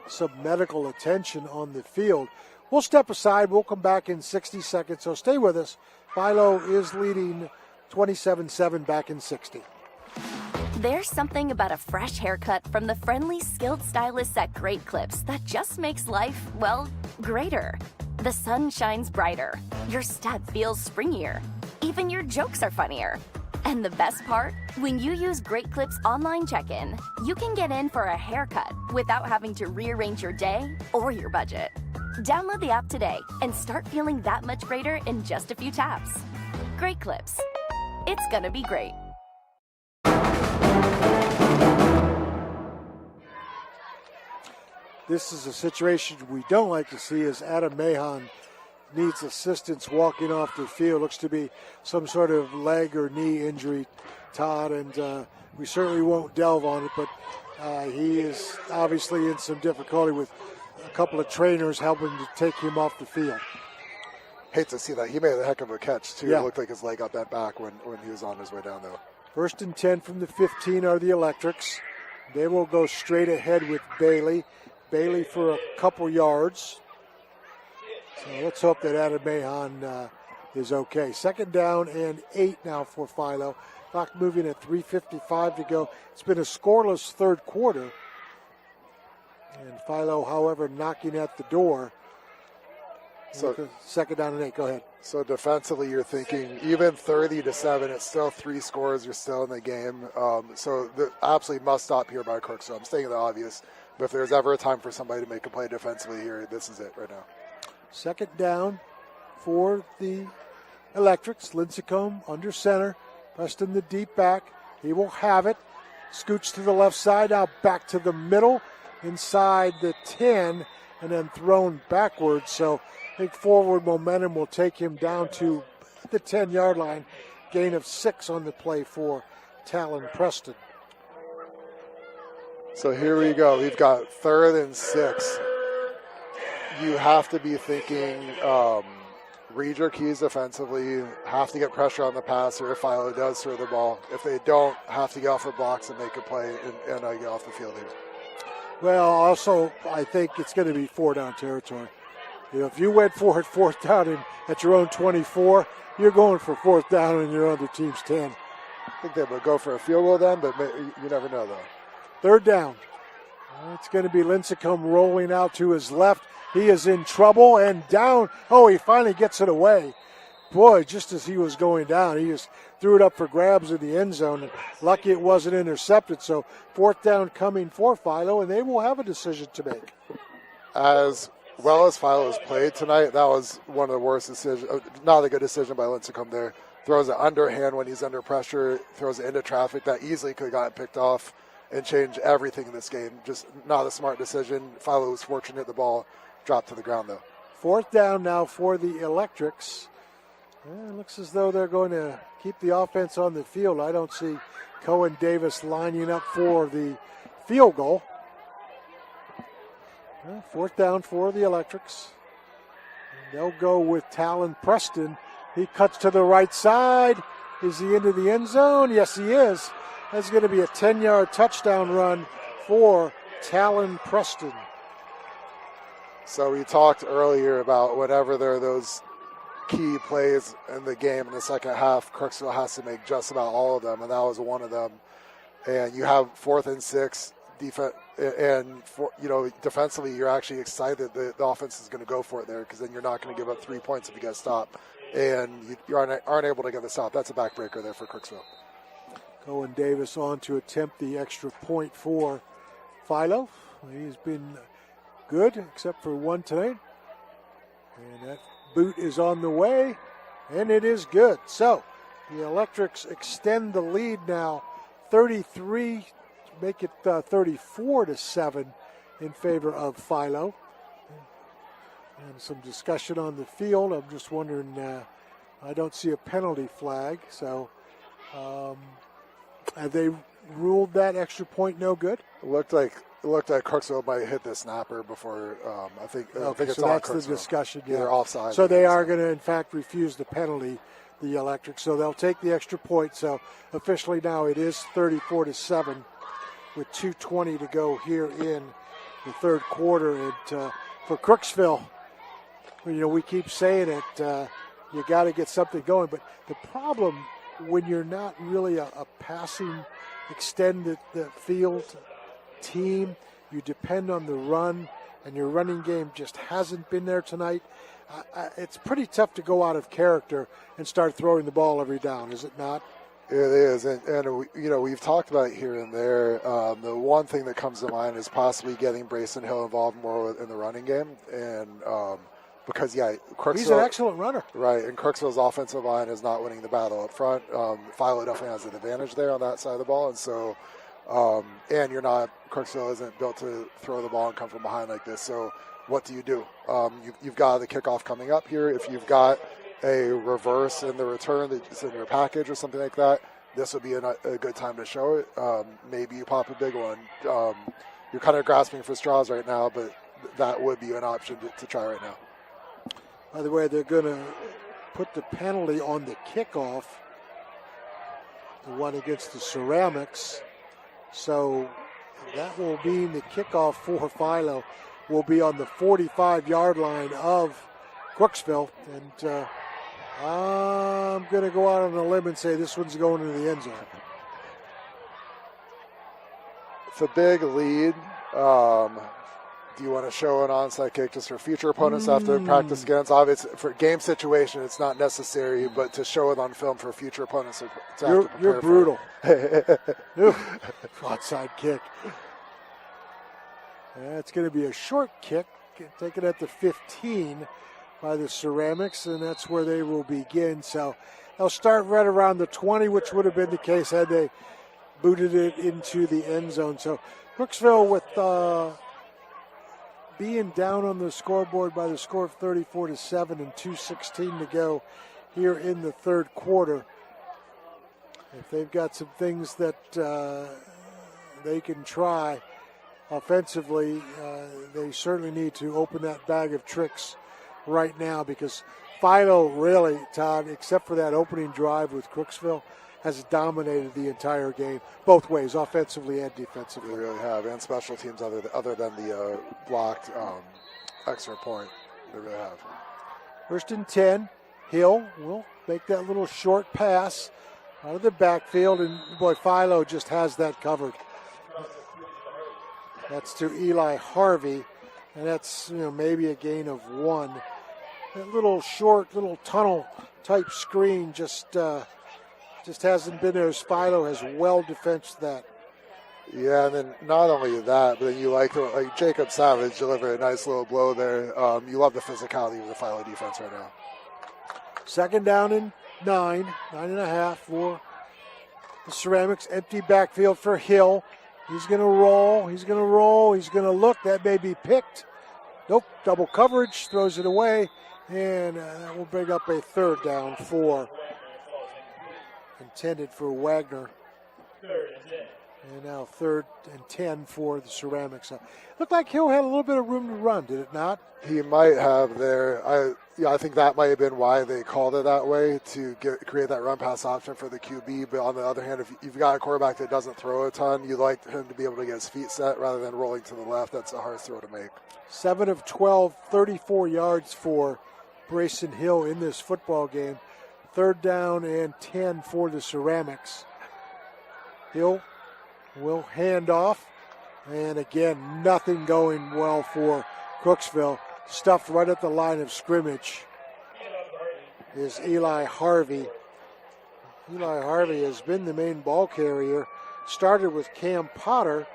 some medical attention on the field. We'll step aside. We'll come back in 60 seconds, so stay with us. Philo is leading 27-7 back in 60. There's something about a fresh haircut from the friendly, skilled stylists at Great Clips that just makes life, well, greater. The sun shines brighter. Your step feels springier. Even your jokes are funnier. And the best part? When you use Great Clips online check-in, you can get in for a haircut without having to rearrange your day or your budget. Download the app today and start feeling that much greater in just a few taps. Great Clips. It's gonna be great. This is a situation we don't like to see as Adam Mahon needs assistance walking off the field. Looks to be some sort of leg or knee injury, Todd, and we certainly won't delve on it, but he is obviously in some difficulty with a couple of trainers helping to take him off the field. Hate to see that. He made a heck of a catch, too. Yeah. It looked like his leg got bent back when he was on his way down, though. 1st and 10 from the 15 are the Electrics. They will go straight ahead with Bailey. Bailey for a couple yards. So let's hope that Adam Mahon is okay. 2nd down and 8 now for Philo. Clock moving at 3:55 to go. It's been a scoreless third quarter. And Philo, however, knocking at the door. So 2nd down and 8. Go ahead. So defensively, you're thinking even 30-7, it's still 3 scores. You're still in the game. So the absolutely must stop here by Crooksville. I'm stating the obvious, but if there's ever a time for somebody to make a play defensively here, this is it right now. 2nd down for the Electrics. Lincecum under center. Preston the deep back. He will have it. Scoots to the left side. Now back to the middle. Inside the 10 and then thrown backwards. So I think forward momentum will take him down to the 10-yard line. Gain of 6 on the play for Talon Preston. So here we go. We've got 3rd and 6. You have to be thinking read your keys defensively, have to get pressure on the passer if Philo does throw the ball. If they don't, have to get off the blocks and make a play and get off the field here. Well, also, I think it's going to be 4-down territory. You know, if you went for it 4th down and at your own 24, you're going for 4th down in your other team's 10. I think they would go for a field goal then, but you never know, though. 3rd down. It's going to be Lincecum rolling out to his left. He is in trouble and down. Oh, he finally gets it away. Boy, just as he was going down, he just threw it up for grabs in the end zone. And lucky it wasn't intercepted. So 4th down coming for Philo, and they will have a decision to make. As well as Philo has played tonight, that was one of the worst decisions. Not a good decision by Lincecum there. Throws it underhand when he's under pressure. Throws it into traffic. That easily could have gotten picked off and changed everything in this game. Just not a smart decision. Philo was fortunate the ball dropped to the ground, though. 4th down now for the Electrics. It looks as though they're going to keep the offense on the field. I don't see Cohen Davis lining up for the field goal. 4th down for the Electrics. And they'll go with Talon Preston. He cuts to the right side. Is he into the end zone? Yes, he is. That's going to be a 10-yard touchdown run for Talon Preston. So we talked earlier about whenever there are those key plays in the game in the second half, Crooksville has to make just about all of them, and that was one of them. And you have 4th and 6 defense, and defensively, you're actually excited that the offense is going to go for it there, because then you're not going to give up 3 points if you get stopped, and you aren't able to get the stop. That's a backbreaker there for Crooksville. Cohen Davis on to attempt the extra point for Philo. He's been good, except for one tonight. And that boot is on the way, and it is good. So the Electrics extend the lead now, 33, make it 34-7 in favor of Philo. And some discussion on the field. I'm just wondering, I don't see a penalty flag, so have they ruled that extra point no good? It looked like Crooksville might hit the snapper before. I think it's so on that's Crooksville. the discussion. Yeah, they're offside. So they are going to, in fact, refuse the penalty, the Electric. So they'll take the extra point. So officially now it is 34-7 with 2:20 to go here in the third quarter. And for Crooksville, we keep saying it, you got to get something going. But the problem when you're not really a passing, extended the field team, you depend on the run, and your running game just hasn't been there tonight. It's pretty tough to go out of character and start throwing the ball every down, is it not? It is, and we've talked about it here and there. The one thing that comes to mind is possibly getting Brayson Hill involved more in the running game, and because Crooksville, he's an excellent runner, right? And Crooksville's offensive line is not winning the battle up front. Philo definitely has an advantage there on that side of the ball, and so and Crooksville isn't built to throw the ball and come from behind like this. So what do? You've got the kickoff coming up here. If you've got a reverse in the return that's in your package or something like that, this would be a good time to show it. Maybe you pop a big one. You're kind of grasping for straws right now, but that would be an option to try right now. By the way, they're going to put the penalty on the kickoff, the one against the Ceramics. So that will mean the kickoff for Philo will be on the 45-yard line of Crooksville. And I'm going to go out on a limb and say this one's going into the end zone. It's a big lead. Do you want to show an onside kick just for future opponents after practice against? Obviously, for game situation, it's not necessary, but to show it on film for future opponents. You're brutal. Onside kick. It's going to be a short kick, taken at the 15 by the Ceramics, and that's where they will begin. So they'll start right around the 20, which would have been the case had they booted it into the end zone. So Crooksville with being down on the scoreboard by the score of 34-7 and 2:16 to go here in the third quarter. If they've got some things that they can try offensively, they certainly need to open that bag of tricks right now, because Philo really, Todd, except for that opening drive with Crooksville, has dominated the entire game, both ways, offensively and defensively. They really have, and special teams other than the blocked extra point. They really have. First and 10, Hill will make that little short pass out of the backfield, and boy, Philo just has that covered. That's to Eli Harvey, and that's maybe a gain of 1. That little short, little tunnel type screen just hasn't been there, as Philo has well defensed that. Yeah, and then not only that, but then you like Jacob Savage delivered a nice little blow there. You love the physicality of the Philo defense right now. Second down and 9.5 for the Ceramics. Empty backfield for Hill. He's going to roll. He's going to look. That may be picked. Nope, double coverage, throws it away, and that will bring up a third down for, intended for Wagner. And now 3rd and 10 for the Ceramics. Looked like Hill had a little bit of room to run, did it not? He might have there. I think that might have been why they called it that way, to create that run pass option for the QB. But on the other hand, if you've got a quarterback that doesn't throw a ton, you'd like him to be able to get his feet set rather than rolling to the left. That's a hard throw to make. 7 of 12, 34 yards for Brayson Hill in this football game. 3rd down and 10 for the Ceramics. Hill will hand off, and again, nothing going well for Crooksville. Stuffed right at the line of scrimmage is Eli Harvey. Eli Harvey has been the main ball carrier. Started with Cam Potter,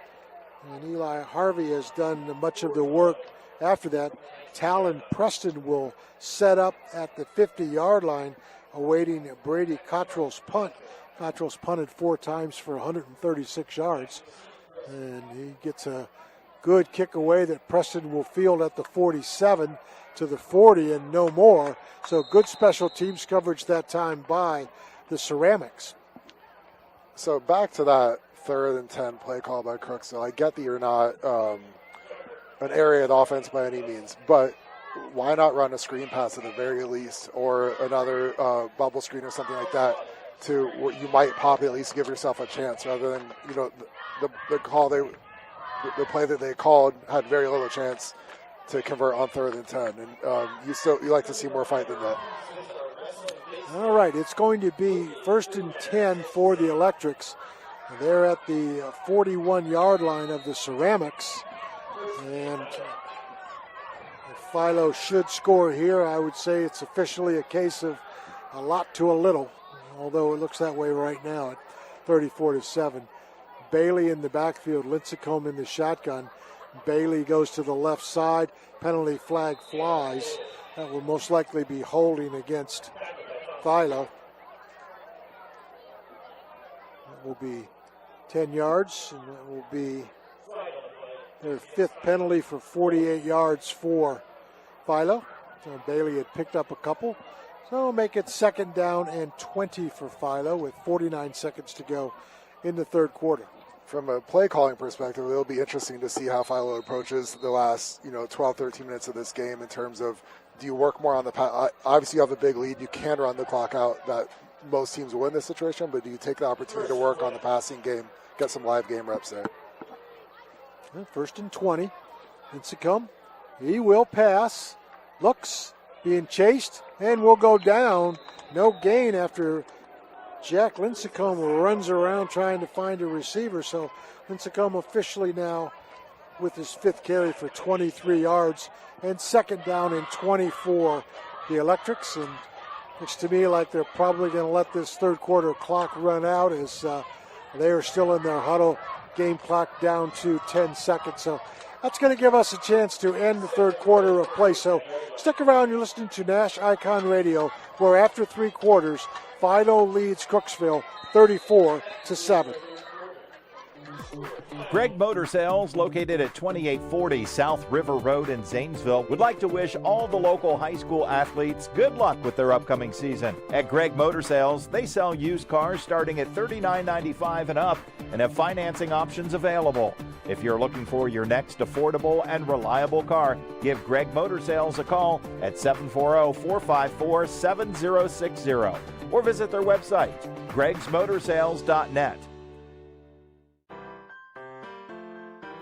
and Eli Harvey has done much of the work after that. Talon Preston will set up at the 50-yard line, awaiting Brady Cottrell's punt. Cottrell's punted 4 times for 136 yards, and he gets a good kick away that Preston will field at the 47 to the 40 and no more. So good special teams coverage that time by the Ceramics. So back to that 3rd and 10 play call by Crooksville. I get that you're not an area of offense by any means, but why not run a screen pass at the very least, or another bubble screen or something like that? to what you might pop, at least give yourself a chance, rather than, the call the play that they called had very little chance to convert on 3rd and 10. And you like to see more fight than that. All right, it's going to be 1st and 10 for the Electrics. They're at the 41-yard line of the Ceramics. And if Philo should score here, I would say it's officially a case of a lot to a little, although it looks that way right now at 34-7. Bailey in the backfield, Lincecum in the shotgun. Bailey goes to the left side. Penalty flag flies. That will most likely be holding against Philo. That will be 10 yards, and that will be their 5th penalty for 48 yards for Philo. So Bailey had picked up a couple. So we'll make it 2nd down and 20 for Philo with 49 seconds to go in the 3rd quarter. From a play calling perspective, it'll be interesting to see how Philo approaches the last 12, 13 minutes of this game in terms of, do you work more on the pass? Obviously, you have a big lead. You can run the clock out. That most teams will win this situation, but do you take the opportunity to work on the passing game, get some live game reps there? 1st and 20. Lincecum. He will pass. Looks, being chased, and will go down. No gain after Jack Lincecum runs around trying to find a receiver. So Lincecum officially now with his 5th carry for 23 yards and 2nd down and 20 for the Electrics. And looks to me like they're probably going to let this 3rd quarter clock run out as they are still in their huddle. Game clock down to 10 seconds. So that's going to give us a chance to end the 3rd quarter of play. So stick around. You're listening to NASH ICON Radio, where after 3 quarters, Philo leads Crooksville 34-7. Greg Motor Sales, located at 2840 South River Road in Zanesville, would like to wish all the local high school athletes good luck with their upcoming season. At Greg Motor Sales, they sell used cars starting at $39.95 and up and have financing options available. If you're looking for your next affordable and reliable car, give Greg Motor Sales a call at 740-454-7060 or visit their website, gregsmotorsales.net.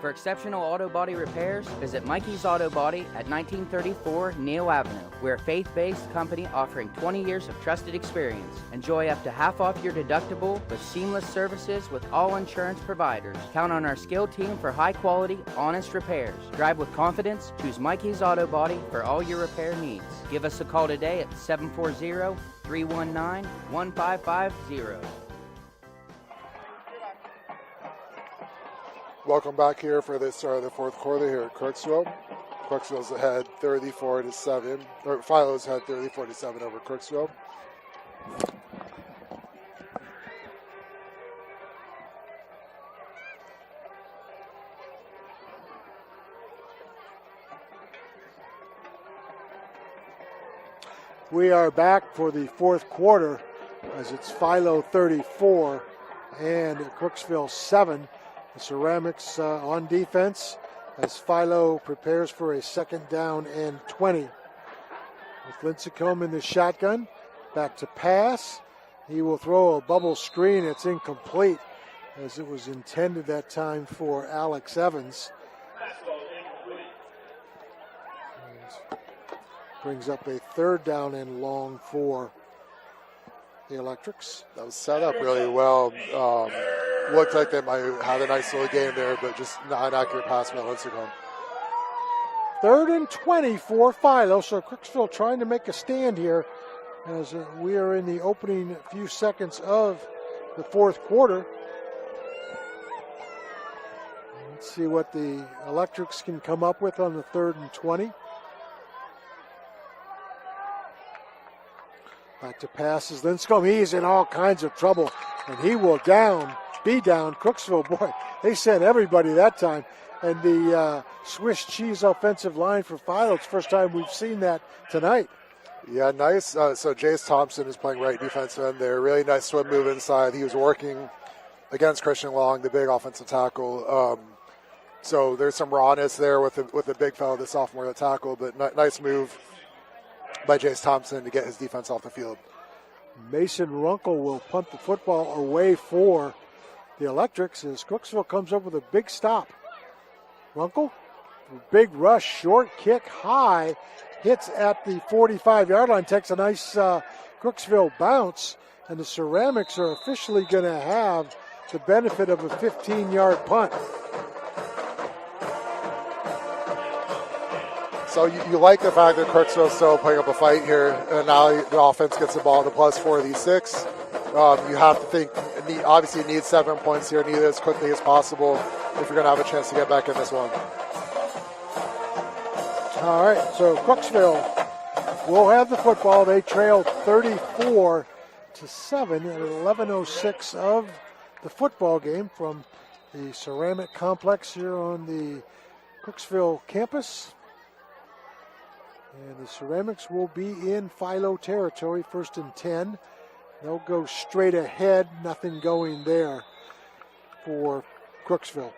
For exceptional auto body repairs, visit Mikey's Auto Body at 1934 Neal Avenue. We're a faith-based company offering 20 years of trusted experience. Enjoy up to half off your deductible with seamless services with all insurance providers. Count on our skilled team for high-quality, honest repairs. Drive with confidence. Choose Mikey's Auto Body for all your repair needs. Give us a call today at 740-319-1550. Welcome back here for the start of the 4th quarter here at Crooksville. Crooksville's ahead 34-7, or Philo's ahead 34-7 over Crooksville. We are back for the 4th quarter as it's Philo 34 and Crooksville 7. The Ceramics on defense as Philo prepares for a 2nd down and 20. With Lincecum in the shotgun, back to pass. He will throw a bubble screen. It's incomplete as it was intended that time for Alex Evans. And brings up a 3rd down and long for the Electrics. That was set up really well. Looked like they might have had a nice little game there, but just not an accurate pass by Lincecum. 3rd and 20 for Philo. So Crooksville trying to make a stand here as we are in the opening few seconds of the 4th quarter. Let's see what the Electrics can come up with on the 3rd and 20. Back to passes. Lincecum, he's in all kinds of trouble, and he will be down. Crooksville, boy, they sent everybody that time. And the Swiss cheese offensive line for Philo, it's the first time we've seen that tonight. Yeah, nice. So Jace Thompson is playing right defensive end there. Really nice swim move inside. He was working against Christian Long, the big offensive tackle. So there's some rawness there with the big fellow, the sophomore tackle, but nice move by Jace Thompson to get his defense off the field. Mason Runkle will punt the football away for the Electrics as Crooksville comes up with a big stop. Runkle, big rush, short kick, high, hits at the 45-yard line, takes a nice Crooksville bounce, and the Ceramics are officially going to have the benefit of a 15-yard punt. So you like the fact that Crooksville's still putting up a fight here, and now the offense gets the ball to +4 of these 6. You have to think, obviously you need 7 points here, need it as quickly as possible if you're going to have a chance to get back in this one. All right, so Crooksville will have the football. They trail 34-7 at 11:06 of the football game from the Ceramic Complex here on the Crooksville campus. And the Ceramics will be in Philo territory, 1st and 10. They'll go straight ahead, nothing going there for Crooksville.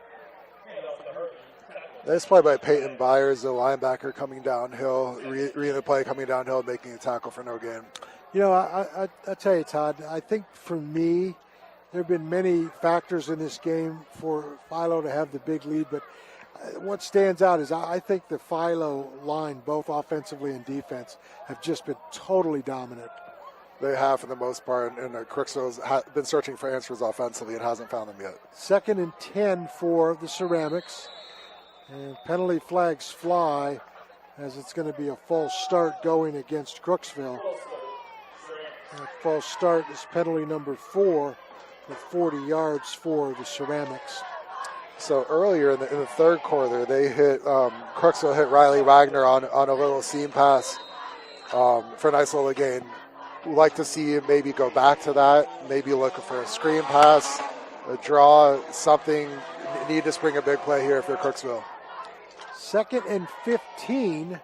Nice play by Peyton Byers, the linebacker, coming downhill, reading the play, coming downhill, making a tackle for no gain. You know, I tell you, Todd, I think for me, there have been many factors in this game for Philo to have the big lead, but what stands out is I think the Philo line, both offensively and defense, have just been totally dominant. They have for the most part, and Crooksville's been searching for answers offensively and hasn't found them yet. 2nd and 10 for the Ceramics. And penalty flags fly as it's going to be a false start going against Crooksville. And false start is penalty number 4 with 40 yards for the Ceramics. So earlier in the third quarter, they hit Crooksville hit Riley Wagner on a little seam pass for a nice little gain. We'd like to see him maybe go back to that, maybe looking for a screen pass, a draw, something. Need to spring a big play here for Crooksville. 2nd and 15,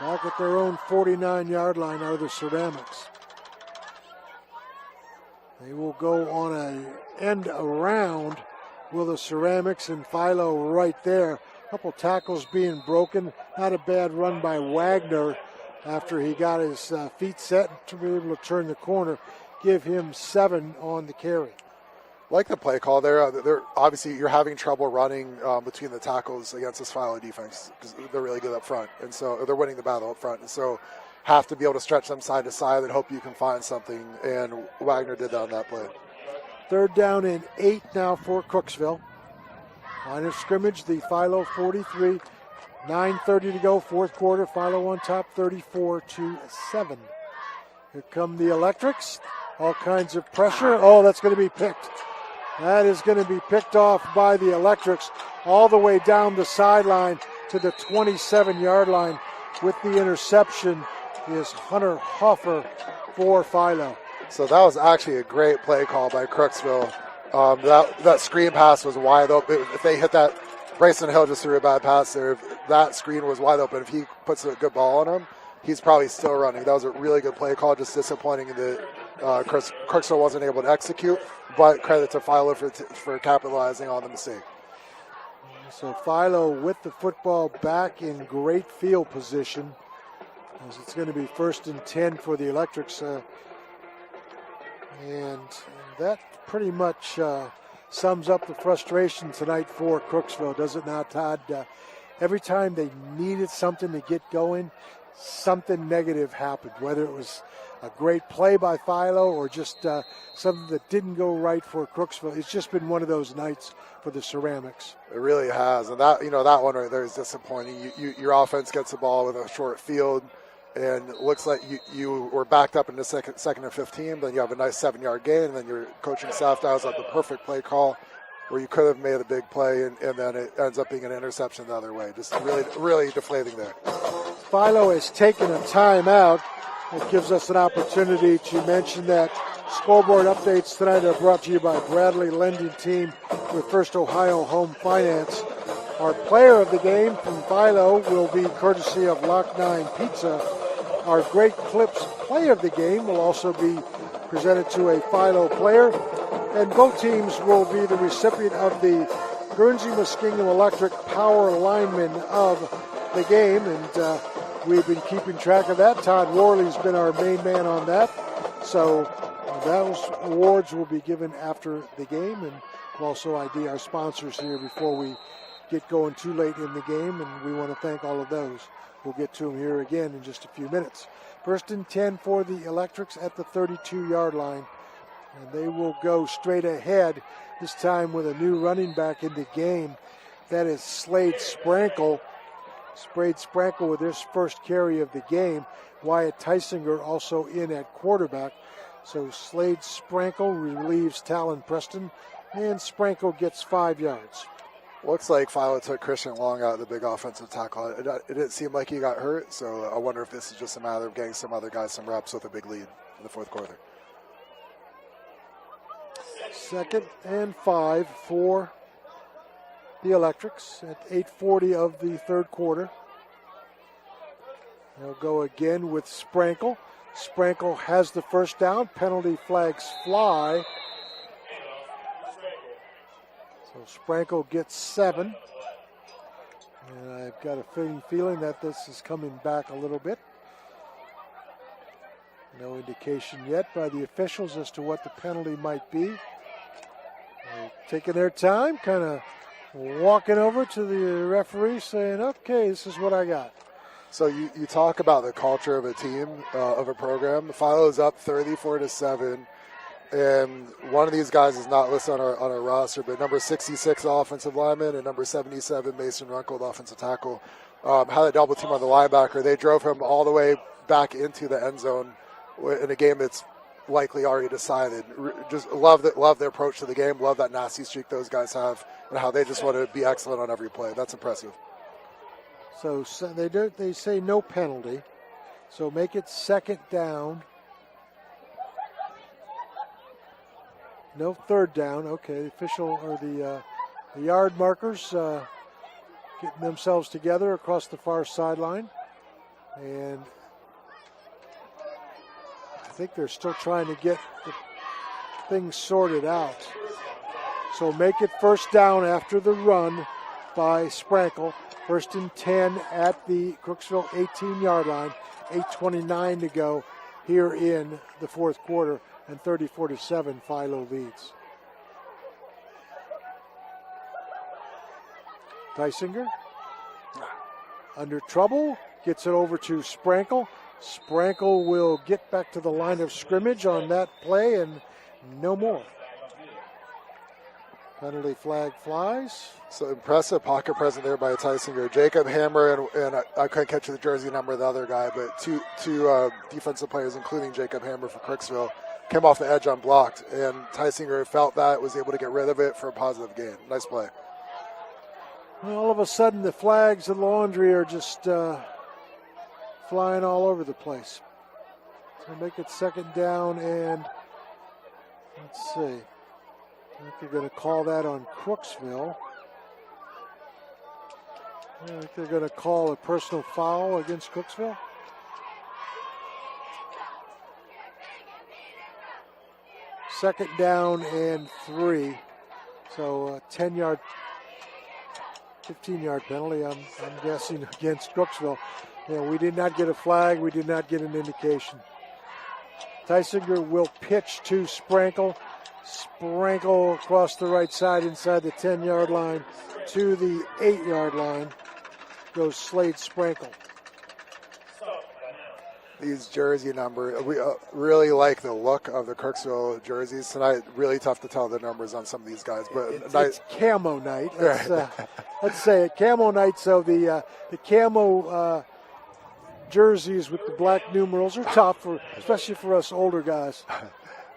back at their own 49-yard line are the Ceramics. They will go on an end around with the Ceramics and Philo right there. A couple tackles being broken. Not a bad run by Wagner after he got his feet set to be able to turn the corner. Give him 7 on the carry. Like the play call there, they're obviously you're having trouble running between the tackles against this Philo defense because they're really good up front, and so they're winning the battle up front, and so have to be able to stretch them side to side and hope you can find something, and Wagner did that on that play. 3rd down and 8 now for Crooksville. Line of scrimmage, the Philo 43, 9:30 to go, 4th quarter. Philo on top, 34-7. Here come the Electrics. All kinds of pressure. Oh, that's going to be picked. That is going to be picked off by the Electrics all the way down the sideline to the 27-yard line. With the interception is Hunter Hoffer for Philo. So that was actually a great play call by Crooksville. That screen pass was wide open. If they hit that, Bryson Hill just threw a bad pass there. If that screen was wide open, if he puts a good ball on him, he's probably still running. That was a really good play call, just disappointing that Crooksville wasn't able to execute, but credit to Philo for capitalizing on the mistake. So Philo with the football back in great field position as it's going to be 1st and 10 for the Electrics. And that pretty much sums up the frustration tonight for Crooksville, does it not, Todd? Every time they needed something to get going, something negative happened, whether it was a great play by Philo or just something that didn't go right for Crooksville. It's just been one of those nights for the Ceramics. It really has, and that one right there is disappointing. Your offense gets the ball with a short field, and it looks like you were backed up in the second and 15, then you have a nice 7-yard gain, and then your coaching staff dials up the perfect play call where you could have made a big play, and then it ends up being an interception the other way. Just really, really deflating there. Philo has taken a timeout. It gives us an opportunity to mention that scoreboard updates tonight are brought to you by Bradley Lending Team with First Ohio Home Finance. Our player of the game from Philo will be courtesy of Lock 9 Pizza. Our Great Clips play of the game will also be presented to a Philo player. And both teams will be the recipient of the Guernsey-Muskingum Electric Power Lineman of the game. And we've been keeping track of that. Todd Worley's been our main man on that. So those awards will be given after the game, and we'll also ID our sponsors here before we get going too late in the game, and we want to thank all of those. We'll get to them here again in just a few minutes. First and 10 for the Electrics at the 32-yard line, and they will go straight ahead, this time with a new running back in the game. That is Slade Sprankle. Slade Sprankle with his first carry of the game. Wyatt Tysinger also in at quarterback. So Slade Sprankle relieves Talon Preston, and Sprankle gets 5 yards. Looks like Philo took Christian Long out of the big offensive tackle. It didn't seem like he got hurt, so I wonder if this is just a matter of getting some other guys some reps with a big lead in the fourth quarter. 2nd and 5 for the Electrics at 8:40 of the third quarter. They'll go again with Sprankle. Sprankle has the first down. Penalty flags fly. So Sprankle gets 7. And I've got a feeling that this is coming back a little bit. No indication yet by the officials as to what the penalty might be. They're taking their time, kind of walking over to the referee saying, okay, this is what I got. So you talk about the culture of a team, of a program. Philo's up 34-7. And one of these guys is not listed on our roster, but number 66, offensive lineman, and number 77, Mason Runkle, the offensive tackle, had a double team on the linebacker. They drove him all the way back into the end zone in a game that's likely already decided. Just love their approach to the game, love that nasty streak those guys have, and how they just want to be excellent on every play. That's impressive. So they say no penalty, so make it 2nd down. No 3rd down. Okay, the official or the yard markers getting themselves together across the far sideline, and I think they're still trying to get the things sorted out. So make it 1st down after the run by Sprankle. 1st and 10 at the Crooksville 18-yard line. 8:29 to go here in the fourth quarter. And 34-7, Philo leads. Tysinger under trouble, gets it over to Sprankle. Sprankle will get back to the line of scrimmage on that play, and no more. Penalty flag flies. So impressive pocket presence there by Tysinger. Jacob Hammer, and I couldn't catch the jersey number of the other guy, but two defensive players, including Jacob Hammer for Crooksville, came off the edge unblocked, and Tysinger felt that, was able to get rid of it for a positive gain. Nice play. Well, all of a sudden, the flags and laundry are just flying all over the place. So make it 2nd down, and let's see. I think they're going to call that on Crooksville. I think they're going to call a personal foul against Crooksville. Second down and 3. So a 10-yard, 15-yard penalty, I'm guessing, against Crooksville. We did not get a flag. We did not get an indication. Tysinger will pitch to Sprankle. Sprankle across the right side inside the 10-yard line to the 8-yard line. Goes Slade Sprankle. These jersey numbers, we really like the look of the Crooksville jerseys tonight. Really tough to tell the numbers on some of these guys, but it's camo night. Let's say it, camo night. So the camo jerseys with the black numerals are tough, especially for us older guys.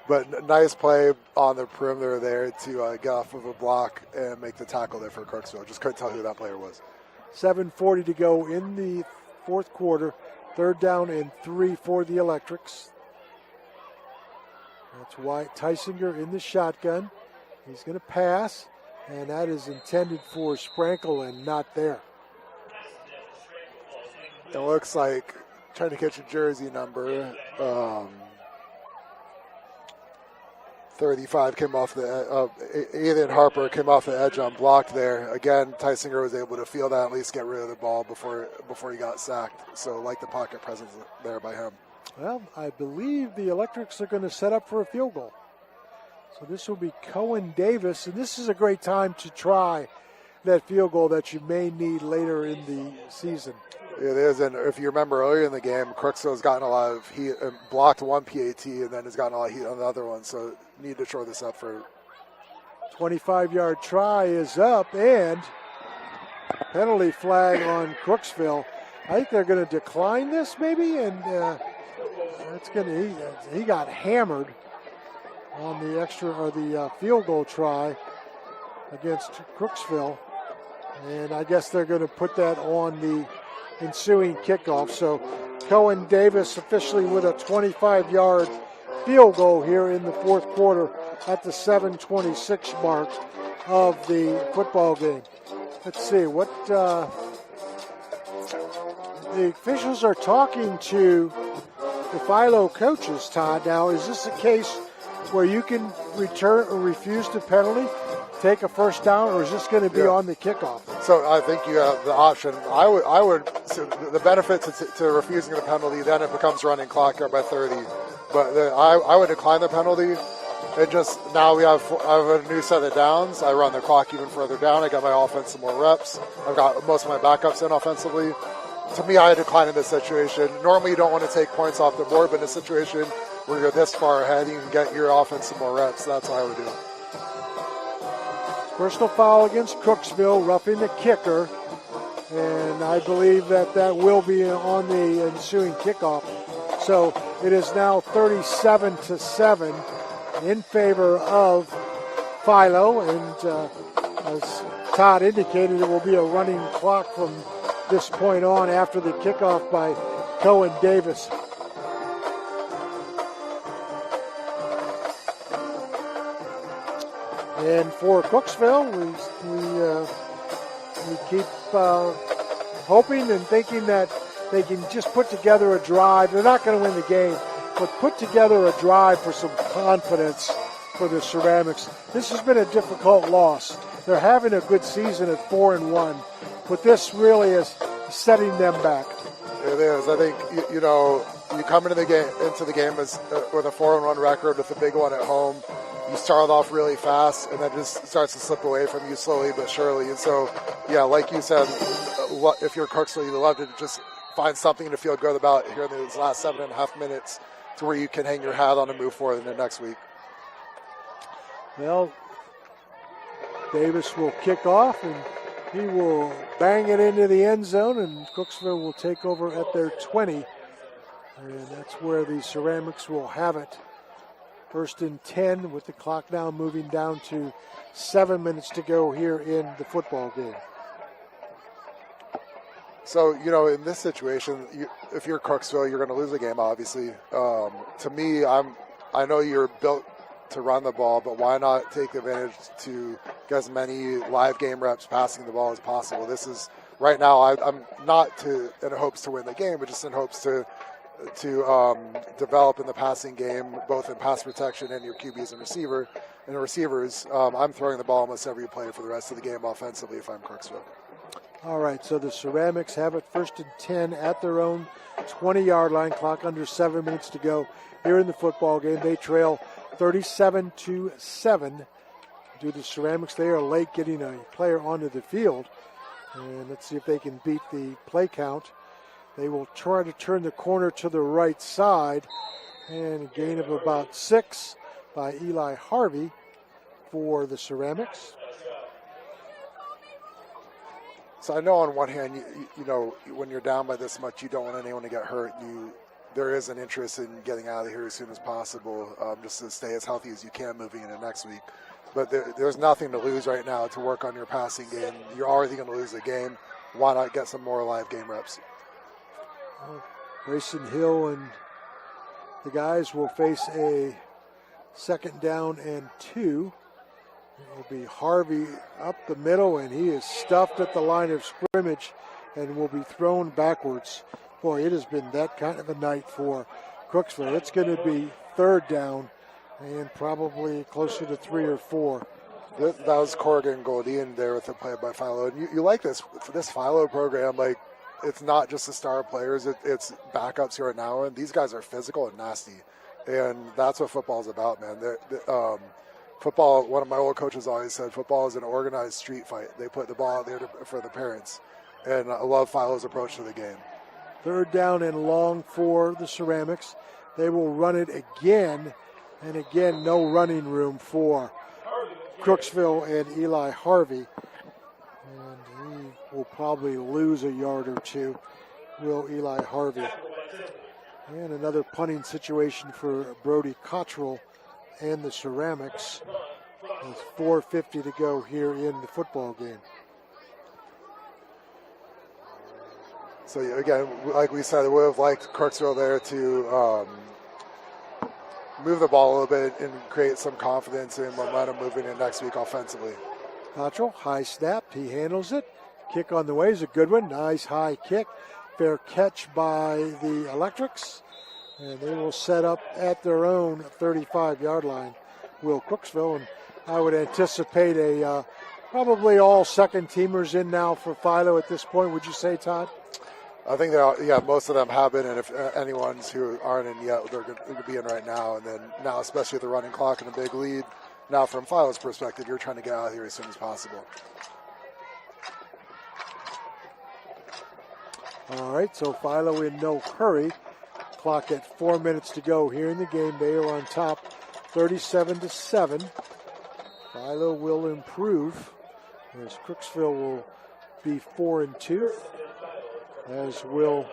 But nice play on the perimeter there to get off of a block and make the tackle there for Crooksville. Just couldn't tell who that player was. 7:40 to go in the fourth quarter. 3rd down and 3 for the Electrics. That's Wyatt Tysinger in the shotgun. He's going to pass, and that is intended for Sprankle and not there. It looks like, trying to catch a jersey number, 35 came off the Ethan Harper came off the edge unblocked there. Again, Tysinger was able to feel that, at least get rid of the ball before he got sacked. So like the pocket presence there by him. Well, I believe the Electrics are going to set up for a field goal. So this will be Cohen Davis, and this is a great time to try that field goal that you may need later in the season. It is, and if you remember earlier in the game, Crooksville's gotten a lot of heat, blocked one PAT, and then has gotten a lot of heat on the other one, so need to shore this up for 25-yard try is up, and penalty flag on Crooksville. I think they're going to decline this maybe, and that's going to, he got hammered on the extra or the field goal try against Crooksville, and I guess they're going to put that on the ensuing kickoff. So Cohen Davis officially with a 25-yard field goal here in the fourth quarter at the 7:26 mark of the football game. Let's see what the officials are talking to the Philo coaches, Todd. Now, is this a case where you can return or refuse the penalty, take a first down, or is this going to be on the kickoff? So I think you have the option. I would so the benefit to refusing the penalty, then it becomes running clock by 30. But I would decline the penalty. It just, now I have a new set of downs. I run the clock even further down. I got my offense some more reps. I've got most of my backups in offensively. To me, I decline in this situation. Normally you don't want to take points off the board, but in a situation where you're this far ahead, you can get your offense some more reps. That's what I would do. Personal foul against Crooksville, roughing the kicker, and I believe that will be on the ensuing kickoff. So it is now 37-7 in favor of Philo, and as Todd indicated, it will be a running clock from this point on after the kickoff by Cohen Davis. And for Crooksville, we keep hoping and thinking that they can just put together a drive. They're not going to win the game, but put together a drive for some confidence for the Ceramics. This has been a difficult loss. They're having a good season at 4-1, but this really is setting them back. It is. I think you come into the game as with a 4-1 record with a big one at home. You start off really fast, and then it just starts to slip away from you slowly but surely. And so, yeah, like you said, if you're Crooksville, you'd love to just find something to feel good about here in these last 7.5 minutes to where you can hang your hat on and move forward in the next week. Well, Davis will kick off, and he will bang it into the end zone, and Crooksville will take over at their 20. And that's where the Ceramics will have it. First and 10 with the clock now moving down to 7 minutes to go here in the football game. So, in this situation, if you're Crooksville, you're going to lose the game, obviously. To me, I know you're built to run the ball, but why not take advantage to get as many live game reps passing the ball as possible? This is, right now, I'm not in hopes to win the game, but just in hopes to develop in the passing game, both in pass protection and your QBs and receivers. I'm throwing the ball almost every play for the rest of the game offensively if I'm Crooksville. All right, so the Ceramics have it first and 10 at their own 20-yard line, clock under 7 minutes to go here in the football game. They trail 37-7 due to Ceramics. They are late getting a player onto the field, and let's see if they can beat the play count. They will try to turn the corner to the right side, and a gain of about 6 by Eli Harvey for the Ceramics. So I know on one hand, when you're down by this much, you don't want anyone to get hurt. There is an interest in getting out of here as soon as possible, just to stay as healthy as you can moving into next week. But there's nothing to lose right now to work on your passing game. You're already going to lose the game. Why not get some more live game reps? Grayson Hill and the guys will face a second down and 2. It will be Harvey up the middle, and he is stuffed at the line of scrimmage and will be thrown backwards. Boy, it has been that kind of a night for Crooksville. It's going to be third down and probably closer to 3 or 4. That was Corrigan Goldine there with the play by Philo. And you like this Philo program, like it's not just the star players, it's backups here now, and these guys are physical and nasty, and that's what football's about, man. Football, one of my old coaches always said, football is an organized street fight. They put the ball out there for the parents, and I love Philo's approach to the game. 3rd down and long for the Ceramics. They will run it again, and again, no running room for Crooksville and Eli Harvey. And he will probably lose a yard or two, will Eli Harvey. And another punting situation for Brody Cottrell and the Ceramics. With 4:50 to go here in the football game. So again, like we said, we would have liked Crooksville there to move the ball a little bit and create some confidence and momentum moving in next week offensively. Cottrell, high snap, he handles it. Kick on the way is a good one. Nice high kick. Fair catch by the Electrics. And they will set up at their own 35-yard line, will Crooksville. And I would anticipate a probably all second-teamers in now for Philo at this point. Would you say, Todd? I think most of them have been, and if anyone's who aren't in yet, they're going to be in right now. And then now, especially with the running clock and a big lead, now from Philo's perspective, you're trying to get out of here as soon as possible. All right, so Philo in no hurry. Clock at 4 minutes to go here in the game. They are on top, 37-7. Philo will improve, as Crooksville will be 4-2. As will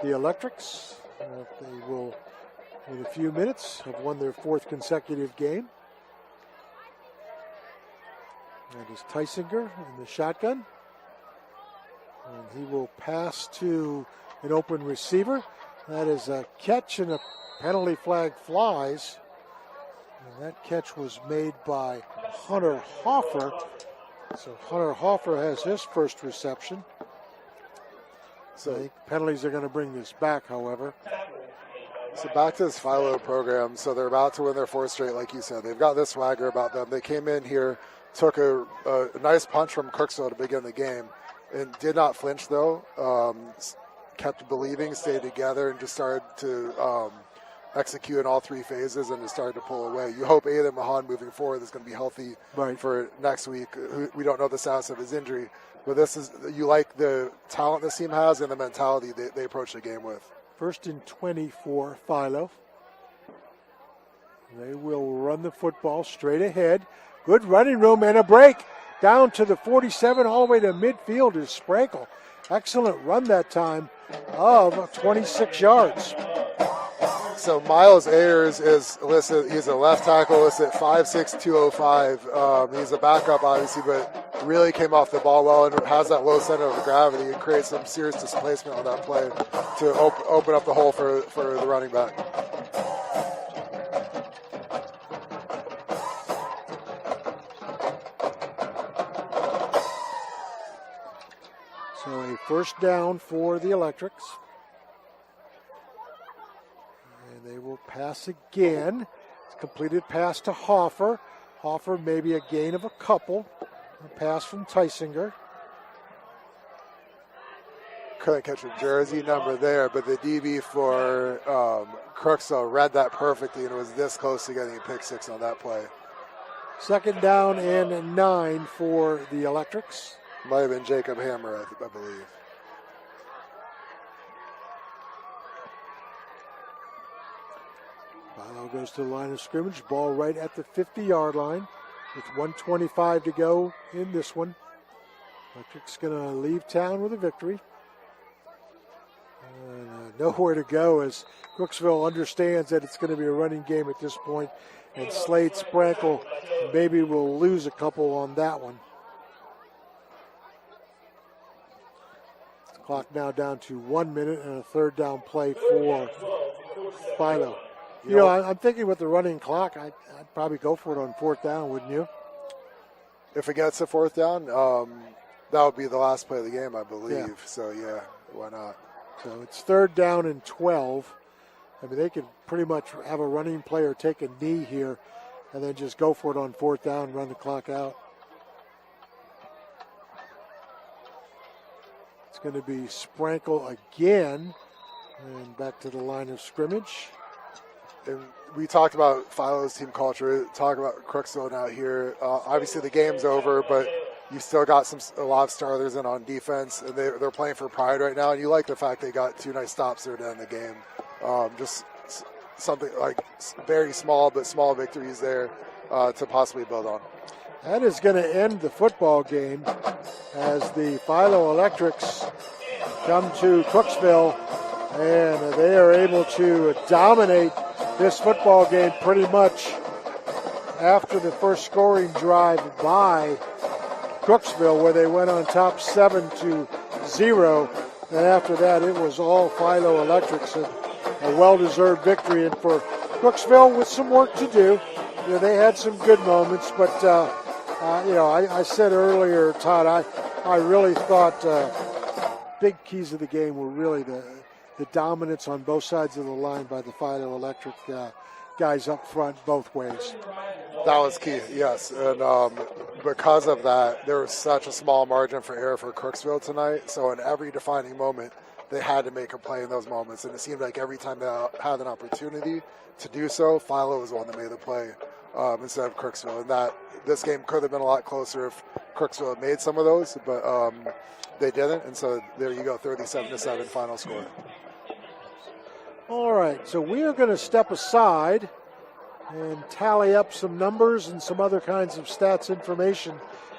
the Electrics. They will, in a few minutes, have won their 4th consecutive game. That is Tysinger in the shotgun. And he will pass to an open receiver. That is a catch, and a penalty flag flies. And that catch was made by Hunter Hoffer. So Hunter Hoffer has his first reception. So I think penalties are going to bring this back, however. So back to this Philo program. So they're about to win their 4th straight, like you said. They've got this swagger about them. They came in here, took a nice punch from Crooksville to begin the game, and did not flinch, though. Kept believing, stayed together, and just started to execute in all 3 phases and just started to pull away. You hope Aiden Mahan moving forward is going to be healthy for next week. We don't know the status of his injury, but you like the talent this team has and the mentality they approach the game with. 1st and 20 for Philo. They will run the football straight ahead. Good running room and a break. Down to the 47, all the way to midfield is Sprankle. Excellent run that time of 26 yards. So Miles Ayers is listed, he's a left tackle listed at 5'6", 205. He's a backup, obviously, but really came off the ball well and has that low center of gravity and creates some serious displacement on that play to open up the hole for the running back. So a 1st down for the Electrics. And they will pass again. It's a completed pass to Hoffer. Hoffer maybe a gain of a couple. A pass from Tysinger. Couldn't catch a jersey number there, but the DB for Crooksville read that perfectly and was this close to getting a pick 6 on that play. 2nd down and 9 for the Electrics. Might have been Jacob Hammer, I believe. Philo goes to the line of scrimmage. Ball right at the 50-yard line with 1:25 to go in this one. Electric's going to leave town with a victory. Nowhere to go as Crooksville understands that it's going to be a running game at this point, and Slade Sprankle maybe will lose a couple on that one. Clock now down to 1 minute and a 3rd down play for Philo. You know, I'm thinking with the running clock, I'd probably go for it on 4th down, wouldn't you? If it gets to 4th down, that would be the last play of the game, I believe. Yeah. So, yeah, why not? So it's 3rd down and 12. I mean, they could pretty much have a running play or take a knee here and then just go for it on 4th down and run the clock out. It's going to be Sprankle again. And back to the line of scrimmage. And we talked about Philo's team culture, talk about Crooksville out here. Obviously the game's over, but you still got a lot of starters in on defense, and they're playing for pride right now. And you like the fact they got 2 nice stops there to end the game. Just something like very small, but small victories there to possibly build on. That is going to end the football game as the Philo Electrics come to Crooksville, and they are able to dominate this football game pretty much after the first scoring drive by Crooksville, where they went on top 7-0. And after that, it was all Philo Electrics, and a well-deserved victory. And for Crooksville, with some work to do, they had some good moments, but I said earlier, Todd, I really thought big keys of the game were really the dominance on both sides of the line by the Philo Electric guys up front both ways. That was key, yes. And because of that, there was such a small margin for error for Crooksville tonight. So in every defining moment, they had to make a play in those moments. And it seemed like every time they had an opportunity to do so, Philo was the one that made the play instead of Crooksville. And this game could have been a lot closer if Crooksville had made some of those, but they didn't. And so there you go, 37-7 final score. All right, so we are going to step aside and tally up some numbers and some other kinds of stats information.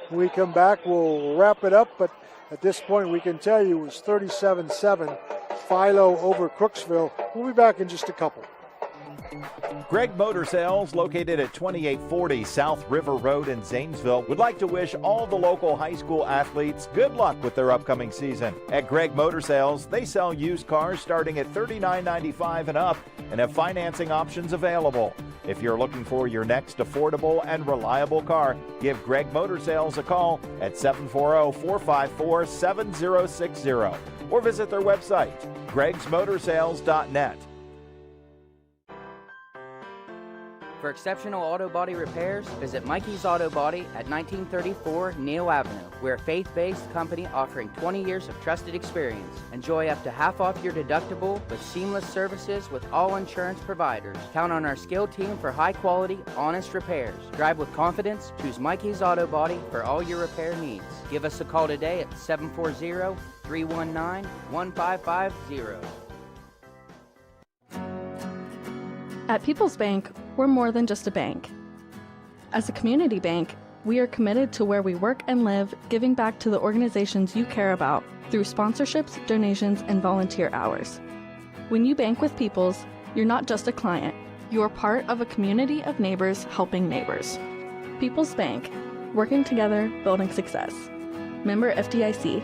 When we come back, we'll wrap it up, but at this point we can tell you it was 37-7, Philo over Crooksville. We'll be back in just a couple. Greg Motor Sales, located at 2840 South River Road in Zanesville, would like to wish all the local high school athletes good luck with their upcoming season. At Greg Motor Sales, they sell used cars starting at $39.95 and up and have financing options available. If you're looking for your next affordable and reliable car, give Greg Motor Sales a call at 740-454-7060 or visit their website, gregsmotorsales.net. For exceptional auto body repairs, visit Mikey's Auto Body at 1934 Neal Avenue. We're a faith-based company offering 20 years of trusted experience. Enjoy up to half off your deductible with seamless services with all insurance providers. Count on our skilled team for high-quality, honest repairs. Drive with confidence. Choose Mikey's Auto Body for all your repair needs. Give us a call today at 740-319-1550. At People's Bank, we're more than just a bank. As a community bank, we are committed to where we work and live, giving back to the organizations you care about through sponsorships, donations, and volunteer hours. When you bank with People's, you're not just a client, you're part of a community of neighbors helping neighbors. People's Bank, working together, building success. Member FDIC.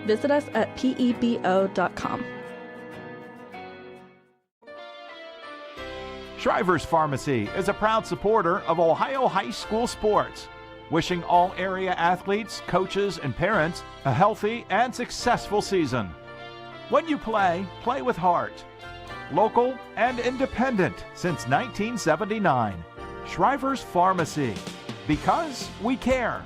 Visit us at pebo.com. Shriver's Pharmacy is a proud supporter of Ohio high school sports, wishing all area athletes, coaches, and parents a healthy and successful season. When you play, play with heart. Local and independent since 1979. Shriver's Pharmacy, because we care.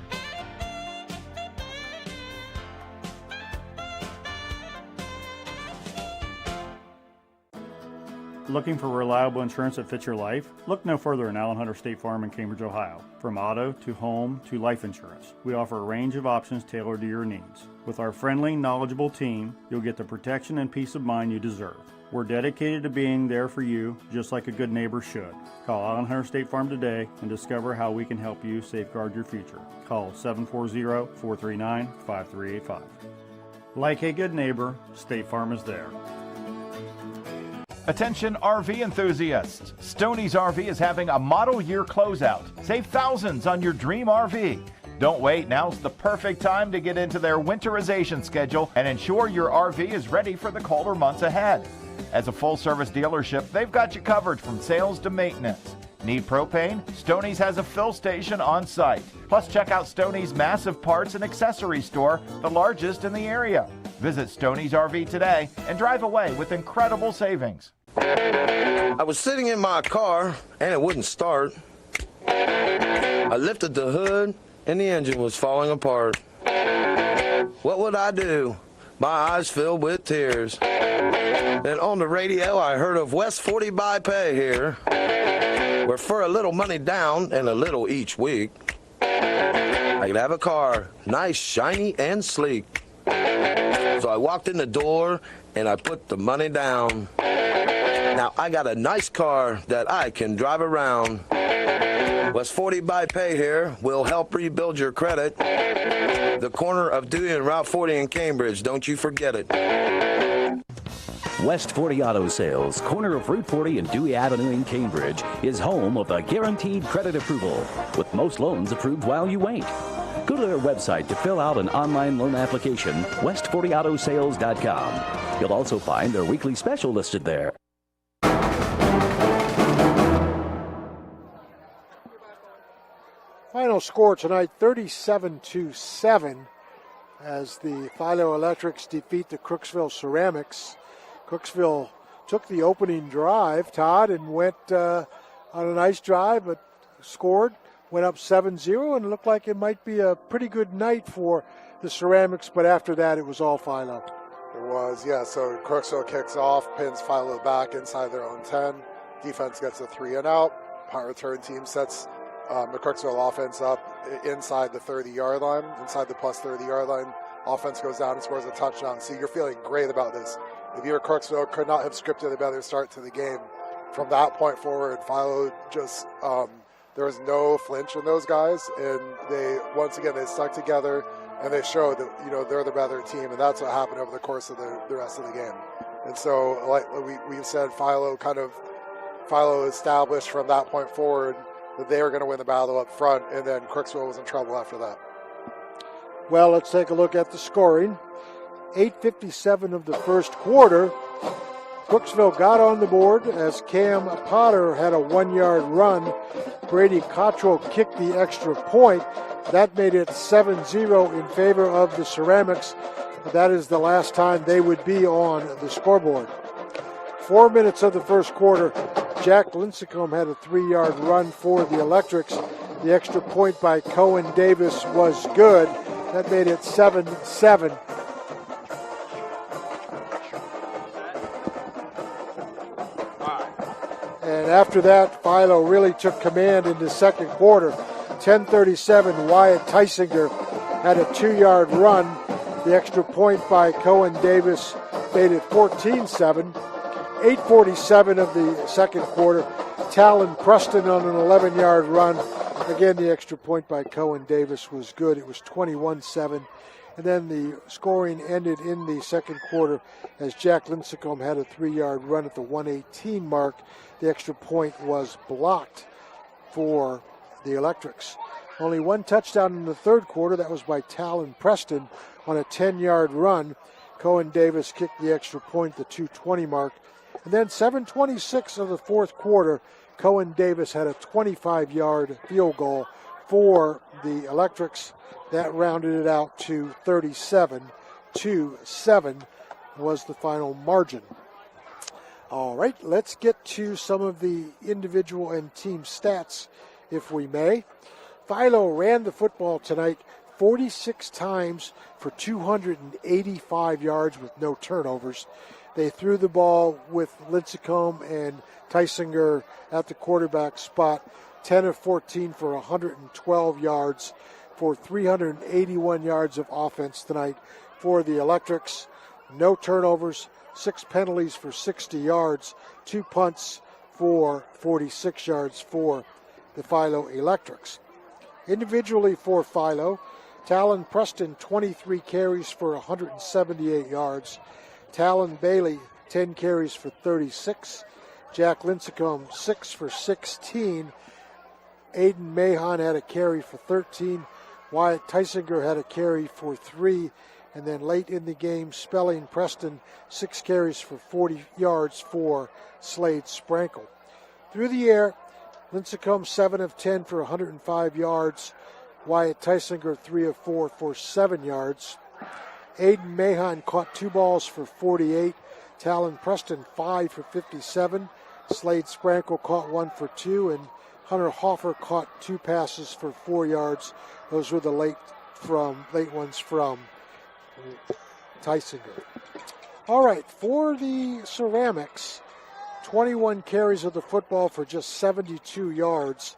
Looking for reliable insurance that fits your life? Look no further than Allen Hunter State Farm in Cambridge, Ohio. From auto to home to life insurance, we offer a range of options tailored to your needs. With our friendly, knowledgeable team, you'll get the protection and peace of mind you deserve. We're dedicated to being there for you, just like a good neighbor should. Call Allen Hunter State Farm today and discover how we can help you safeguard your future. Call 740-439-5385. Like a good neighbor, State Farm is there. Attention RV enthusiasts. Stoney's RV is having a model year closeout. Save thousands on your dream RV. Don't wait, now's the perfect time to get into their winterization schedule and ensure your RV is ready for the colder months ahead. As a full-service dealership, they've got you covered from sales to maintenance. Need propane? Stoney's has a fill station on site. Plus, check out Stoney's massive parts and accessory store, the largest in the area. Visit Stoney's RV today and drive away with incredible savings. I was sitting in my car and it wouldn't start. I lifted the hood and the engine was falling apart. What would I do? my eyes filled with tears. Then on the radio, I heard of West 40 by Pay here, where for a little money down and a little each week, I could have a car, nice, shiny, and sleek. So I walked in the door and I put the money down. Now I got a nice car that I can drive around. West 40 by Pay here will help rebuild your credit. The corner of Dewey and Route 40 in Cambridge, don't you forget it. West 40 Auto Sales, corner of Route 40 and Dewey Avenue in Cambridge, is home of the guaranteed credit approval, with most loans approved while you wait. Go to their website to fill out an online loan application, west40autosales.com. You'll also find their weekly special listed there. Final score tonight, 37-7, as the Philo Electrics defeat the Crooksville Ceramics. Crooksville took the opening drive, Todd, and went on a nice drive, but scored, went up 7-0, and looked like it might be a pretty good night for the Ceramics, but after that it was all Philo. It was, yeah. So Crooksville kicks off, pins Philo back inside their own 10. Defense gets a 3 and out. Punt return team sets the Crooksville offense up inside the 30-yard line, inside the plus 30-yard line. Offense goes down and scores a touchdown. So you're feeling great about this. If you were Crooksville, could not have scripted a better start to the game. From that point forward, Philo just, there was no flinch in those guys. And they, once again, they stuck together and they showed that, they're the better team. And that's what happened over the course of the rest of the game. And so, like we've said, Philo established from that point forward that they were going to win the battle up front. And then Crooksville was in trouble after that. Well, let's take a look at the scoring. 8:57 of the first quarter. Crooksville got on the board as Cam Potter had a 1-yard run. Brady Cottrell kicked the extra point. That made it 7-0 in favor of the Ceramics. That is the last time they would be on the scoreboard. 4 minutes of the first quarter, Jack Lincecum had a 3-yard run for the Electrics. The extra point by Cohen Davis was good. That made it 7-7. And after that, Philo really took command in the second quarter. 10:37, Wyatt Tysinger had a 2-yard run. The extra point by Cohen Davis made it 14-7. 8:47 of the second quarter, Talon Preston on an 11-yard run. Again, the extra point by Cohen Davis was good. It was 21-7. And then the scoring ended in the second quarter as Jack Lincecum had a 3-yard run at the 1:18 mark. The extra point was blocked for the Electrics. Only one touchdown in the third quarter. That was by Talon Preston on a 10-yard run. Cohen Davis kicked the extra point at the 2:20 mark. And then 7:26 of the fourth quarter, Cohen Davis had a 25-yard field goal for the Electrics. That rounded it out to 37-7 was the final margin. All right, let's get to some of the individual and team stats, if we may. Philo ran the football tonight 46 times for 285 yards with no turnovers. They threw the ball with Lincecum and Tysinger at the quarterback spot, 10 of 14 for 112 yards for 381 yards of offense tonight for the Electrics. No turnovers, 6 penalties for 60 yards, 2 punts for 46 yards for the Philo Electrics. Individually for Philo, Talon Preston, 23 carries for 178 yards. Talon Bailey, 10 carries for 36. Jack Lincecum, 6 for 16. Aiden Mahon had a carry for 13. Wyatt Tysinger had a carry for 3. And then late in the game, Spelling Preston, 6 carries for 40 yards for Slade Sprankle. Through the air, Lincecum 7 of 10 for 105 yards. Wyatt Tysinger 3 of 4 for 7 yards. Aiden Mahon caught 2 balls for 48. Talon Preston 5 for 57. Slade Sprankle caught 1 for 2. And Hunter Hoffer caught 2 passes for 4 yards. Those were the late ones from Tysinger. All right, for the Ceramics, 21 carries of the football for just 72 yards.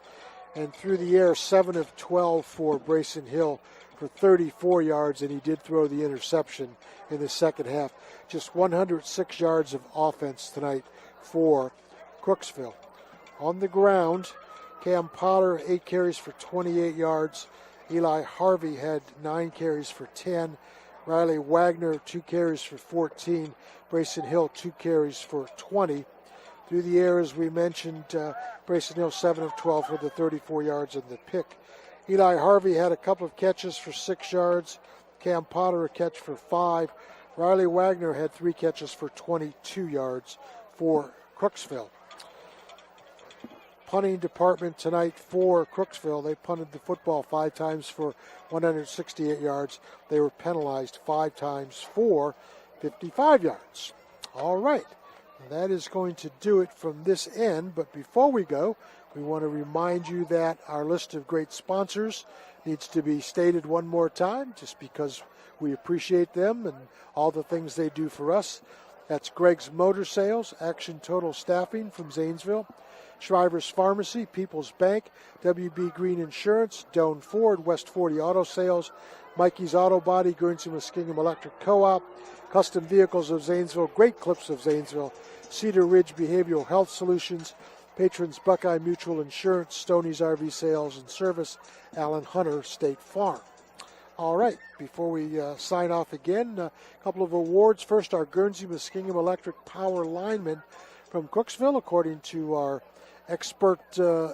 And through the air, 7 of 12 for Brayson Hill for 34 yards, and he did throw the interception in the second half. Just 106 yards of offense tonight for Crooksville. On the ground, Cam Potter, 8 carries for 28 yards. Eli Harvey had 9 carries for 10. Riley Wagner, 2 carries for 14. Brayson Hill, 2 carries for 20. Through the air, as we mentioned, Brayson Hill, 7 of 12 for the 34 yards and the pick. Eli Harvey had a couple of catches for 6 yards. Cam Potter, a catch for 5. Riley Wagner had 3 catches for 22 yards for Crooksville. Punting department tonight for Crooksville. They punted the football 5 times for 168 yards. They were penalized 5 times for 55 yards. All right. That is going to do it from this end. But before we go, we want to remind you that our list of great sponsors needs to be stated one more time, just because we appreciate them and all the things they do for us. That's Greg's Motor Sales, Action Total Staffing from Zanesville, Shriver's Pharmacy, People's Bank, WB Green Insurance, Doan Ford, West 40 Auto Sales, Mikey's Auto Body, Guernsey Muskingum Electric Co-op, Custom Vehicles of Zanesville, Great Clips of Zanesville, Cedar Ridge Behavioral Health Solutions, Patrons Buckeye Mutual Insurance, Stoney's RV Sales and Service, Allen Hunter State Farm. All right, before we sign off again, a couple of awards. First, our Guernsey Muskingum Electric Power Lineman from Crooksville, according to our expert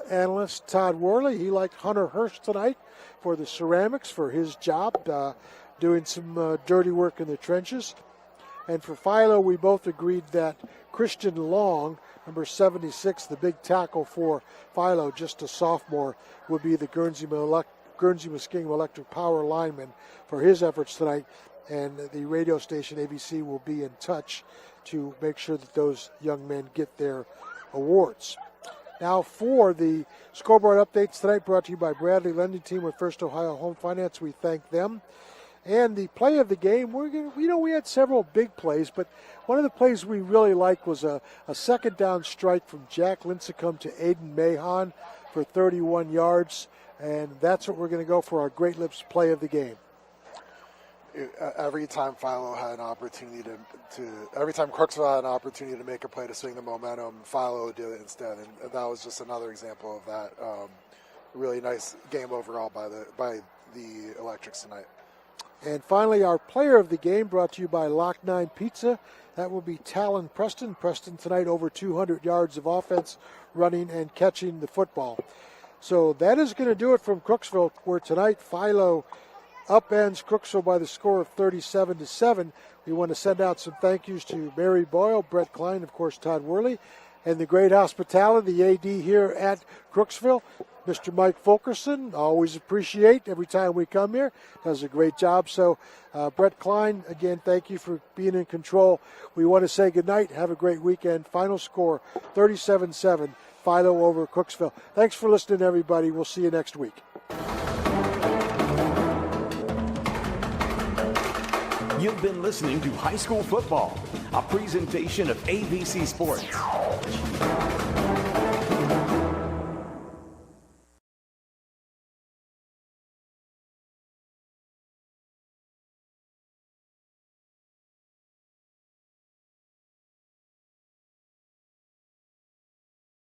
analyst, Todd Worley. He liked Hunter Hurst tonight for the Ceramics for his job, doing some dirty work in the trenches. And for Philo, we both agreed that Christian Long, number 76, the big tackle for Philo, just a sophomore, would be the Guernsey Muskingum Electric Power Lineman for his efforts tonight. And the radio station, ABC, will be in touch to make sure that those young men get their awards. Now for the scoreboard updates tonight, brought to you by Bradley Lending Team with First Ohio Home Finance. We thank them. And the play of the game, we had several big plays, but one of the plays we really liked was a second down strike from Jack Lincecum to Aiden Mahon for 31 yards. And that's what we're going to go for our Great Lips play of the game. Every time Philo had an opportunity every time Crooksville had an opportunity to make a play to swing the momentum, Philo would do it instead, and that was just another example of that. Really nice game overall by the Electrics tonight. And finally, our player of the game, brought to you by Lock 9 Pizza. That will be Talon Preston. Preston tonight over 200 yards of offense, running and catching the football. So that is going to do it from Crooksville, where tonight Philo upends Crooksville by the score of 37-7. We want to send out some thank yous to Mary Boyle, Brett Klein, of course, Todd Worley, and the great hospitality, the AD here at Crooksville, Mr. Mike Fulkerson. Always appreciate every time we come here. Does a great job. So, Brett Klein, again, thank you for being in control. We want to say goodnight. Have a great weekend. Final score, 37-7, Philo over Crooksville. Thanks for listening, everybody. We'll see you next week. You've been listening to High School Football, a presentation of ABC Sports.